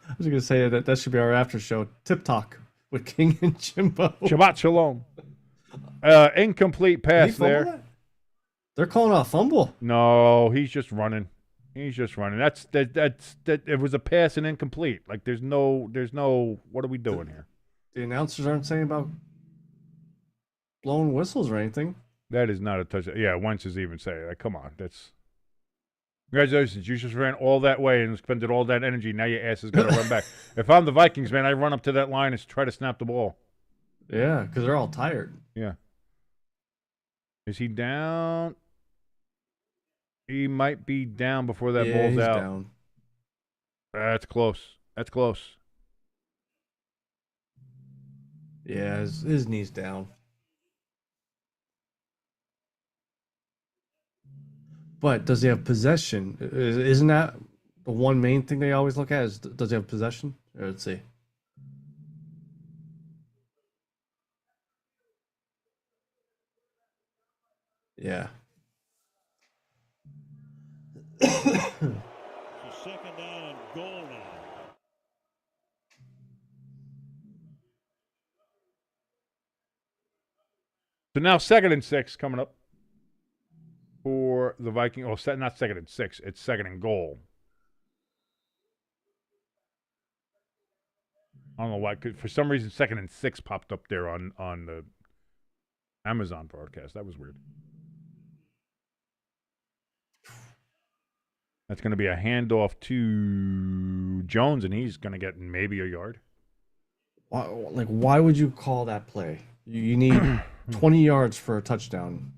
I was going to say that should be our after show. Tip Talk with King and Jimbo. Shabbat shalom. Incomplete pass there. That? They're calling a fumble. No, he's just running. He's just running. That's it was a pass and incomplete. Like there's no what are we doing here? The announcers aren't saying about blowing whistles or anything. That is not a touchdown. Yeah, Wentz is even saying that. Come on, that's congratulations. You just ran all that way and spent all that energy. Now your ass is gonna run back. If I'm the Vikings, man, I run up to that line and try to snap the ball. Yeah, because they're all tired. Yeah. Is he down? He might be down before that ball's out. Down. That's close. That's close. Yeah, his knee's down. But does he have possession? Isn't that the one main thing they always look at? Is does he have possession? Let's see. Yeah. Second down and goal now. So now 2nd and 6 coming up for the Vikings. Oh, not 2nd and 6. It's 2nd and goal. I don't know why. For some reason, 2nd and 6 popped up there on the Amazon broadcast. That was weird. That's going to be a handoff to Jones, and he's going to get maybe a yard. Why would you call that play? You need 20 yards for a touchdown.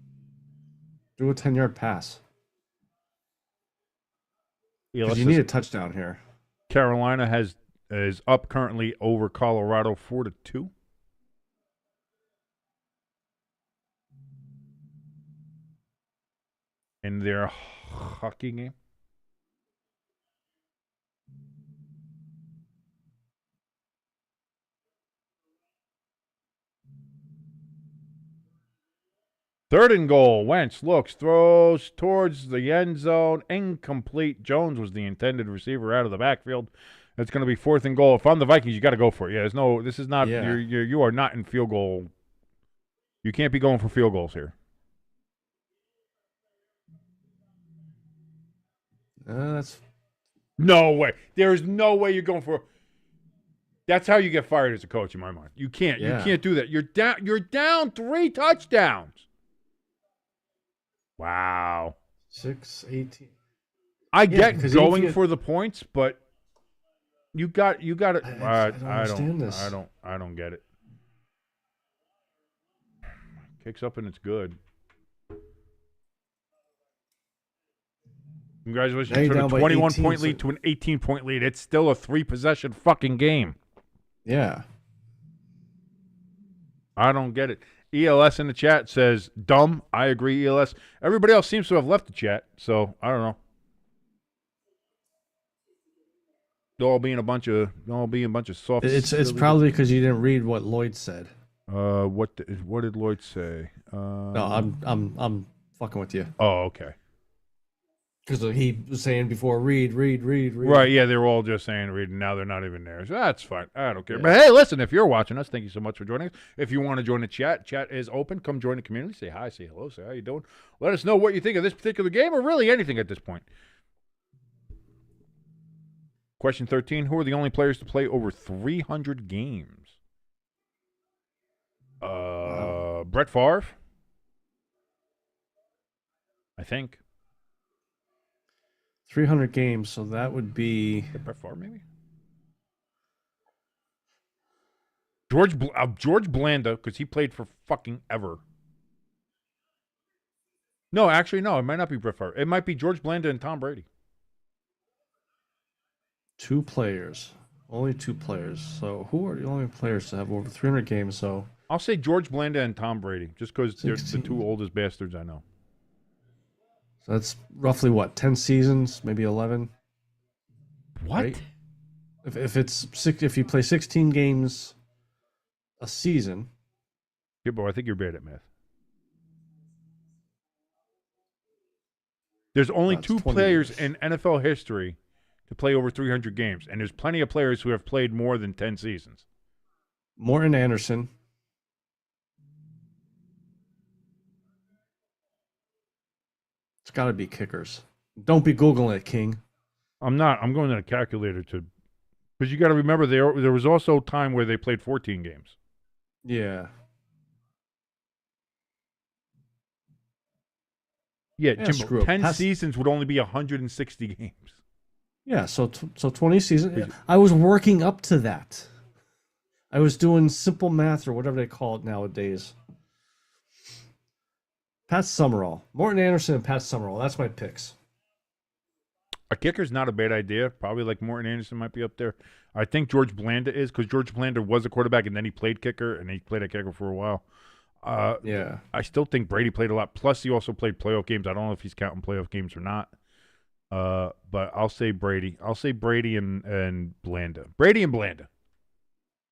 Do a 10-yard pass. Yeah, you need a touchdown here. Carolina is up currently over Colorado 4-2. In their hockey game. Third and goal. Wentz looks, throws towards the end zone. Incomplete. Jones was the intended receiver out of the backfield. It's going to be 4th and goal. If I'm the Vikings, you got to go for it. Yeah, there's no. This is not. Yeah. You are not in field goal. You can't be going for field goals here. That's no way. There is no way you're going for. That's how you get fired as a coach, in my mind. You can't. Yeah. You can't do that. You're down. You're down 3 touchdowns. Wow. 6-18. I get going for the points, but you got it. I don't get it. Kicks up and it's good. Congratulations from a 21-point lead to an 18-point lead. It's still a 3-possession fucking game. Yeah. I don't get it. ELS in the chat says, dumb. I agree, ELS. Everybody else seems to have left the chat, so I don't know. They'll all be a bunch of soft. It's probably because you didn't read what Lloyd said. What did Lloyd say? No, I'm fucking with you. Oh, okay. Because he was saying before, read. Right, yeah, they were all just saying read, and now they're not even there. So that's fine. I don't care. Yeah. But hey, listen, if you're watching us, thank you so much for joining us. If you want to join the chat is open. Come join the community. Say hi, say hello, say how you doing. Let us know what you think of this particular game or really anything at this point. Question 13, who are the only players to play over 300 games? Brett Favre? I think. 300 games, so that would be Brett Favre, maybe? George Blanda, because he played for fucking ever. No, actually, no, it might not be Brett Favre. It might be George Blanda and Tom Brady. 2 players. Only 2 players. So who are the only players to have over 300 games? So I'll say George Blanda and Tom Brady, just because they're the 16. 2 oldest bastards I know. So that's roughly what, 10 seasons, maybe 11. What? Right? If you play 16 games a season. Yeah, but I think you're bad at math. There's only 2 players years. in NFL history to play over 300 games, and there's plenty of players who have played more than 10 seasons. Morton Anderson. It's got to be kickers. Don't be Googling it, King. I'm not. I'm going to the calculator because you got to remember there was also a time where they played 14 games. Yeah. Yeah, Yeah, Jimbo, screw it. 10 seasons would only be 160 games. Yeah, so 20 seasons. I was working up to that. I was doing simple math or whatever they call it nowadays. Pat Summerall. Morton Anderson and Pat Summerall. That's my picks. A kicker's not a bad idea. Probably like Morton Anderson might be up there. I think George Blanda is because George Blanda was a quarterback and then he played kicker and he played a kicker for a while. Yeah. I still think Brady played a lot. Plus, he also played playoff games. I don't know if he's counting playoff games or not. But I'll say Brady. I'll say Brady and Blanda. Brady and Blanda.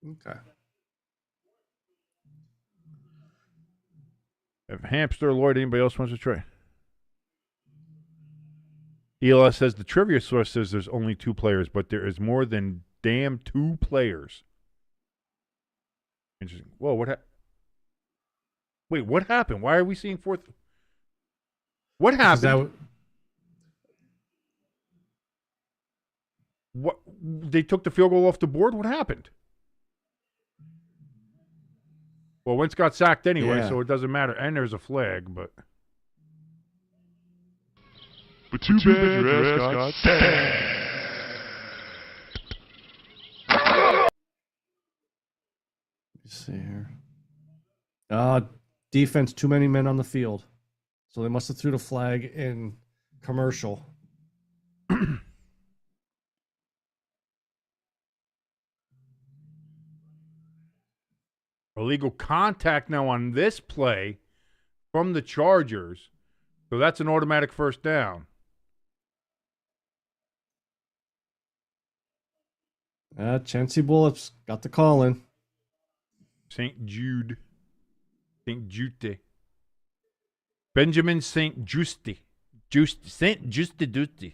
Okay. If Hamster, Lloyd, anybody else wants to try? ELS says the trivia source says there's only 2 players, but there is more than damn 2 players. Interesting. Whoa, what happened? Wait, what happened? Why are we seeing 4th? What happened? What? They took the field goal off the board? What happened? Well, Wentz got sacked anyway, so it doesn't matter. And there's a flag, but... But too bad your ass got sacked. Let me see here. Defense, too many men on the field. So they must have threw the flag in commercial. Illegal contact now on this play from the Chargers. So that's an automatic first down. Chancey Bullets got the call in. St. Jude. St. Jude. Benjamin St. Juste. St. Juste.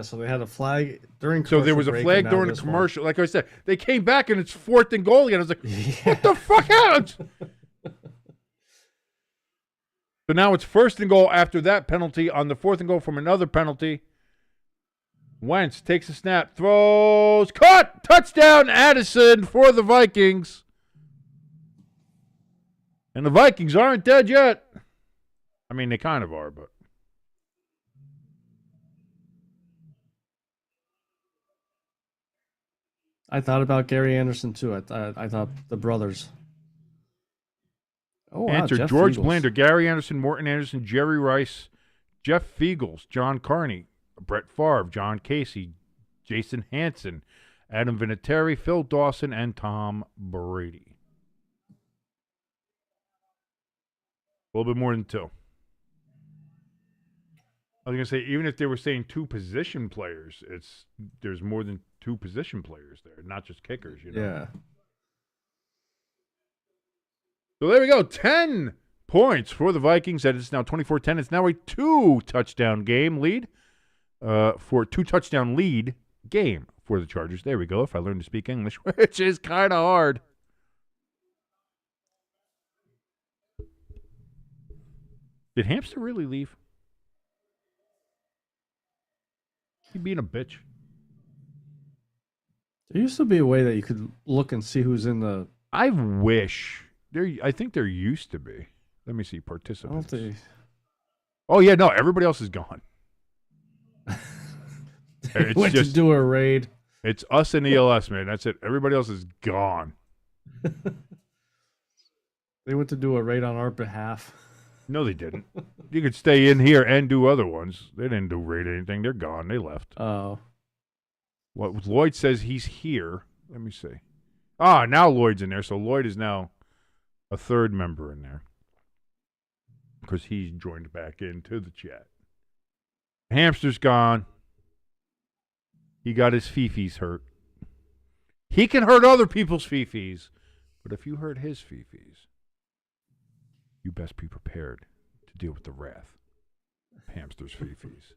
So they had a flag during commercial. So there was a flag during the commercial. Like I said, they came back and it's 4th and goal again. I was like, what the fuck happened? So now it's 1st and goal after that penalty on the 4th and goal from another penalty. Wentz takes a snap, throws, caught, touchdown, Addison for the Vikings. And the Vikings aren't dead yet. I mean, they kind of are, but. I thought about Gary Anderson, too. I thought the brothers. Oh, wow, Answer, Jeff George Fiegels. Blanda, Gary Anderson, Morton Anderson, Jerry Rice, Jeff Fiegels, John Carney, Brett Favre, John Casey, Jason Hansen, Adam Vinatieri, Phil Dawson, and Tom Brady. A little bit more than 2. I was gonna say, even if they were saying 2 position players, there's more than 2 position players there, not just kickers. Yeah. So there we go. 10 points for the Vikings. That is now 24-10. It's now a 2-touchdown game lead. For a 2-touchdown lead game for the Chargers. There we go. If I learn to speak English, which is kind of hard. Did Hamster really leave? He being a bitch. There used to be a way that you could look and see who's in the. I wish I think there used to be. Let me see I don't participants. think. Oh yeah, no, everybody else is gone. It's Went just to do a raid. It's us and ELS, man. That's it. Everybody else is gone. They went to do a raid on our behalf. No, they didn't. You could stay in here and do other ones. They didn't do raid anything. They're gone. They left. Oh. What Lloyd says he's here. Let me see. Ah, now Lloyd's in there. So Lloyd is now a third member in there because he's joined back into the chat. Hamster's gone. He got his fifis hurt. He can hurt other people's fifis, but if you hurt his fifis, you best be prepared to deal with the wrath of Hamster's fifis.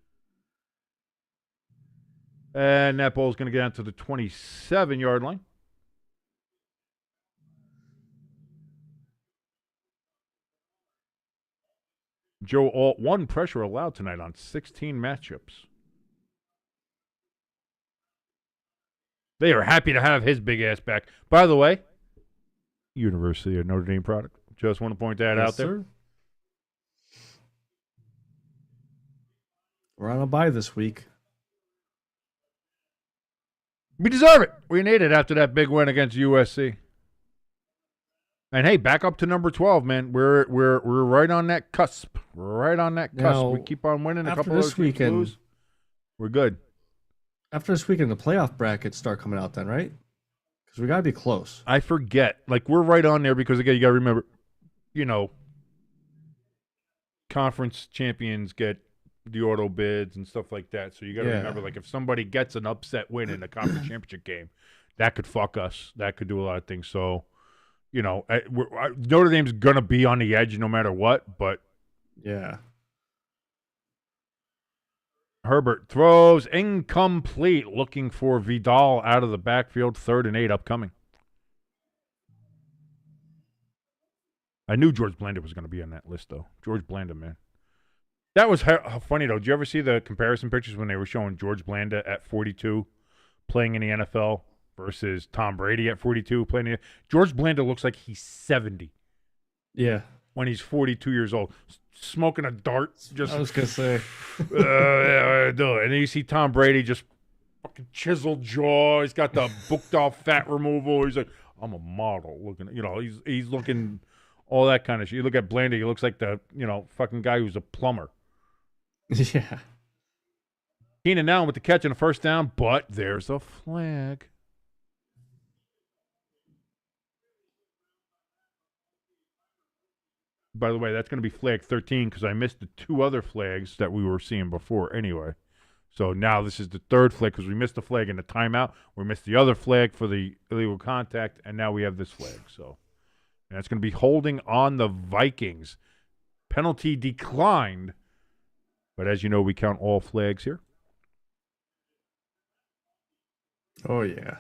And that ball's going to get out to the 27-yard line. Joe Alt, 1 pressure allowed tonight on 16 matchups. They are happy to have his big ass back. By the way, University of Notre Dame product. Just want to point that out there. Sir. We're on a bye this week. We deserve it. We need it after that big win against USC. And hey, back up to number 12, man. We're right on that cusp. We're right on that cusp. Now, we keep on winning. A after couple of this teams weekend- lose. We're good. After this weekend, the playoff brackets start coming out then, right? Because we got to be close. I forget. Like, we're right on there because, again, you got to remember, conference champions get the auto bids and stuff like that. So you got to remember, like, if somebody gets an upset win in a conference championship game, that could fuck us. That could do a lot of things. So, Notre Dame's going to be on the edge no matter what, but Yeah. Herbert throws incomplete, looking for Vidal out of the backfield. 3rd and 8 upcoming. I knew George Blanda was going to be on that list, though. George Blanda, man. That was funny, though. Did you ever see the comparison pictures when they were showing George Blanda at 42 playing in the NFL versus Tom Brady at 42 playing in the George Blanda looks like he's 70 Yeah. when he's 42 years old. Smoking a dart. Just I was going to say. and then you see Tom Brady just fucking chiseled jaw. He's got the booked off fat removal. He's like, I'm a model looking. He's looking all that kind of shit. You look at Blanda, he looks like the fucking guy who's a plumber. Yeah. Keenan Allen with the catch and a first down, but there's a flag. By the way, that's going to be flag 13 because I missed the 2 other flags that we were seeing before anyway. So now this is the 3rd flag because we missed the flag in the timeout. We missed the other flag for the illegal contact, and now we have this flag. So that's going to be holding on the Vikings. Penalty declined. But as you know, we count all flags here. Oh, yeah.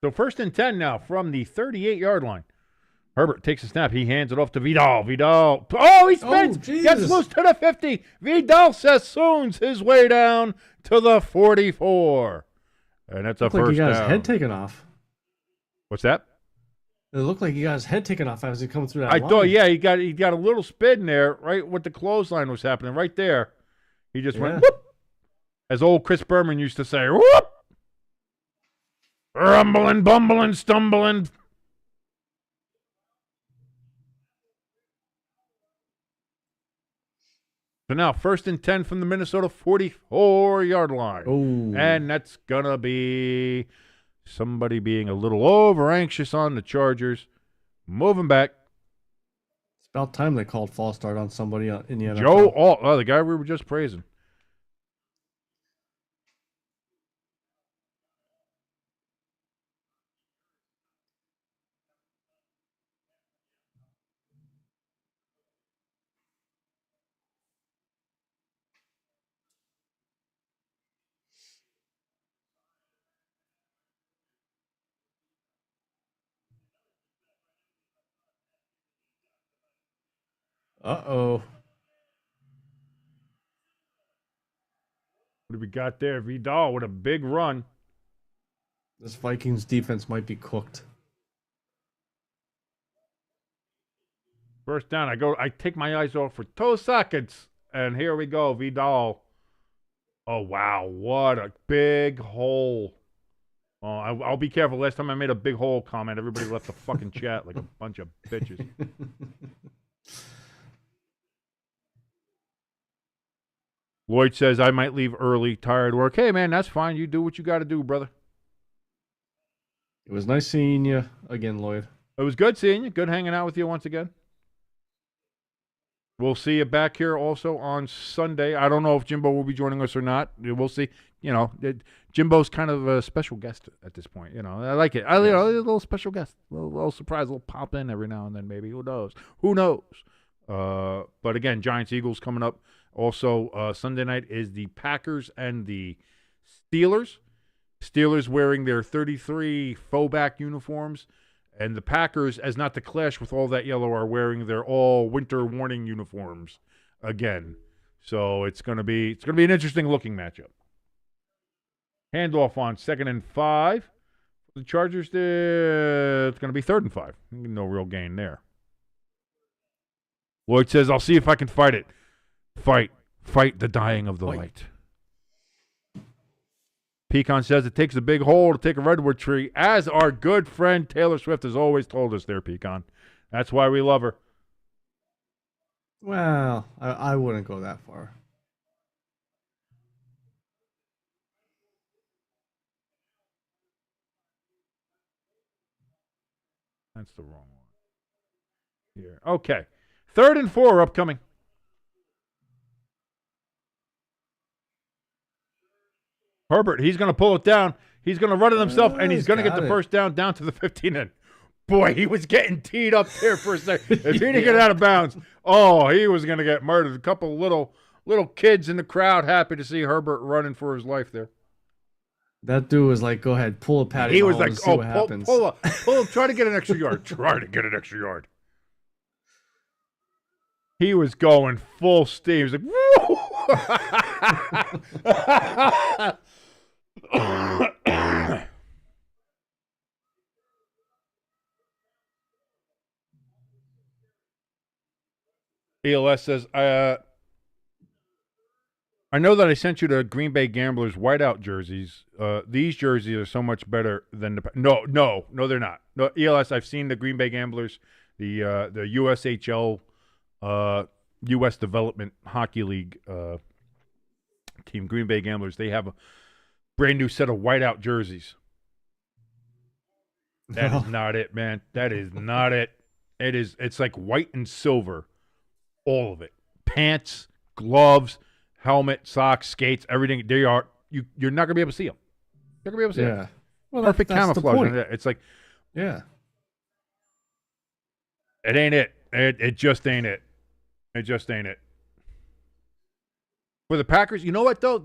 So 1st and 10 now from the 38-yard line. Herbert takes a snap. He hands it off to Vidal. Vidal. Oh, he spins. Gets loose to the 50. Vidal sassoons his way down to the 44. And that's a first down. Looked like he got his head taken off. What's that? It looked like he got his head taken off as he come through that I line. thought, yeah, he got a little spin there, right what the clothesline was happening, right there. He just went, whoop. As old Chris Berman used to say, whoop. Rumbling, bumbling, stumbling. So now 1st and 10 from the Minnesota 44-yard line. Oh. And that's going to be Somebody being a little over anxious on the Chargers. Moving back. It's about time they called false start on somebody in the NFL. Joe Alt, the guy we were just praising. Uh-oh. What do we got there? Vidal with a big run. This Vikings defense might be cooked. First down, I take my eyes off for 2 seconds, and here we go, Vidal. Oh, wow, what a big hole. Oh, I'll be careful. Last time I made a big hole comment, everybody left the fucking chat like a bunch of bitches. Lloyd says, I might leave early, tired work. Hey, man, that's fine. You do what you got to do, brother. It was nice seeing you again, Lloyd. It was good seeing you. Good hanging out with you once again. We'll see you back here also on Sunday. I don't know if Jimbo will be joining us or not. We'll see. You know, Jimbo's kind of a special guest at this point. You know, I like it. A little special guest, a little surprise, a little pop in every now and then, maybe. Who knows? Who knows? But again, Giants Eagles coming up. Also, Sunday night is the Packers and the Steelers. Steelers wearing their 33 faux back uniforms. And the Packers, as not to clash with all that yellow, are wearing their all winter warning uniforms again. So it's gonna be an interesting looking matchup. Handoff on 2nd and 5. The Chargers, it's gonna be 3rd and 5. No real gain there. Lloyd says, "I'll see if I can fight it. Fight the dying of the light." Pecan says it takes a big hole to take a redwood tree, as our good friend Taylor Swift has always told us there, Pecan. That's why we love her. Well, I wouldn't go that far. That's the wrong one. Here. Okay. 3rd and 4 upcoming. Herbert, he's going to pull it down. He's going to run it himself, and he's going to get the first down to the 15. And boy, he was getting teed up there for a second. If he didn't get out of bounds, he was going to get murdered. A couple little kids in the crowd happy to see Herbert running for his life there. That dude was like, "Go ahead, pull a Patty." He was like, see what happens. pull, try to get an extra yard. Try to get an extra yard. He was going full steam. He was like, woo! ELS says, I know that I sent you the Green Bay Gamblers whiteout jerseys. These jerseys are so much better than the... No, they're not. No, ELS, I've seen the Green Bay Gamblers, the USHL, U.S. Development Hockey League team, Green Bay Gamblers. They have a brand new set of whiteout jerseys. That is not it, man. That is not it. It's like white and silver. All of it. Pants, gloves, helmet, socks, skates, everything. You're not going to be able to see them. You're not going to be able to see them. Well, Perfect that's camouflage. the point. It's like, yeah. It ain't it. It just ain't it. It just ain't it. For the Packers, you know what, though?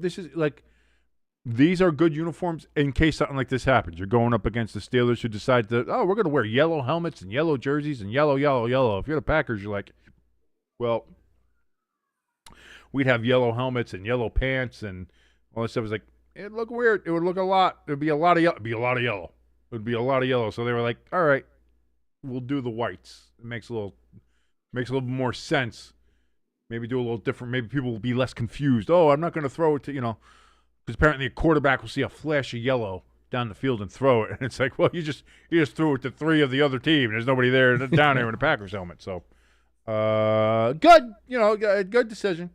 These are good uniforms in case something like this happens. You're going up against the Steelers who decide we're going to wear yellow helmets and yellow jerseys and yellow. If you're the Packers, you're like, well, we'd have yellow helmets and yellow pants and all that stuff. It was like, it'd look weird. It would look a lot. It'd be a lot of yellow. It'd be a lot of yellow. It would be a lot of yellow. So they were like, all right, we'll do the whites. It makes a little more sense. Maybe do a little different. Maybe people will be less confused. Oh, I'm not going to throw it to, because apparently a quarterback will see a flash of yellow down the field and throw it. And it's like, well, you just threw it to 3 of the other team. There's nobody there down there in a Packers helmet. So, good, good decision.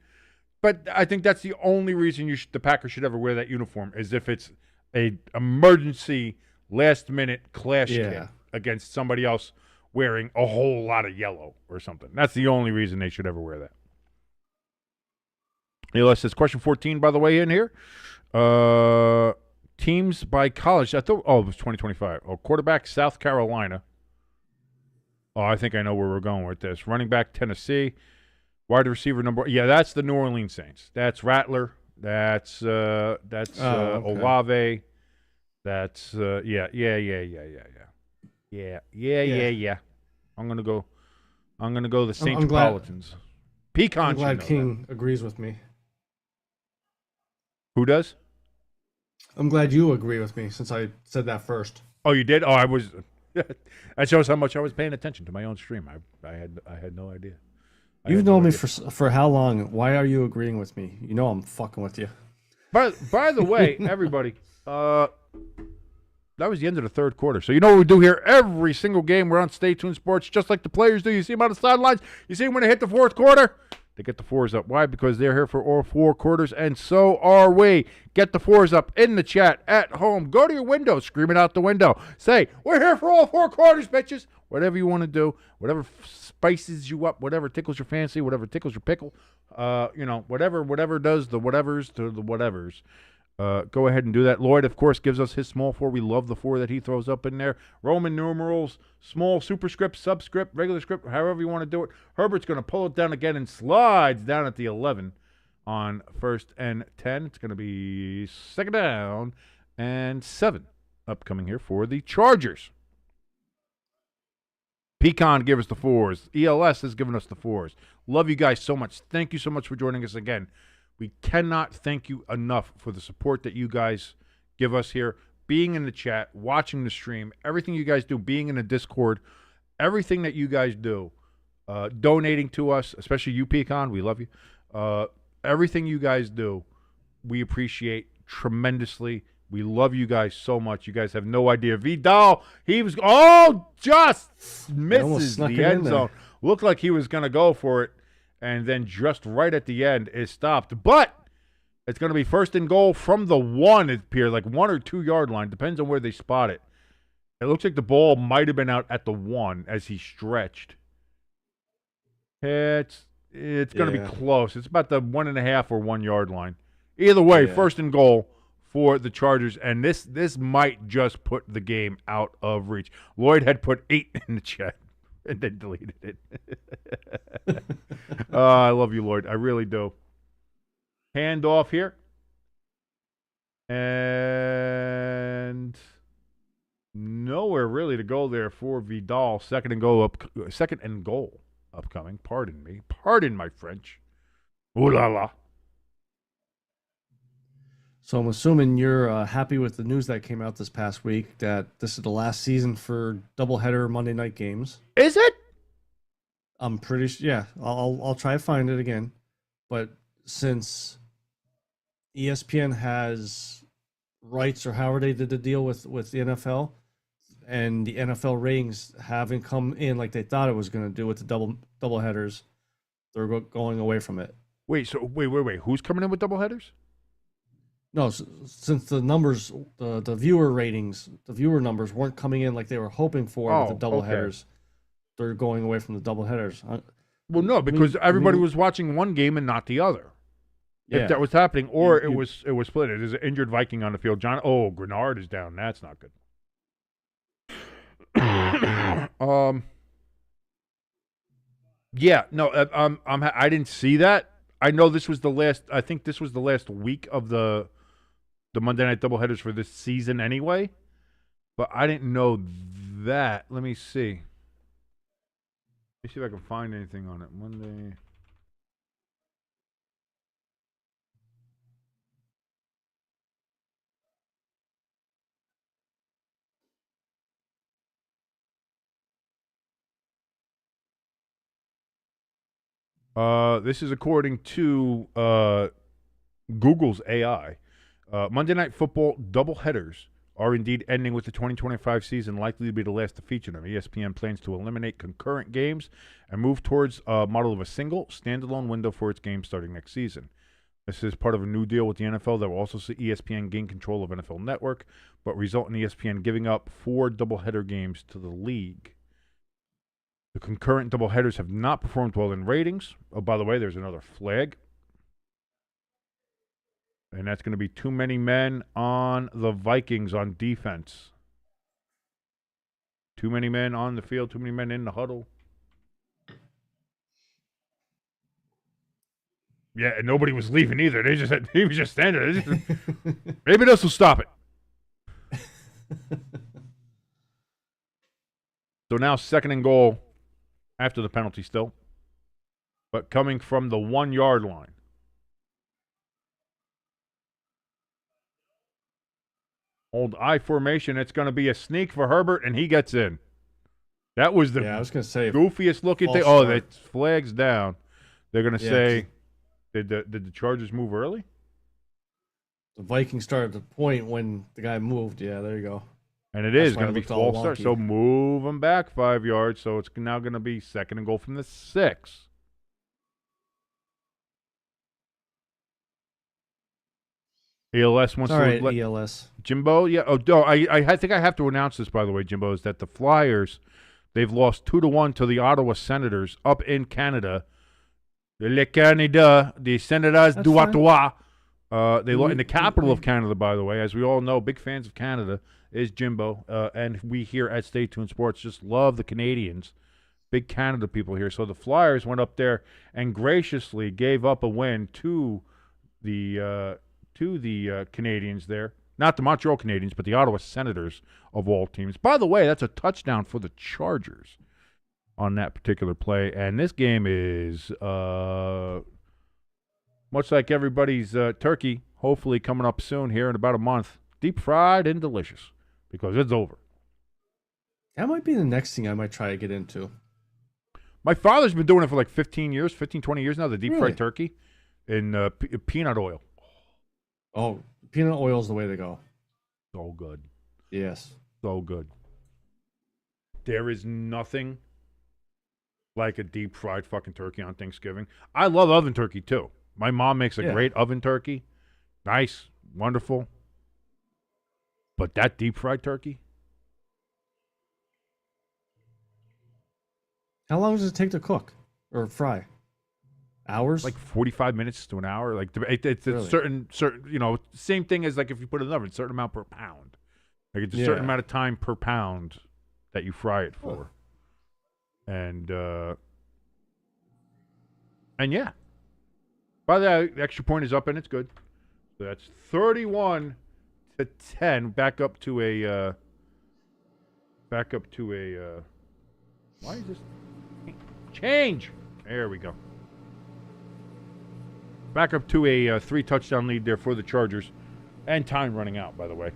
But I think that's the only reason the Packers should ever wear that uniform is if it's a emergency last-minute clash Yeah. kit against somebody else wearing a whole lot of yellow or something. That's the only reason they should ever wear that. ELS says, question 14, by the way, in here. Teams by college. I thought, it was 2025. Oh, quarterback, South Carolina. Oh, I think I know where we're going with this. Running back, Tennessee. Wide receiver number. Yeah, that's the New Orleans Saints. That's Rattler. That's Olave. That's yeah. I'm gonna go the Saints Politan. Pecan. I'm glad King agrees with me. Who does? I'm glad you agree with me since I said that first. Oh, you did? Oh, I was. That shows how much I was paying attention to my own stream. I had no idea. You've known me for how long? Why are you agreeing with me? You know I'm fucking with you. By the way, everybody, that was the end of the third quarter. So you know what we do here every single game. We're on Stay Tuned Sports, just like the players do. You see them on the sidelines. You see them when they hit the fourth quarter. They get the fours up. Why? Because they're here for all 4 quarters, and so are we. Get the fours up in the chat at home. Go to your window. Scream it out the window. Say, we're here for all 4 quarters, bitches. Whatever you want to do. Whatever spices you up. Whatever tickles your fancy. Whatever tickles your pickle. Whatever does the whatevers to the whatevers. Go ahead and do that. Lloyd, of course, gives us his small 4. We love the 4 that he throws up in there. Roman numerals, small superscript, subscript, regular script, however you want to do it. Herbert's going to pull it down again and slides down at the 11 on 1st and 10. It's going to be 2nd down and 7 upcoming here for the Chargers. Pecan gave us the 4s. ELS has given us the 4s. Love you guys so much. Thank you so much for joining us again. We cannot thank you enough for the support that you guys give us here, being in the chat, watching the stream, everything you guys do, being in the Discord, everything that you guys do, donating to us, especially you, Pecan, we love you. Everything you guys do, we appreciate tremendously. We love you guys so much. You guys have no idea. Vidal, he was, just misses the end zone. Looked like he was going to go for it. And then just right at the end, it stopped. But it's going to be 1st and goal from the 1, it appears, like 1 or 2 yard line. Depends on where they spot it. It looks like the ball might have been out at the 1 as he stretched. It's going to be close. It's about the 1.5 or 1 yard line. Either way, 1st and goal for the Chargers. And this might just put the game out of reach. Lloyd had put 8 in the chat. And then deleted it. I love you, Lloyd. I really do. Hand off here. And nowhere really to go there for Vidal. Second and goal upcoming. Pardon me. Pardon my French. Ooh la la. So I'm assuming you're happy with the news that came out this past week that this is the last season for doubleheader Monday night games. Is it? I'm pretty sure. Yeah, I'll try to find it again. But since ESPN has rights, or however they did the deal with the NFL, and the NFL ratings haven't come in like they thought it was going to do with the doubleheaders, they're going away from it. Wait. Who's coming in with doubleheaders? No, since the numbers, the viewer ratings, the viewer numbers weren't coming in like they were hoping for with the doubleheaders, they're going away from the doubleheaders. Well, no, because everybody was watching one game and not the other. Yeah. If that was happening, or it was split. There's an injured Viking on the field. Grenard is down. That's not good. I didn't see that. I know this was the last. I think this was the last week of the Monday night doubleheaders for this season anyway. But I didn't know that. Let me see. Let me see if I can find anything on it. Monday. This is according to Google's AI. Monday Night Football doubleheaders are indeed ending with the 2025 season, likely to be the last to feature them. ESPN plans to eliminate concurrent games and move towards a model of a single, standalone window for its games starting next season. This is part of a new deal with the NFL that will also see ESPN gain control of NFL Network, but result in ESPN giving up 4 doubleheader games to the league. The concurrent doubleheaders have not performed well in ratings. Oh, by the way, there's another flag. And that's going to be too many men on the Vikings on defense. Too many men on the field, too many men in the huddle. Yeah, and nobody was leaving either. He was just standing there. Maybe this will stop it. So now 2nd and goal after the penalty still, but coming from the 1-yard line. Old I formation. It's going to be a sneak for Herbert, and he gets in. That was the I was going to say goofiest looking thing. Oh, the flag's down. They're going to say, did the Chargers move early? The Vikings started the point when the guy moved. Yeah, there you go. And it is going to be false start. So move them back 5 yards. So it's now going to be 2nd and goal from the 6. ELS wants to let ELS. Jimbo. Yeah. Oh, no. I think I have to announce this, by the way, Jimbo, is that the Flyers, they've lost 2-1 to the Ottawa Senators up in Canada. Le Canada, the Senators du Ottawa. They lost in the capital of Canada, by the way. As we all know, big fans of Canada is Jimbo. And we here at Stay Tuned Sports just love the Canadians. Big Canada people here. So the Flyers went up there and graciously gave up a win to the Canadians there. Not the Montreal Canadiens, but the Ottawa Senators of all teams. By the way, that's a touchdown for the Chargers on that particular play. And this game is much like everybody's turkey, hopefully coming up soon here in about a month. Deep fried and delicious because it's over. That might be the next thing I might try to get into. My father's been doing it for like 20 years now, the deep fried turkey in peanut oil. Oh, peanut oil is the way to go. So good. Yes. So good. There is nothing like a deep fried fucking turkey on Thanksgiving. I love oven turkey too. My mom makes a great oven turkey. Nice, wonderful. But that deep fried turkey? How long does it take to cook or fry? Hours? Like 45 minutes to an hour. Like it's really? certain, same thing as like if you put it in the oven, certain amount per pound. Like it's a certain amount of time per pound that you fry it for. And yeah. By the way, the extra point is up and it's good. So that's 31-10. Back up to a why is this change? There we go. Back up to a 3-touchdown lead there for the Chargers. And time running out, by the way.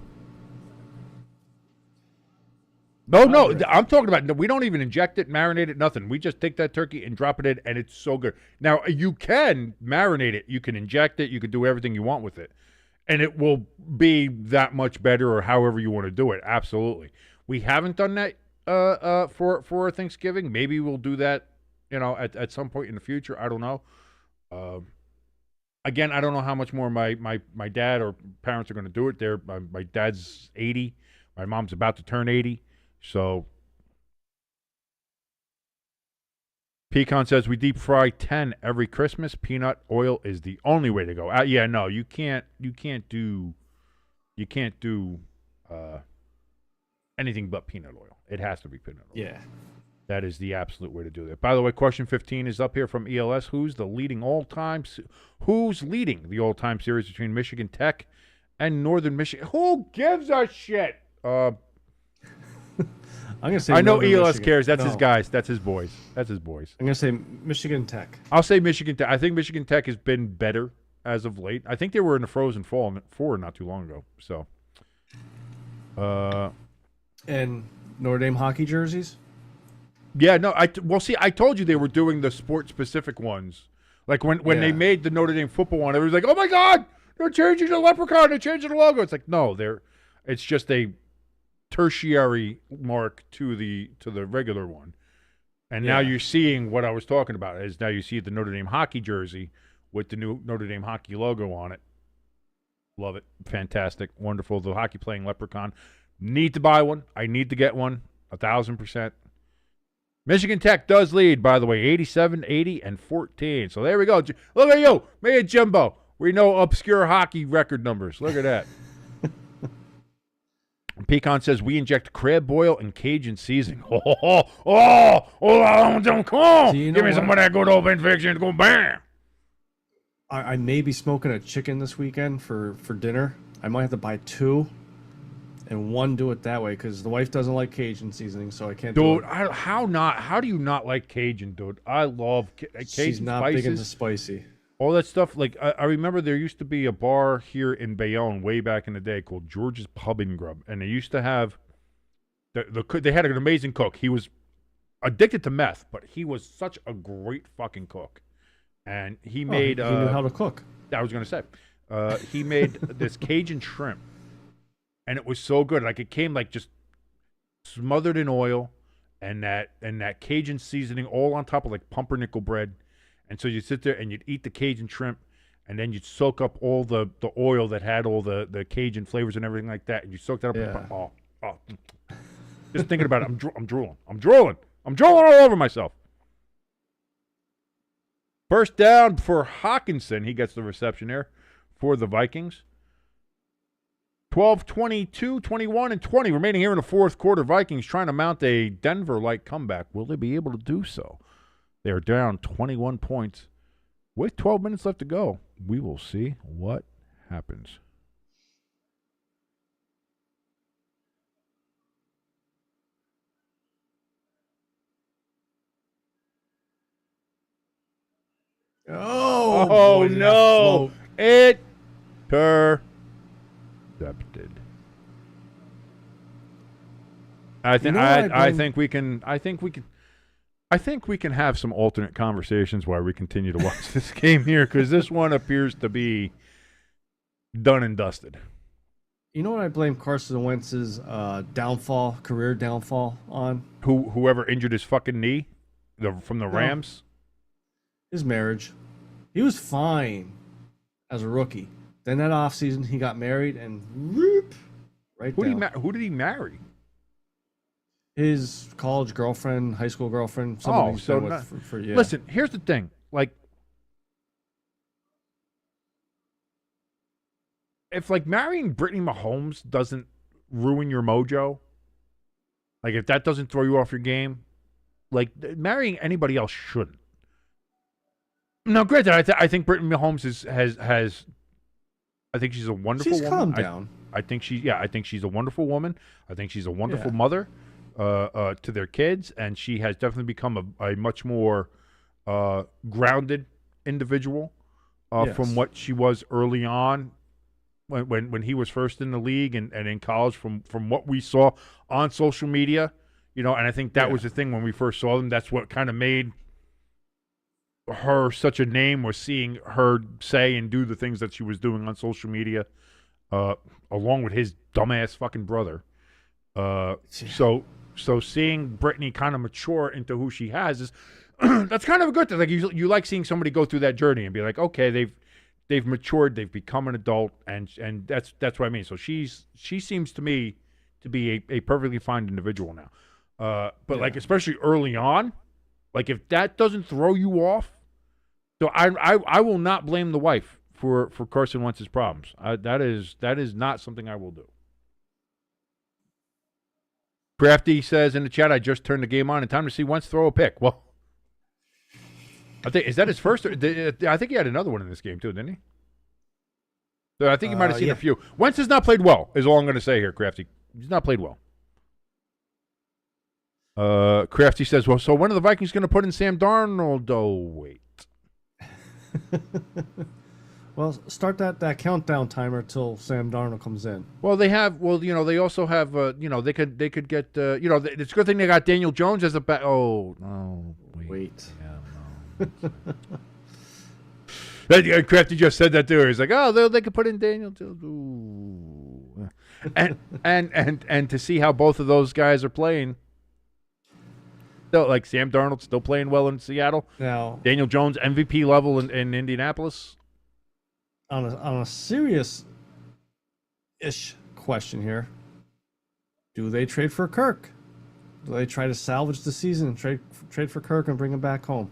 No, I'm talking about, we don't even inject it, marinate it, nothing. We just take that turkey and drop it in, and it's so good. Now, you can marinate it. You can inject it. You can do everything you want with it. And it will be that much better or however you want to do it. Absolutely. We haven't done that for Thanksgiving. Maybe we'll do that, at some point in the future. I don't know. Again, I don't know how much more my dad or parents are going to do it. My dad's 80. My mom's about to turn 80. So, Pecan says we deep fry 10 every Christmas. Peanut oil is the only way to go. No, you can't do anything but peanut oil. It has to be peanut oil. Yeah. That is the absolute way to do that. By the way, question 15 is up here from ELS. Who's leading the all-time series between Michigan Tech and Northern Michigan? Who gives a shit? I'm gonna say I know Northern ELS Michigan. cares. That's his guys. That's his boys. I'm gonna say Michigan Tech. I'll say Michigan Tech. I think Michigan Tech has been better as of late. I think they were in the Frozen Four not too long ago. So, and Notre Dame hockey jerseys. Yeah, no. I told you they were doing the sport-specific ones. Like when they made the Notre Dame football one, everybody's like, "Oh my God, they're changing the leprechaun. They're changing the logo." It's like, no, it's just a tertiary mark to the regular one. And now you're seeing what I was talking about. Is now you see the Notre Dame hockey jersey with the new Notre Dame hockey logo on it. Love it. Fantastic. Wonderful. The hockey playing leprechaun. Need to buy one. I need to get one. 1,000%. Michigan Tech does lead, by the way, 87, 80, and 14. So there we go. Look at you, me and Jimbo. We know obscure hockey record numbers. Look at that. Pecan says we inject crab boil and Cajun seasoning. Come on. Give me some of that good old infection. Go bam. I may be smoking a chicken this weekend for dinner. I might have to buy 2 and 1 do it that way because the wife doesn't like Cajun seasoning, so I can't do it. Dude, how do you not like Cajun, dude? I love Cajun She's not spices. big into spicy. All that stuff. Like, I remember there used to be a bar here in Bayonne way back in the day called George's Pub and Grub, and they used to have they had an amazing cook. He was addicted to meth, but he was such a great fucking cook. And he made... he knew how to cook. I was going to say. He made this Cajun shrimp, and it was so good. Like, it came, like, just smothered in oil and that Cajun seasoning all on top of, like, pumpernickel bread. And so you'd sit there and you'd eat the Cajun shrimp, and then you'd soak up all the oil that had all the Cajun flavors and everything like that, and you soak that up. Yeah. Just thinking about it, I'm drooling. I'm drooling all over myself. First down for Hawkinson. He gets the reception there for the Vikings. 12, 22, 21, and 20 remaining here in the fourth quarter. Vikings trying to mount a Denver-like comeback. Will they be able to do so? They are down 21 points with 12 minutes left to go. We will see what happens. Oh no! It intercepted. I think we can have some alternate conversations while we continue to watch this game here, because this one appears to be done and dusted. You know what I blame Carson Wentz's career downfall on? Whoever injured his fucking knee from the Rams? His marriage. He was fine as a rookie. Then that offseason, he got married and right down. Who did he marry? His college girlfriend, high school girlfriend. Somebody he's been with for yeah. Listen, here's the thing. Like, if like marrying Brittany Mahomes doesn't ruin your mojo, like if that doesn't throw you off your game, like marrying anybody else shouldn't. Now, granted, I think Brittany Mahomes has. I think she's a wonderful woman. Calmed down. I think she's a wonderful woman. I think she's a wonderful mother to their kids, and she has definitely become a much more grounded individual from what she was early on when he was first in the league and in college. From what we saw on social media, and I think that was the thing when we first saw them. That's what kind of made her such a name, was seeing her say and do the things that she was doing on social media, along with his dumbass fucking brother. So seeing Brittany kind of mature into who she has is that's kind of a good thing. Like you like seeing somebody go through that journey and be like, okay, they've matured, they've become an adult, and that's what I mean. So she seems to me to be a perfectly fine individual now. But like especially early on, like if that doesn't throw you off. So I will not blame the wife for Carson Wentz's problems. That is not something I will do. Crafty says in the chat, I just turned the game on in time to see Wentz throw a pick. Well, I think, is that his first? I think he had another one in this game too, didn't he? So I think you might have seen a few. Wentz has not played well, is all I'm going to say here, Crafty. He's not played well. Crafty says, well, so when are the Vikings going to put in Sam Darnold? Oh, wait. Well, start that countdown timer till Sam Darnold comes in. Well, they have. Well, they also have. They could get. It's a good thing they got Daniel Jones as a back. Oh no! Wait. Yeah, Crafty just said that too. He's like, oh, they could put in Daniel Jones. And to see how both of those guys are playing. Still, like Sam Darnold still playing well in Seattle. Now, Daniel Jones MVP level in Indianapolis. on a serious ish question here, do they trade for Kirk? Do they try to salvage the season and trade for Kirk and bring him back home?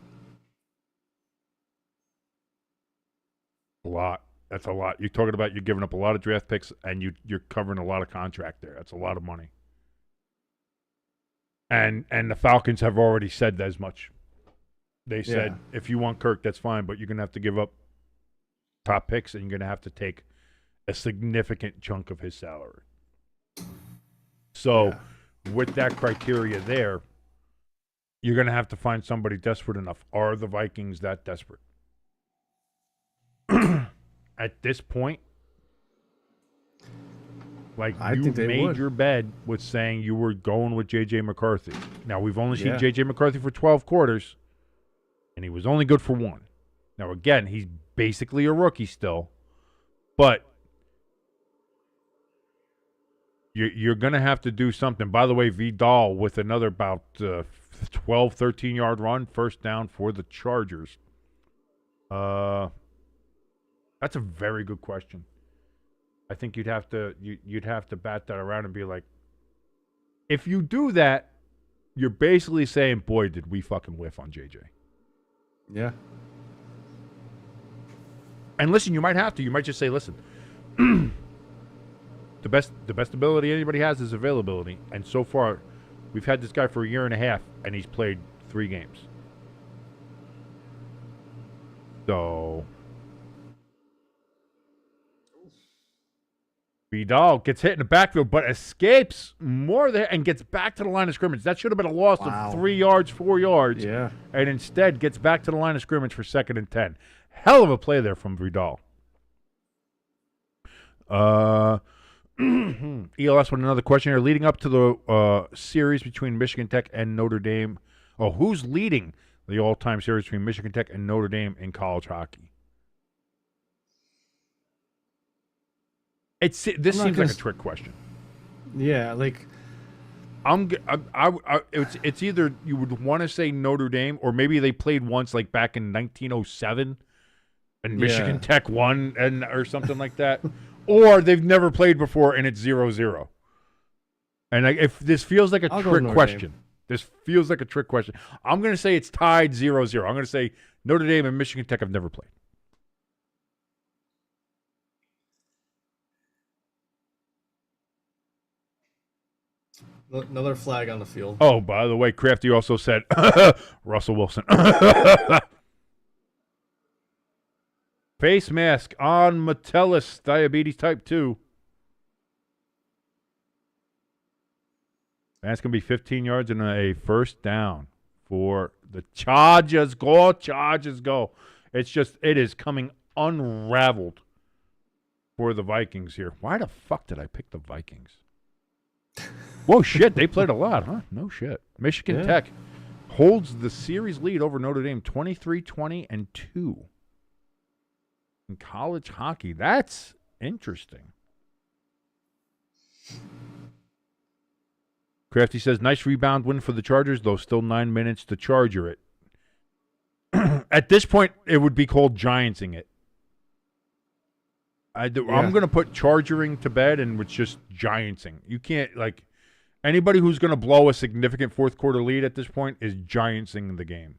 A lot. That's a lot. You're talking about you're giving up a lot of draft picks and you're covering a lot of contract there. That's a lot of money. And the Falcons have already said as much. They said, if you want Kirk, that's fine, but you're going to have to give up top picks and you're going to have to take a significant chunk of his salary. So with that criteria there, you're going to have to find somebody desperate enough. Are the Vikings that desperate? At this point, like you made your bed with saying you were going with J.J. McCarthy. Now, we've only seen J.J. McCarthy for 12 quarters, and he was only good for one. Now, again, he's basically a rookie still, but you're going to have to do something. By the way, Vidal with another about 12, 13-yard run, first down for the Chargers. That's a very good question. I think you'd have to bat that around and be like, if you do that, you're basically saying, boy, did we fucking whiff on JJ. Yeah. And listen, you might have to. You might just say, listen, the best ability anybody has is availability. And so far, we've had this guy for a year and a half, and he's played 3 games. So Vidal gets hit in the backfield, but escapes more there and gets back to the line of scrimmage. That should have been a loss of 3 yards, 4 yards. Yeah. And instead gets back to the line of scrimmage for 2nd and 10. Hell of a play there from Vidal. ELS with another question here. Leading up to the series between Michigan Tech and Notre Dame. Oh, who's leading the all-time series between Michigan Tech and Notre Dame in college hockey? This seems like a trick question. Yeah, like it's either you would want to say Notre Dame, or maybe they played once, like back in 1907, and Michigan Tech won, or something like that, or they've never played before and it's 0-0. And if this feels like a trick question, this feels like a trick question. I'm going to say it's tied 0-0. I'm going to say Notre Dame and Michigan Tech have never played. Another flag on the field. Oh, by the way, Crafty also said Russell Wilson. Face mask on Metellus, diabetes type 2. That's going to be 15 yards and a first down for the Chargers. Go, Chargers, go. It is coming unraveled for the Vikings here. Why the fuck did I pick the Vikings? Whoa, shit, they played a lot, huh? No shit. Michigan Tech holds the series lead over Notre Dame 23-20 and 2 in college hockey. That's interesting. Crafty says, nice rebound win for the Chargers, though still 9 minutes to Charger it. At this point, it would be called giantsing it. I'm going to put chargering to bed, and it's just giantsing. You can't, like, anybody who's going to blow a significant fourth quarter lead at this point is giantsing the game.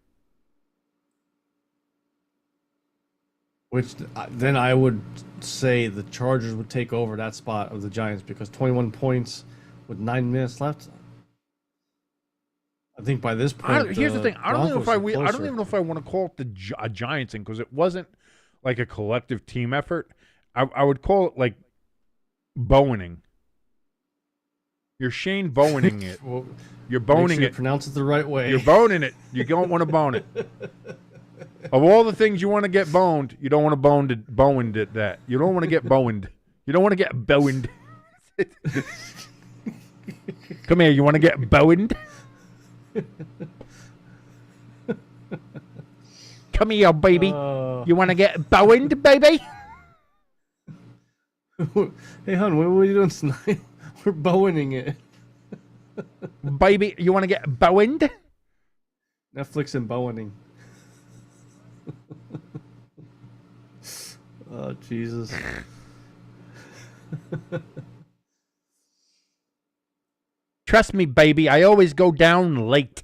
Which then I would say the Chargers would take over that spot of the Giants, because 21 points with 9 minutes left. I think by this point, here's the thing. I don't even know if I want to call it a giantsing, because it wasn't like a collective team effort. I would call it like Bowening. You're Shane Bowening it. Well, you're boning it. Pronounce it the right way. You're boning it. You don't want to bone it. Of all the things you want to get boned, you don't want to boned it that. You don't want to get boned. You don't want to get boned. Come here, you want to get boned? Come here, baby. You want to get boned, baby? Hey, hon, what are you doing tonight? We're bowening it. Baby, you want to get boned? Netflix and Bowening. Oh, Jesus. Trust me, baby. I always go down late.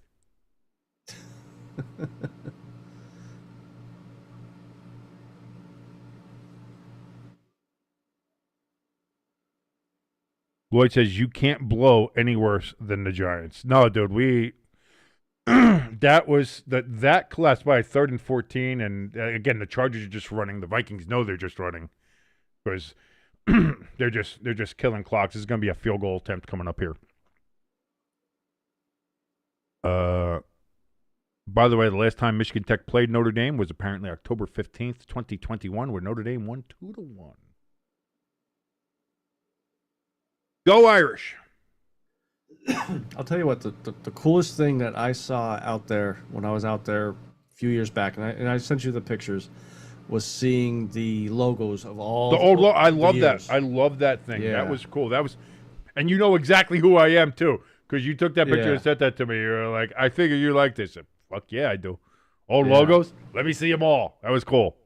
Lloyd says you can't blow any worse than the Giants. No, dude, we that collapsed by 3rd and 14, and again the Chargers are just running. The Vikings know they're just running because they're just killing clocks. This is going to be a field goal attempt coming up here. By the way, the last time Michigan Tech played Notre Dame was apparently October 15th, 2021, where Notre Dame won 2-1. Go Irish! I'll tell you what, the coolest thing that I saw out there when I was out there a few years back, and I sent you the pictures, was seeing the logos of all the old I love years. that. I love that thing. Yeah. That was cool. And you know exactly who I am too, because you took that picture Yeah. and sent that to me. You're like, I figure you like this. Fuck yeah, I do. Old Yeah. logos. Let me see them all. That was cool.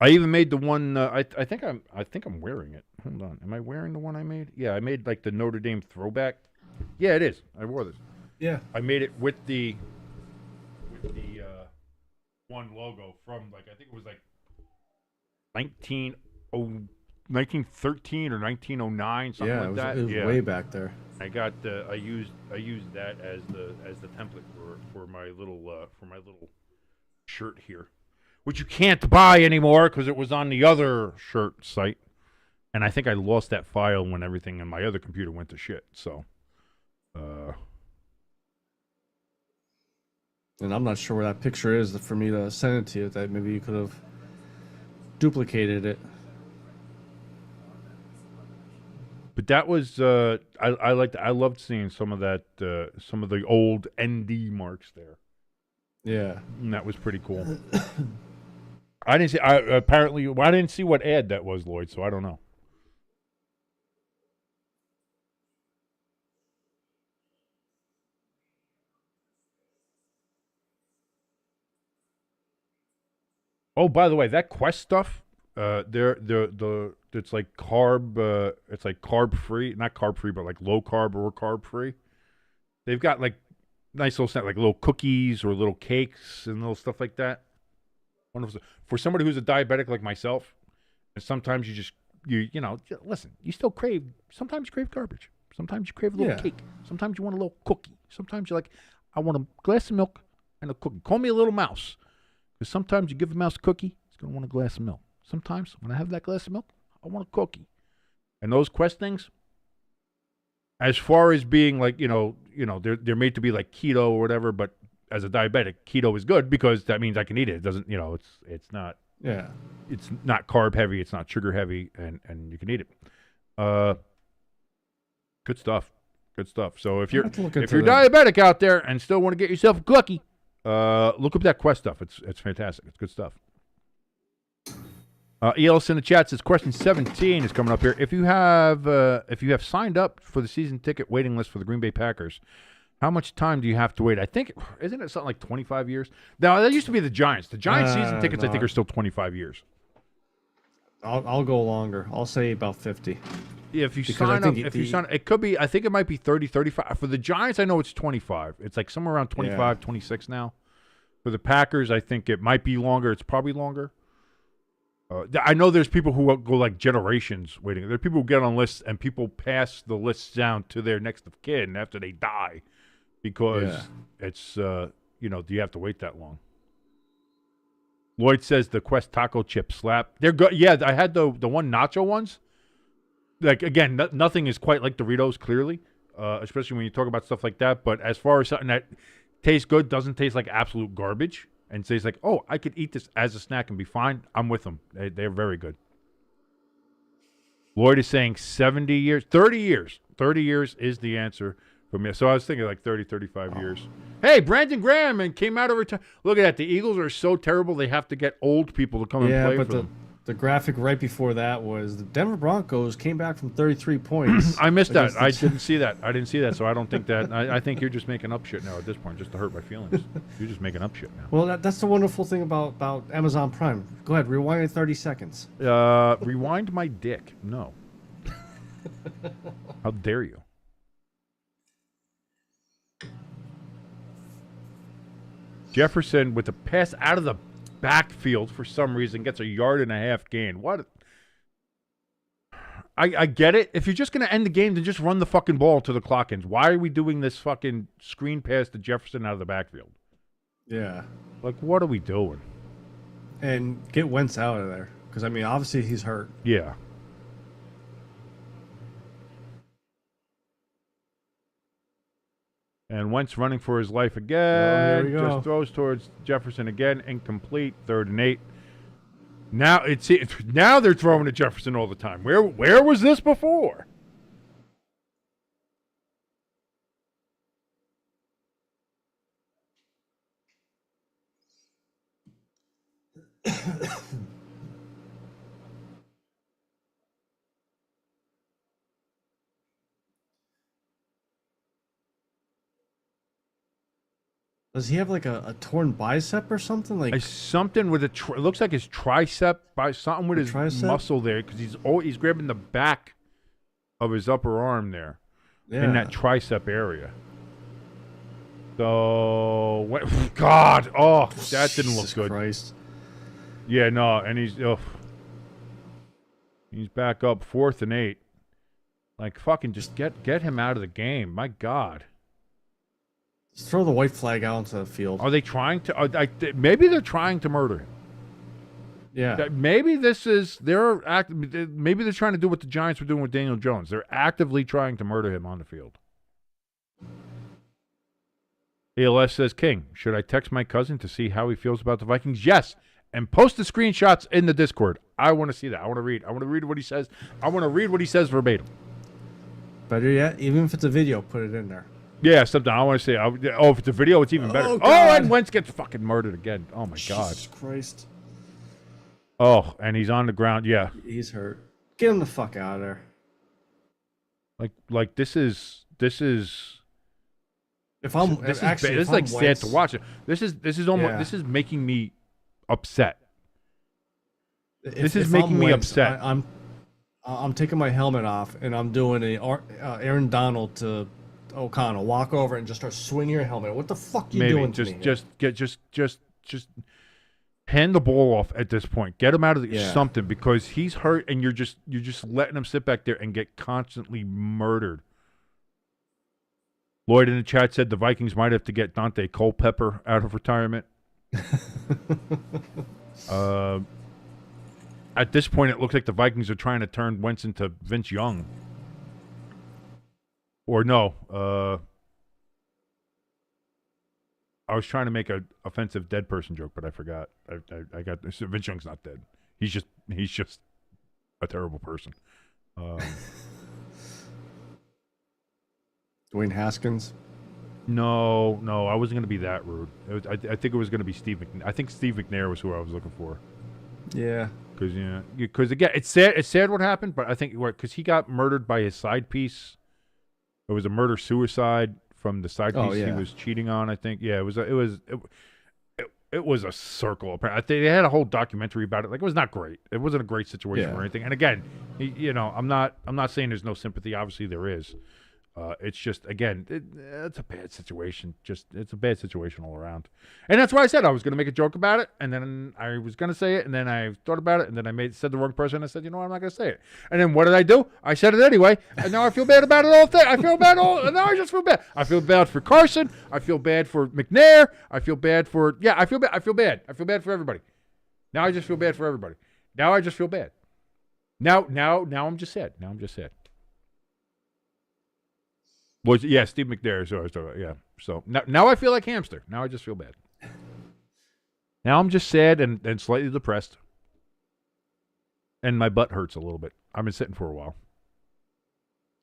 I even made the one. I think I'm wearing it. Hold on. Am I wearing the one I made? Yeah, I made like the Notre Dame throwback. Yeah, it is. I wore this. Yeah. I made it with the one logo from like I think it was like 1913 or 1909 something like that. It was yeah, way back there. I got I used that as the template for my little shirt here, which you can't buy anymore because it was on the other shirt site, and I think I lost that file when everything in my other computer went to shit. So, And I'm not sure where that picture is for me to send it to you. That maybe you could have duplicated it. but that was I loved seeing some of that some of the old ND marks there. Yeah. And that was pretty cool. I didn't see. I didn't see what ad that was, Lloyd. So I don't know. Oh, by the way, that Quest stuff, it's like carb free, not carb free, but like low carb or carb free. They've got like nice little snack, like little cookies or little cakes and little stuff like that. Wonderful. For somebody who's a diabetic like myself, and sometimes you know, listen, you still crave. Sometimes you crave garbage. Sometimes you crave a little cake. Sometimes you want a little cookie. Sometimes you're like, I want a glass of milk and a cookie. Call me a little mouse. Because sometimes you give a mouse a cookie, it's going to want a glass of milk. Sometimes when I have that glass of milk, I want a cookie. And those Quest things, as far as being like, they're made to be like keto or whatever, but as a diabetic, keto is good because that means I can eat it. It doesn't, it's not carb heavy, it's not sugar heavy, and you can eat it. Good stuff. Good stuff. So if you're diabetic out there and still want to get yourself a cookie, look up that Quest stuff. It's fantastic. It's good stuff. ELS in the chat says question 17 is coming up here. If you have signed up for the season ticket waiting list for the Green Bay Packers, how much time do you have to wait? I think isn't it something like 25 years? Now that used to be the Giants. The Giants season tickets I think are still 25 years. I'll go longer. I'll say about 50. Yeah, if you sign up, it could be. I think it might be 30, 35. For the Giants, I know it's 25. It's like somewhere around 25, 26 now. For the Packers, I think it might be longer. It's probably longer. I know there's people who go like generations waiting. There are people who get on lists and people pass the lists down to their next of kin after they die because it's, do you have to wait that long? Lloyd says the Quest taco chip slap. They're good. Yeah, I had the one nacho ones. Like, again, nothing is quite like Doritos, clearly, especially when you talk about stuff like that. But as far as something that tastes good, doesn't taste like absolute garbage, and says like, oh, I could eat this as a snack and be fine, I'm with them. They're very good. Lloyd is saying 70 years, 30 years. 30 years is the answer for me. So I was thinking like 30, 35 years. Hey, Brandon Graham and came out of retirement. Look at that. The Eagles are so terrible they have to get old people to come and play for them. the graphic right before that was the Denver Broncos came back from 33 points. I missed that. against I the- didn't see that. I didn't see that, so I don't think that. I think you're just making up shit now at this point, just to hurt my feelings. You're just making up shit now. Well, that's the wonderful thing about Amazon Prime. Go ahead, rewind it 30 seconds. Rewind my dick. No. How dare you? Jefferson with a pass out of the backfield for some reason gets a 1.5-yard gain. What? I get it. If you're just going to end the game, then just run the fucking ball till the clock ends. Why are we doing this fucking screen pass to Jefferson out of the backfield? Yeah. Like, what are we doing? And get Wentz out of there. Because, I mean, obviously he's hurt. Yeah. And Wentz running for his life again. Oh, here we go. Just throws towards Jefferson again. Incomplete. 3rd and 8. Now now they're throwing to Jefferson all the time. Where was this before? Does he have like a torn bicep or something? Like Something with it looks like his tricep by something with his tricep? muscle there because he's grabbing the back of his upper arm there yeah. in that tricep area. So God, oh, that didn't look Jesus good. Christ. Yeah, no, and he's back up 4th and 8. Like fucking just get him out of the game. My God. Just throw the white flag out onto the field. Are they trying to? Maybe they're trying to murder him. Yeah. Maybe maybe they're trying to do what the Giants were doing with Daniel Jones. They're actively trying to murder him on the field. ALS says, King, should I text my cousin to see how he feels about the Vikings? Yes. And post the screenshots in the Discord. I want to see that. I want to read. I want to read what he says. I want to read what he says verbatim. Better yet, even if it's a video, put it in there. Yeah, something. I want to say, if it's a video, it's even better. Oh, Oh, God. and Wentz gets fucking murdered again. Oh, my God. Jesus Christ. Oh, and he's on the ground. Yeah. He's hurt. Get him the fuck out of there. Like this is If I'm this is actually, bad. This if is like I'm sad Wentz, to watch. This is almost Yeah. this is making me upset. if is I'm making me Wentz, upset. I'm taking my helmet off and I'm doing a Aaron Donald to O'Connell. Walk over and just start swinging your helmet. What the fuck you Maybe doing to me? just hand the ball off at this point. Get him out of the Yeah. something because he's hurt and you're just letting him sit back there and get constantly murdered. Lloyd in the chat said the Vikings might have to get Dante Culpepper out of retirement. At this point, it looks like the Vikings are trying to turn Wentz into Vince Young. Or no, I was trying to make an offensive dead person joke, but I forgot. I got this. Vince Young's not dead. He's just a terrible person. Dwayne Haskins. No, I wasn't going to be that rude. I think it was going to be Steve McNair. I think Steve McNair was who I was looking for. Yeah. Because again, it's sad what happened, but I think because he got murdered by his side piece. It was a murder-suicide from the side piece he was cheating on, I think. Yeah, it was a circle. They had a whole documentary about it. Like, it was not great. It wasn't a great situation or anything. And again, I'm not saying there's no sympathy. Obviously, there is. It's just, again, it's a bad situation. It's a bad situation all around. And that's why I said I was going to make a joke about it, and then I was going to say it, and then I thought about it, and then I said the wrong person. I said, I'm not going to say it. And then what did I do? I said it anyway, and now I feel bad about it all day. And now I just feel bad. I feel bad for Carson. I feel bad for McNair. I feel bad for, I feel bad. I feel bad. I feel bad for everybody. Now I just feel bad for everybody. Now I just feel bad. Now I'm just sad. Now I'm just sad. Steve McNair. So now I feel like hamster. Now I just feel bad. Now I'm just sad and slightly depressed, and my butt hurts a little bit. I've been sitting for a while.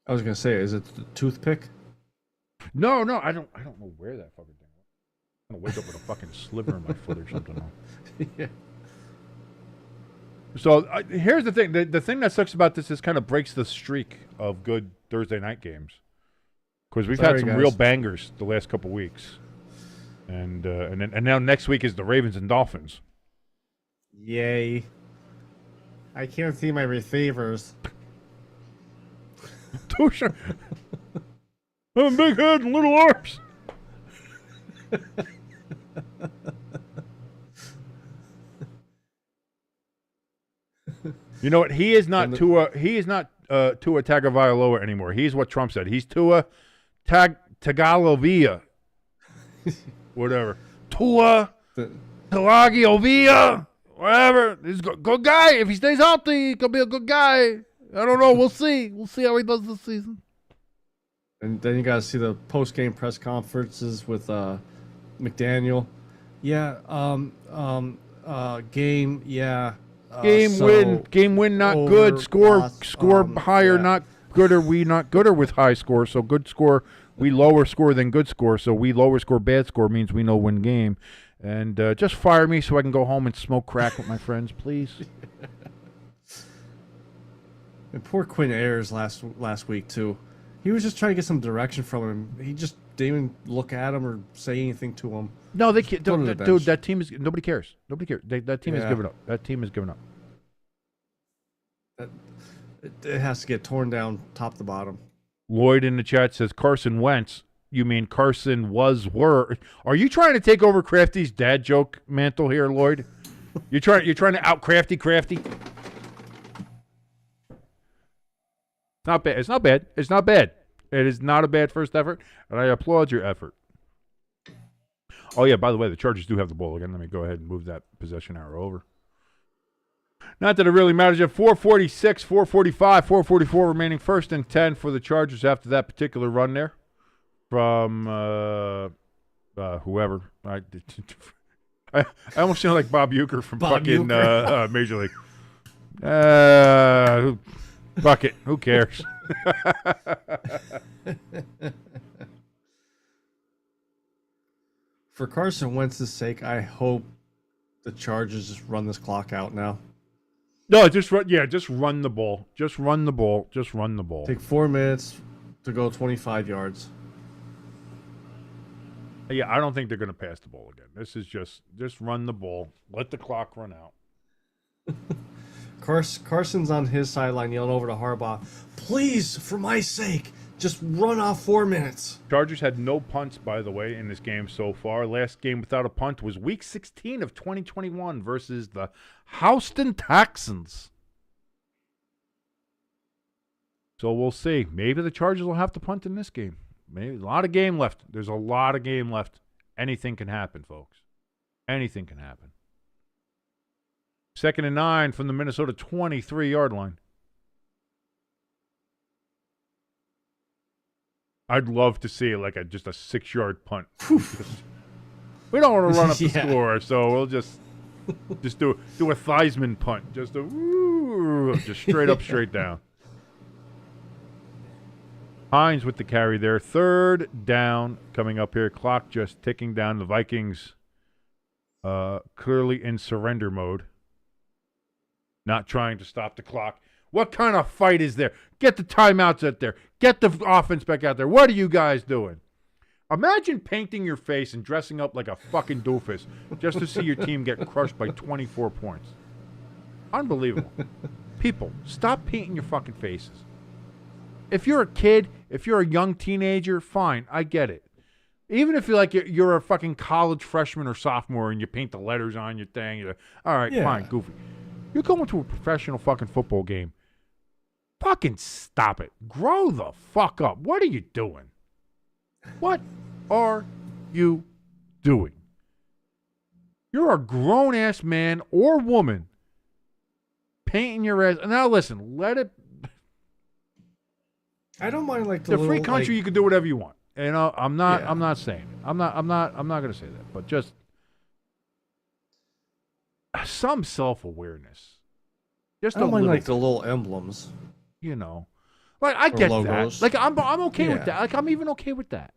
I was gonna say, is it the toothpick? No, I don't know where that fucking thing was. I'm gonna wake up with a fucking sliver in my foot or something. Yeah. So here's the thing. The thing that sucks about this is kind of breaks the streak of good Thursday night games. Because we've had some real bangers the last couple weeks. And now next week is the Ravens and Dolphins. Yay. I can't see my receivers. Too sure. I have a big head and little arms. You know what? He is not Tua. He is not Tua Tagovailoa anymore. He's what Trump said. He's Tua Tagovailoa. Whatever. Tua Tagovailoa. Whatever. He's a good guy. If he stays healthy, he could be a good guy. I don't know. We'll see. We'll see how he does this season. And then you got to see the post-game press conferences with McDaniel. Yeah. Game. Yeah. Game win, not over, good. Score lost, higher, yeah. not good. Or we not gooder with high score. So good score, we lower score than good score. So we lower score, bad score means we know win game. And just fire me so I can go home and smoke crack with my friends, please. And poor Quinn Ayers last week too. He was just trying to get some direction from him. He just didn't even look at him or say anything to him. No, they can't. Dude, that team is. Nobody cares. Nobody cares. That team has given up. That team has given up. It has to get torn down top to bottom. Lloyd in the chat says Carson Wentz. You mean Carson were? Are you trying to take over Crafty's dad joke mantle here, Lloyd? You're trying to out Crafty. Not bad. It's not bad. It's not bad. It is not a bad first effort, and I applaud your effort. Oh, yeah, by the way, the Chargers do have the ball again. Let me go ahead and move that possession arrow over. Not that it really matters. You have 4:46, 4:45, 4:44 remaining, 1st and 10 for the Chargers after that particular run there from whoever. I almost sound like Bob Uecker from fucking Major League. Fuck it. Who cares? For Carson Wentz's sake, I hope the Chargers just run this clock out now. No, just run. Yeah, just run the ball. Just run the ball. Just run the ball. Take 4 minutes to go 25 yards. Yeah, I don't think they're going to pass the ball again. This is just run the ball. Let the clock run out. Carson's on his sideline yelling over to Harbaugh, please, for my sake, just run off 4 minutes. Chargers had no punts, by the way, in this game so far. Last game without a punt was Week 16 of 2021 versus the Houston Texans. So we'll see. Maybe the Chargers will have to punt in this game. Maybe a lot of game left. There's a lot of game left. Anything can happen, folks. Anything can happen. 2nd and 9 from the Minnesota 23-yard line. I'd love to see like just a 6-yard punt. We don't want to run up the score, so we'll just do a Theismann punt, just straight up, straight down. Hines with the carry there. 3rd down coming up here. Clock just ticking down. The Vikings clearly in surrender mode. Not trying to stop the clock. What kind of fight is there? Get the timeouts out there. Get the offense back out there. What are you guys doing? Imagine painting your face and dressing up like a fucking doofus just to see your team get crushed by 24 points. Unbelievable. People, stop painting your fucking faces. If you're a kid, if you're a young teenager, fine, I get it. Even if you're a fucking college freshman or sophomore and you paint the letters on your thing, you're all right, fine, goofy. You're going to a professional fucking football game. Fucking stop it. Grow the fuck up. What are you doing? What are you doing? You're a grown-ass man or woman painting your ass. Now listen, let it. I don't mind like the free country. You can do whatever you want. You know, I'm not saying it. I'm not going to say that. But just some self-awareness. Just I don't mind like the little emblems. You know, like I get logos. that. Like I'm okay with that. Like I'm even okay with that.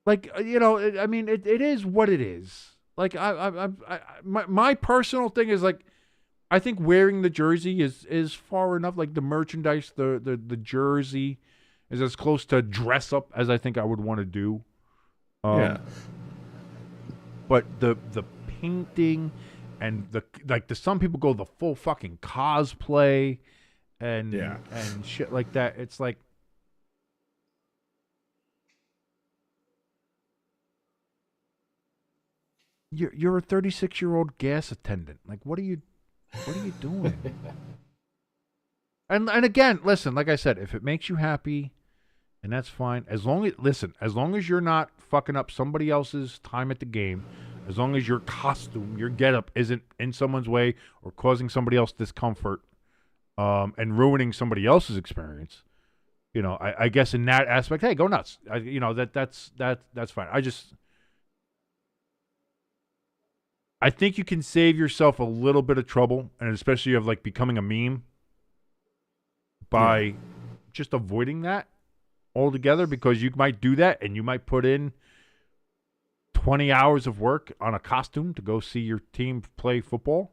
Like you know, I mean, it is what it is. Like my personal thing is like, I think wearing the jersey is far enough. Like the merchandise, the jersey is as close to dress up as I think I would want to do. Yeah. But the painting and some people go the full fucking cosplay and shit like that. It's like you're a 36-year-old gas attendant. Like what are you doing? and again, listen, like I said, if it makes you happy, and that's fine. As long as you're not fucking up somebody else's time at the game, as long as your costume, your getup isn't in someone's way or causing somebody else discomfort, and ruining somebody else's experience, I guess in that aspect, hey, go nuts. That's fine. I think you can save yourself a little bit of trouble, and especially of like becoming a meme by just avoiding that altogether, because you might do that and you might put in 20 hours of work on a costume to go see your team play football,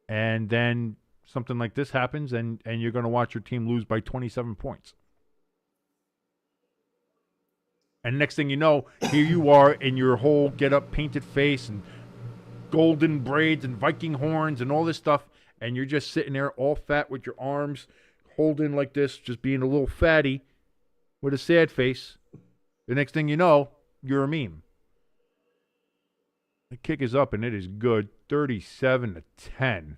and then something like this happens and you're going to watch your team lose by 27 points. And next thing you know, here you are in your whole get-up painted face and golden braids and Viking horns and all this stuff, and you're just sitting there all fat with your arms holding like this, just being a little fatty with a sad face. The next thing you know, you're a meme. The kick is up, and it is good. 37-10.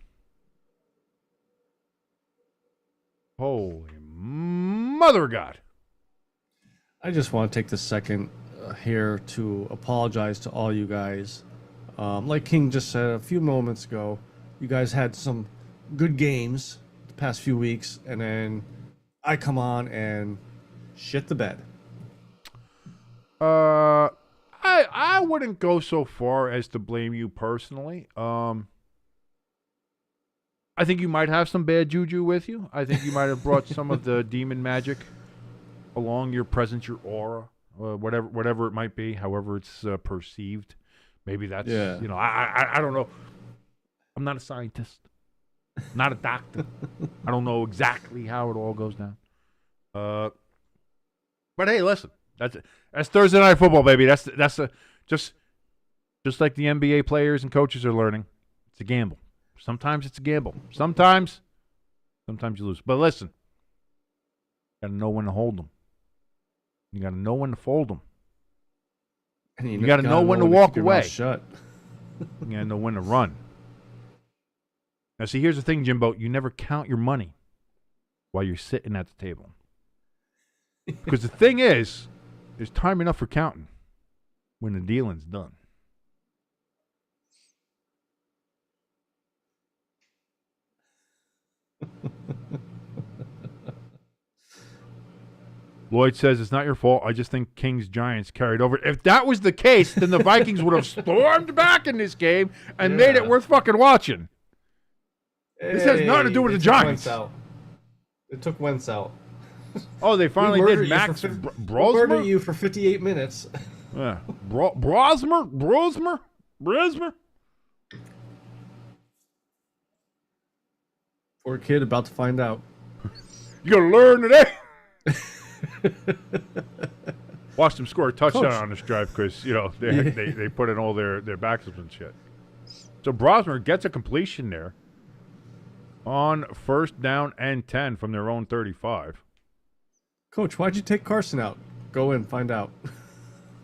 Holy mother of God. I just want to take this second here to apologize to all you guys. Like King just said a few moments ago, you guys had some good games the past few weeks, and then I come on and shit the bed. I wouldn't go so far as to blame you personally. I think you might have some bad juju with you. I think you might have brought some of the demon magic along, your presence, your aura, whatever it might be, however it's perceived. Maybe that's, I don't know. I'm not a scientist, not a doctor. I don't know exactly how it all goes down. But hey, listen, that's Thursday Night Football, baby. That's just like the NBA players and coaches are learning. It's a gamble. Sometimes it's a gamble. Sometimes you lose. But listen, you got to know when to hold them. You got to know when to fold them. And you got to know when to walk away. Shut. You got to know when to run. Now, see, here's the thing, Jimbo. You never count your money while you're sitting at the table. Because the thing is, there's time enough for counting when the dealing's done. Lloyd says, it's not your fault. I just think Kings Giants carried over. If that was the case, then the Vikings would have stormed back in this game and made it worth fucking watching. This has nothing to do with the Giants. It took Wentz out. Oh, they finally did. Max Brosmer? Murder you for 58 minutes. Yeah. Brosmer? Poor kid about to find out. You gotta learn today. Watch them score a touchdown on this drive because they put in all their backups and shit. So Brosmer gets a completion there on first down and 10 from their own 35. Coach, why'd you take Carson out? Go in, find out.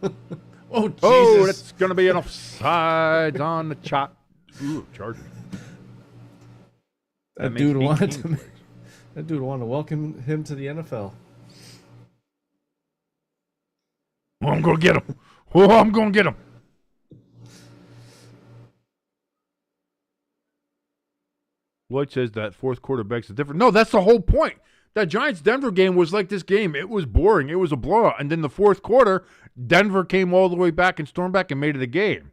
Oh, Jesus. Oh, that's going to be an offside on the chop. Ooh, Chargers. That dude wanted to welcome him to the NFL. Oh, I'm going to get him. Oh, I'm going to get him. Lloyd says that fourth quarter begs the difference. No, that's the whole point. That Giants-Denver game was like this game. It was boring. It was a blowout. And then the fourth quarter, Denver came all the way back and stormed back and made it a game.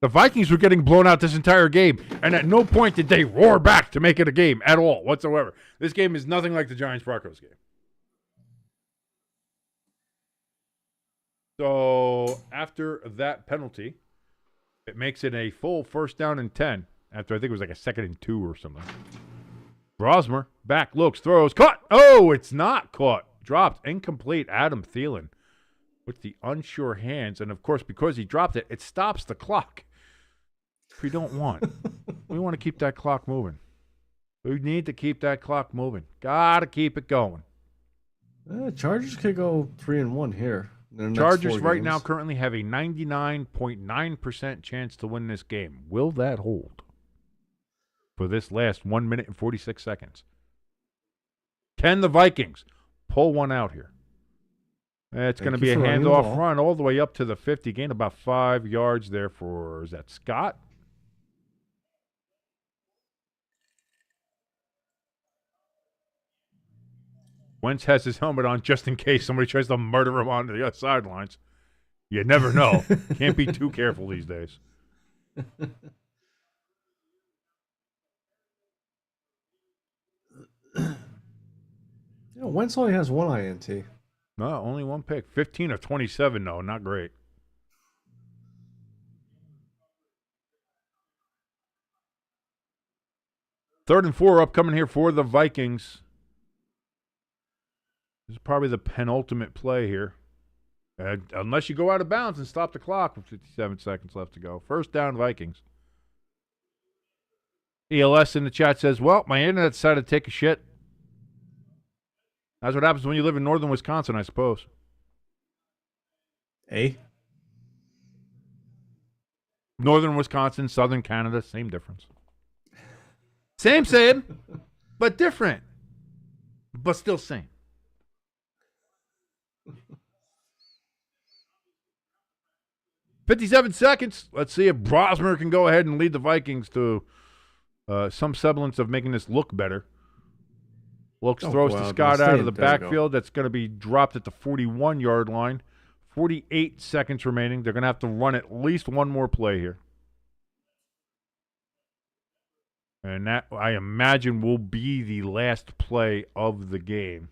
The Vikings were getting blown out this entire game, and at no point did they roar back to make it a game at all whatsoever. This game is nothing like the Giants-Broncos game. So after that penalty, it makes it a full first down and 10 after I think it was like a 2nd and 2 or something. Brosmer, back, looks, throws, caught. Oh, it's not caught. Dropped, incomplete. Adam Thielen with the unsure hands. And, of course, because he dropped it, it stops the clock. We don't want. We want to keep that clock moving. We need to keep that clock moving. Got to keep it going. Chargers could go 3-1 here. Chargers right now currently have a 99.9% chance to win this game. Will that hold for this last 1 minute and 46 seconds? Can the Vikings pull one out here? It's going to be a handoff run all the way up to the 50. Gain about 5 yards there for, is that Scott? Wentz has his helmet on just in case somebody tries to murder him on the sidelines. You never know. Can't be too careful these days. Wentz only has one INT. No, only one pick. 15 of 27, though. Not great. Third and 4 upcoming here for the Vikings. This is probably the penultimate play here. Unless you go out of bounds and stop the clock with 57 seconds left to go. First down, Vikings. ELS in the chat says, well, my internet decided to take a shit. That's what happens when you live in northern Wisconsin, I suppose. Northern Wisconsin, southern Canada, same difference. Same, but different. But still same. "57 seconds. Let's see if Brosmer can go ahead and lead the Vikings to some semblance of making this look better. Throws to Scott out of the backfield. That's going to be dropped at the 41-yard line. 48 seconds remaining. They're going to have to run at least one more play here. And that, I imagine, will be the last play of the game.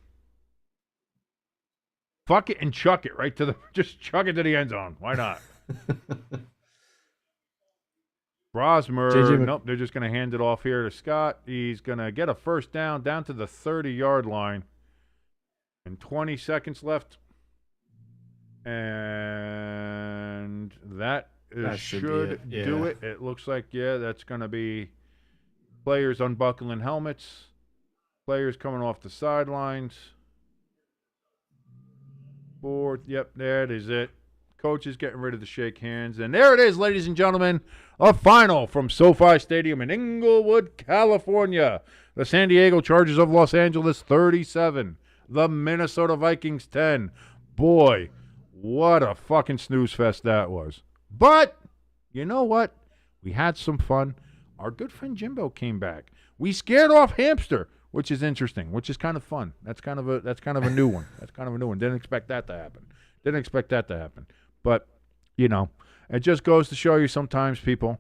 Fuck it and chuck it right to the – just chuck it to the end zone. Why not? Brosmer, nope, they're just going to hand it off here to Scott. He's going to get a first down to the 30-yard line. And 20 seconds left. And that should do it. It looks like, that's going to be players unbuckling helmets, players coming off the sidelines. Yep, there it is it. Coach is getting ready to shake hands. And there it is, ladies and gentlemen, a final from SoFi Stadium in Inglewood, California. The San Diego Chargers of Los Angeles 37. The Minnesota Vikings 10. Boy, what a fucking snooze fest that was. But you know what? We had some fun. Our good friend Jimbo came back. We scared off Hamster, which is interesting, which is kind of fun. That's kind of a new one. Didn't expect that to happen. But, you know, it just goes to show you sometimes people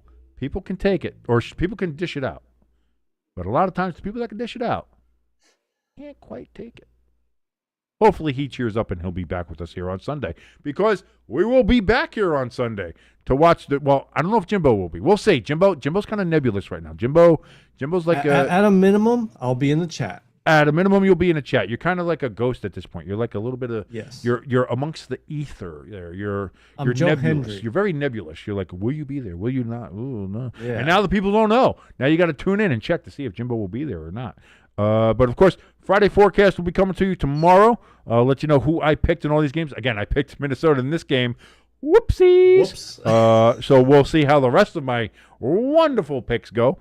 can take it or people can dish it out. But a lot of times the people that can dish it out can't quite take it. Hopefully he cheers up and he'll be back with us here on Sunday because we will be back here on Sunday to watch I don't know if Jimbo will be. We'll see. Jimbo's kind of nebulous right now. Jimbo's like at a minimum, I'll be in the chat. At a minimum, you'll be in a chat. You're kind of like a ghost at this point. You're like a little bit of You're amongst the ether there. You're Joe nebulous. Hendry. You're very nebulous. You're like, will you be there? Will you not? Ooh, no. Yeah. And now the people don't know. Now you got to tune in and check to see if Jimbo will be there or not. But of course, Friday forecast will be coming to you tomorrow. I'll let you know who I picked in all these games. Again, I picked Minnesota in this game. Whoopsies. Whoops. So we'll see how the rest of my wonderful picks go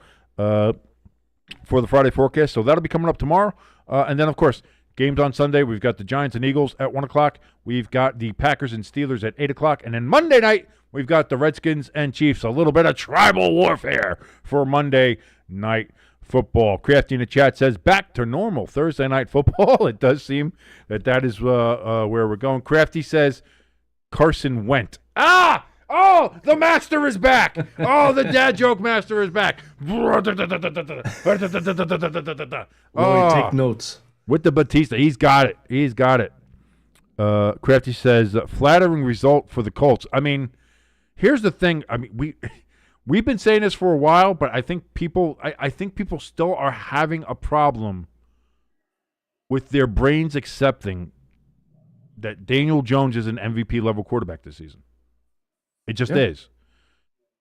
for the Friday forecast. So that'll be coming up tomorrow. And then, of course, games on Sunday. We've got the Giants and Eagles at 1 o'clock. We've got the Packers and Steelers at 8 o'clock. And then Monday night, we've got the Redskins and Chiefs. A little bit of tribal warfare for Monday night football. Crafty in the chat says, back to normal Thursday night football. It does seem that is where we're going. Crafty says, Carson Wentz. Oh, the master is back. Oh, the dad joke master is back. Take notes. With the Batista. He's got it. Crafty says, flattering result for the Colts. I mean, here's the thing. I mean, we've been saying this for a while, but I think people still are having a problem with their brains accepting that Daniel Jones is an MVP level quarterback this season. It just is.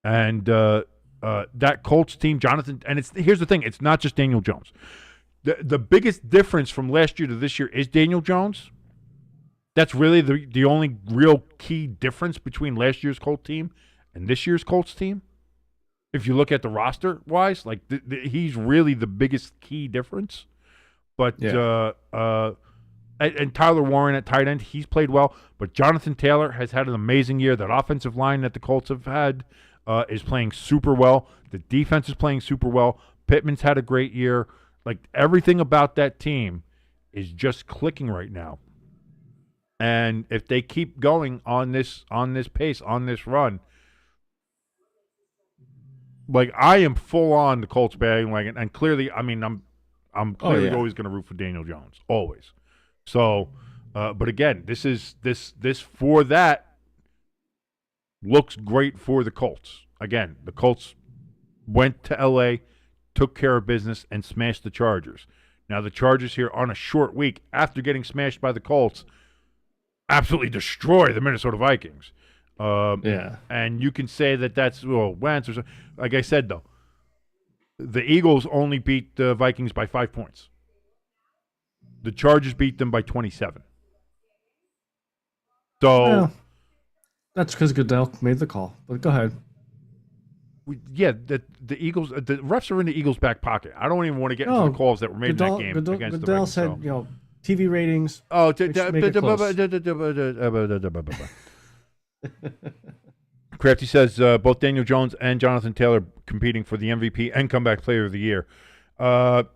And that Colts team, Jonathan, and here's the thing, it's not just Daniel Jones. The biggest difference from last year to this year is Daniel Jones. That's really the only real key difference between last year's Colts team and this year's Colts team. If you look at the roster wise, like he's really the biggest key difference. But and Tyler Warren at tight end, he's played well. But Jonathan Taylor has had an amazing year. That offensive line that the Colts have had is playing super well. The defense is playing super well. Pittman's had a great year. Like everything about that team is just clicking right now. And if they keep going on this pace, on this run, like I am full on the Colts bandwagon, and clearly, I mean, I'm clearly always going to root for Daniel Jones, always. So, but again, this for that looks great for the Colts. Again, the Colts went to L.A., took care of business, and smashed the Chargers. Now the Chargers here on a short week after getting smashed by the Colts absolutely destroy the Minnesota Vikings. And you can say that's Wentz or something. Like I said, though, the Eagles only beat the Vikings by 5 points. The Chargers beat them by 27. So that's because Goodell made the call. But go ahead. The Eagles, the refs are in the Eagles' back pocket. I don't even want to get into the calls that were made in that game against the Vikings. Goodell said, TV ratings. Oh, Crafty says both Daniel Jones and Jonathan Taylor competing for the MVP and comeback player of the year. I'd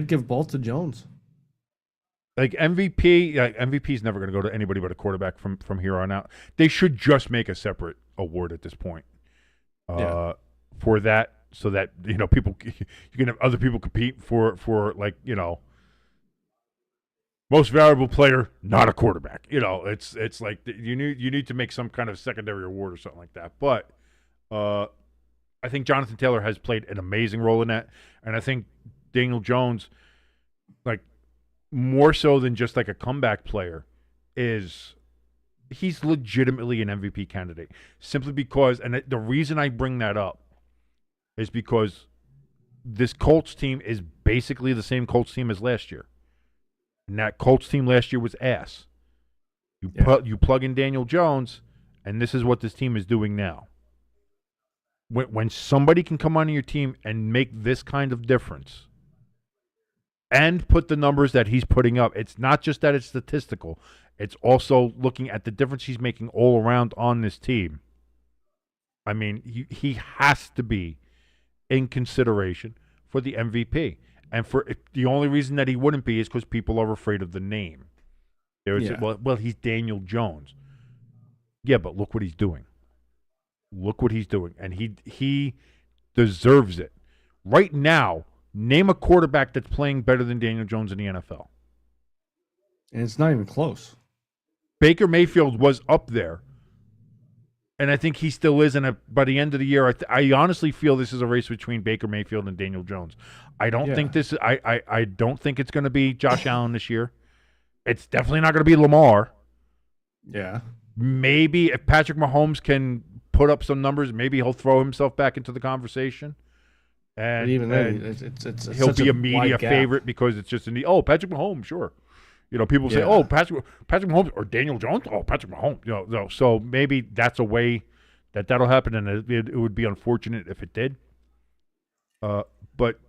give both to Jones. Like MVP, MVP is never going to go to anybody but a quarterback from here on out. They should just make a separate award at this point for that, so that people you can have other people compete for most valuable player, not a quarterback. It's like you need to make some kind of secondary award or something like that. But I think Jonathan Taylor has played an amazing role in that, and I think Daniel Jones, like more so than just like a comeback player, he's legitimately an MVP candidate. Simply because, and the reason I bring that up is because this Colts team is basically the same Colts team as last year. And that Colts team last year was ass. You plug in Daniel Jones, and this is what this team is doing now. When somebody can come onto your team and make this kind of difference and put the numbers that he's putting up, it's not just that it's statistical. It's also looking at the difference he's making all around on this team. I mean, he has to be in consideration for the MVP. And the only reason that he wouldn't be is because people are afraid of the name. They would say, well, he's Daniel Jones. Yeah, but look what he's doing. Look what he's doing. And he deserves it. Right now, name a quarterback that's playing better than Daniel Jones in the NFL. And it's not even close. Baker Mayfield was up there. And I think he still is. And by the end of the year, I honestly feel this is a race between Baker Mayfield and Daniel Jones. I don't think I don't think it's going to be Josh Allen this year. It's definitely not going to be Lamar. Yeah. Maybe if Patrick Mahomes can put up some numbers, maybe he'll throw himself back into the conversation. And but even then, it's he'll be a media favorite because it's just Patrick Mahomes, sure. People say, Patrick Mahomes or Daniel Jones. Oh, Patrick Mahomes. So maybe that's a way that'll happen, and it would be unfortunate if it did. But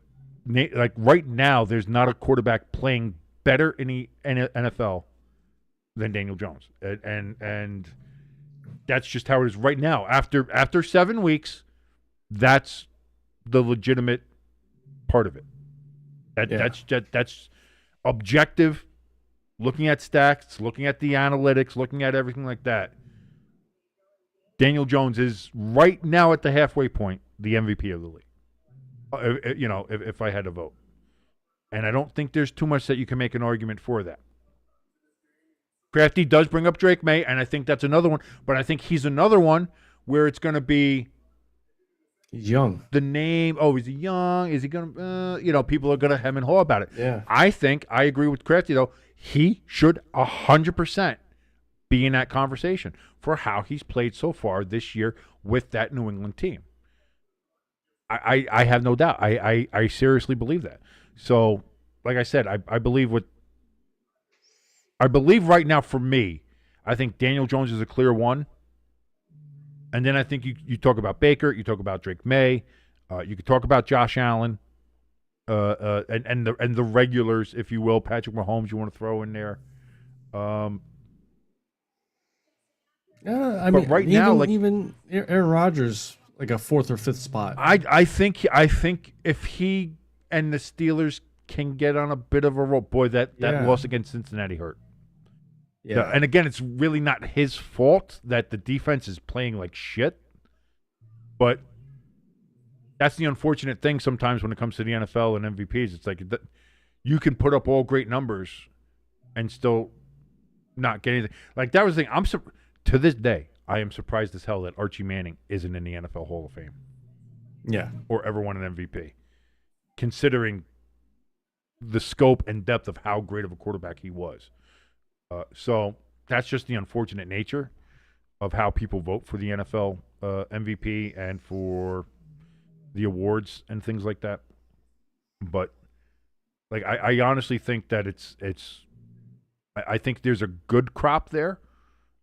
like right now, there's not a quarterback playing better in the NFL than Daniel Jones, and that's just how it is right now. After 7 weeks, that's the legitimate part of it. That's objective. Looking at stats, looking at the analytics, looking at everything like that, Daniel Jones is right now at the halfway point, the MVP of the league. If I had to vote. And I don't think there's too much that you can make an argument for that. Crafty does bring up Drake May, and I think that's another one. But I think he's another one where it's going to be He's young. the name. Oh, is he young? Is he going to, people are going to hem and haw about it. Yeah. I agree with Crafty, though. He should 100% be in that conversation for how he's played so far this year with that New England team. I have no doubt. I seriously believe that. So, like I said, I believe right now for me, I think Daniel Jones is a clear one. And then I think you talk about Baker, you talk about Drake May, you could talk about Josh Allen, and the regulars, if you will, Patrick Mahomes. You want to throw in there. I mean, right now, even Aaron Rodgers, like a fourth or fifth spot. I think if he and the Steelers can get on a bit of a roll, boy, that loss against Cincinnati hurt. Yeah. And again, it's really not his fault that the defense is playing like shit. But that's the unfortunate thing sometimes when it comes to the NFL and MVPs. It's like you can put up all great numbers and still not get anything. Like, that was the thing. To this day, I am surprised as hell that Archie Manning isn't in the NFL Hall of Fame. Yeah. Or ever won an MVP. Considering the scope and depth of how great of a quarterback he was. So that's just the unfortunate nature of how people vote for the NFL MVP and for the awards and things like that. But like I honestly think that I think there's a good crop there.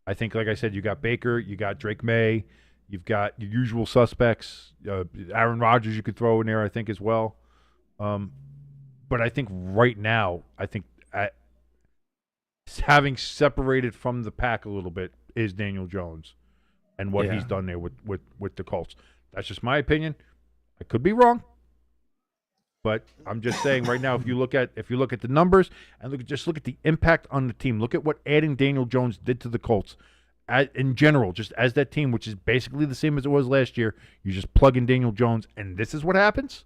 I think, like I said, you got Baker, you got Drake May, you've got your usual suspects. Aaron Rodgers you could throw in there, I think, as well. But I think right now, having separated from the pack a little bit is Daniel Jones and what he's done there with the Colts. That's just my opinion. I could be wrong, but I'm just saying right now, if you look at the numbers and look at the impact on the team, look at what adding Daniel Jones did to the Colts in general, just as that team, which is basically the same as it was last year. You just plug in Daniel Jones, and this is what happens.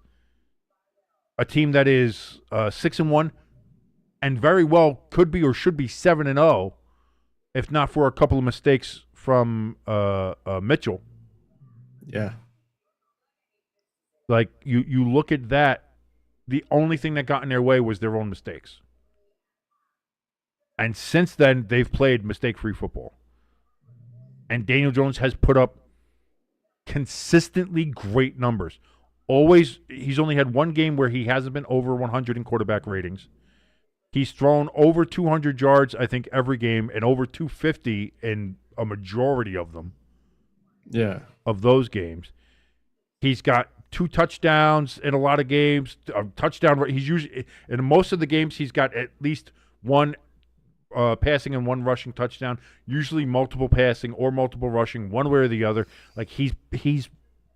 A team that is 6-1. And very well could be or should be 7-0, if not for a couple of mistakes from Mitchell. Yeah. Like, you look at that, the only thing that got in their way was their own mistakes. And since then, they've played mistake-free football. And Daniel Jones has put up consistently great numbers. He's only had one game where he hasn't been over 100 in quarterback ratings. He's thrown over 200 yards, I think, every game, and over 250 in a majority of them. Yeah. Of those games. He's got 2 touchdowns in a lot of games. A touchdown. He's usually, in most of the games, he's got at least one passing and one rushing touchdown. Usually multiple passing or multiple rushing, one way or the other. Like, he's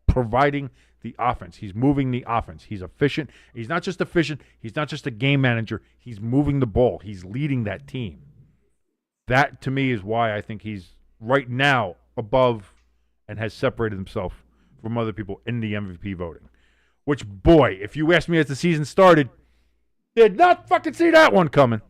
providing the offense. He's moving the offense. He's efficient. He's not just efficient. He's not just a game manager. He's moving the ball. He's leading that team. That, to me, is why I think he's right now above and has separated himself from other people in the MVP voting. Which, boy, if you asked me as the season started, did not fucking see that one coming.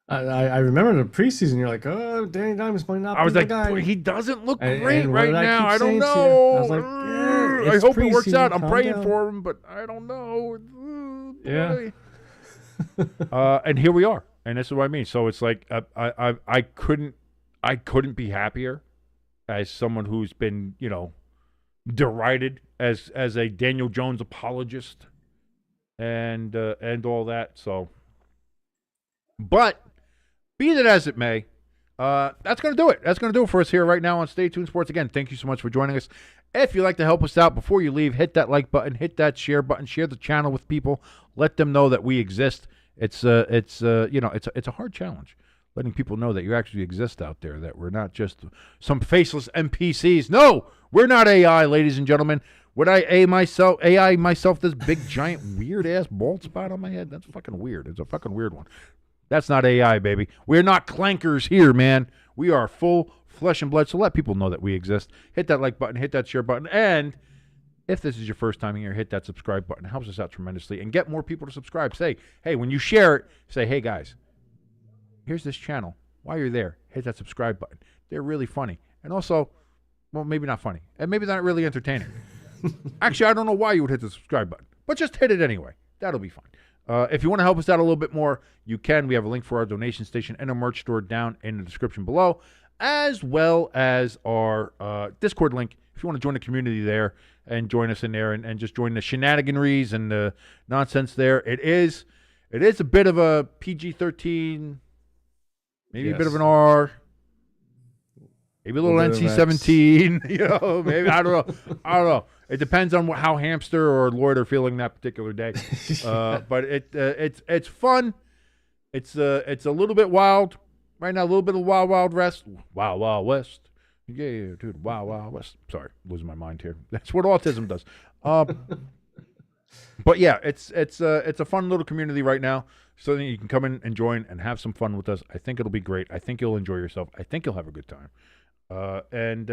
I remember in the preseason, you're like, oh, Danny Dimes might not I was be like, the guy. boy, he doesn't look great and right what did now. keep I don't saying to you? know. I was like, I it's hope it works preseason, out. I'm calm praying down. for him, but I don't know. Yeah. And here we are, and this is what I mean. So it's like I couldn't be happier as someone who's been derided as a Daniel Jones apologist and all that. So, but be that as it may, that's going to do it. That's going to do it for us here right now on Stay Tuned Sports. Again, thank you so much for joining us. If you'd like to help us out before you leave, hit that like button, hit that share button, share the channel with people, let them know that we exist. It's a hard challenge, letting people know that you actually exist out there, that we're not just some faceless NPCs. No, we're not AI, ladies and gentlemen. Would I AI myself this big, giant, weird-ass bald spot on my head? That's fucking weird. It's a fucking weird one. That's not AI, baby. We're not clankers here, man. We are full flesh and blood, so let people know that we exist. Hit that like button, hit that share button, and if this is your first time here, hit that subscribe button. It helps us out tremendously. And get more people to subscribe. Say, hey, when you share it, say, hey, guys, here's this channel. While you're there, hit that subscribe button. They're really funny. And also, well, maybe not funny, and maybe not really entertaining. Actually, I don't know why you would hit the subscribe button, but just hit it anyway. That'll be fine. If you want to help us out a little bit more, you can. We have a link for our donation station and a merch store down in the description below, as well as our Discord link if you want to join the community there and join us in there and just join the shenaniganries and the nonsense there. It is a bit of a PG-13, maybe a bit of an R, maybe a little NC-17. You know, maybe I don't know. It depends on how Hamster or Lloyd are feeling that particular day. But it's fun. It's a little bit wild right now. A little bit of Wild West. Wild West. Yeah, dude. Wild West. Sorry, losing my mind here. That's what autism does. But yeah, it's a fun little community right now. So that you can come in and join and have some fun with us. I think it'll be great. I think you'll enjoy yourself. I think you'll have a good time. And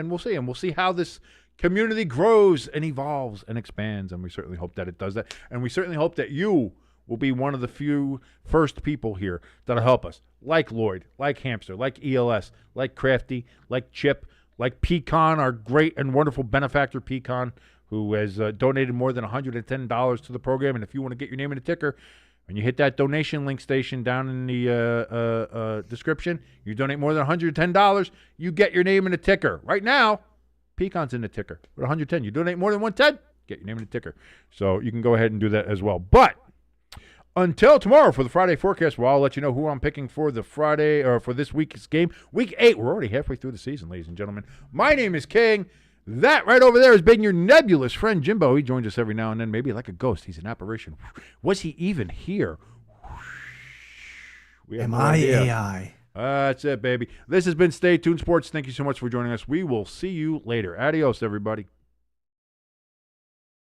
we'll see. And we'll see how this community grows and evolves and expands. And we certainly hope that it does that. And we certainly hope that you will be one of the few first people here that'll help us. Like Lloyd, like Hamster, like ELS, like Crafty, like Chip, like Pecan, our great and wonderful benefactor Pecan, who has donated more than $110 to the program. And if you want to get your name in the ticker, when you hit that donation link station down in the description, you donate more than $110, you get your name in the ticker. Right now, Pecan's in the ticker with 110. You donate more than 110, get your name in the ticker. So you can go ahead and do that as well. But until tomorrow for the Friday forecast, where I'll let you know who I'm picking for the Friday or for this week's game. Week 8, we're already halfway through the season, ladies and gentlemen. My name is King. That right over there has been your nebulous friend Jimbo. He joins us every now and then, maybe like a ghost. He's an apparition. Was he even here? Am I AI? That's it, baby. This has been Stay Tuned Sports. Thank you so much for joining us. We will see you later. Adios, everybody.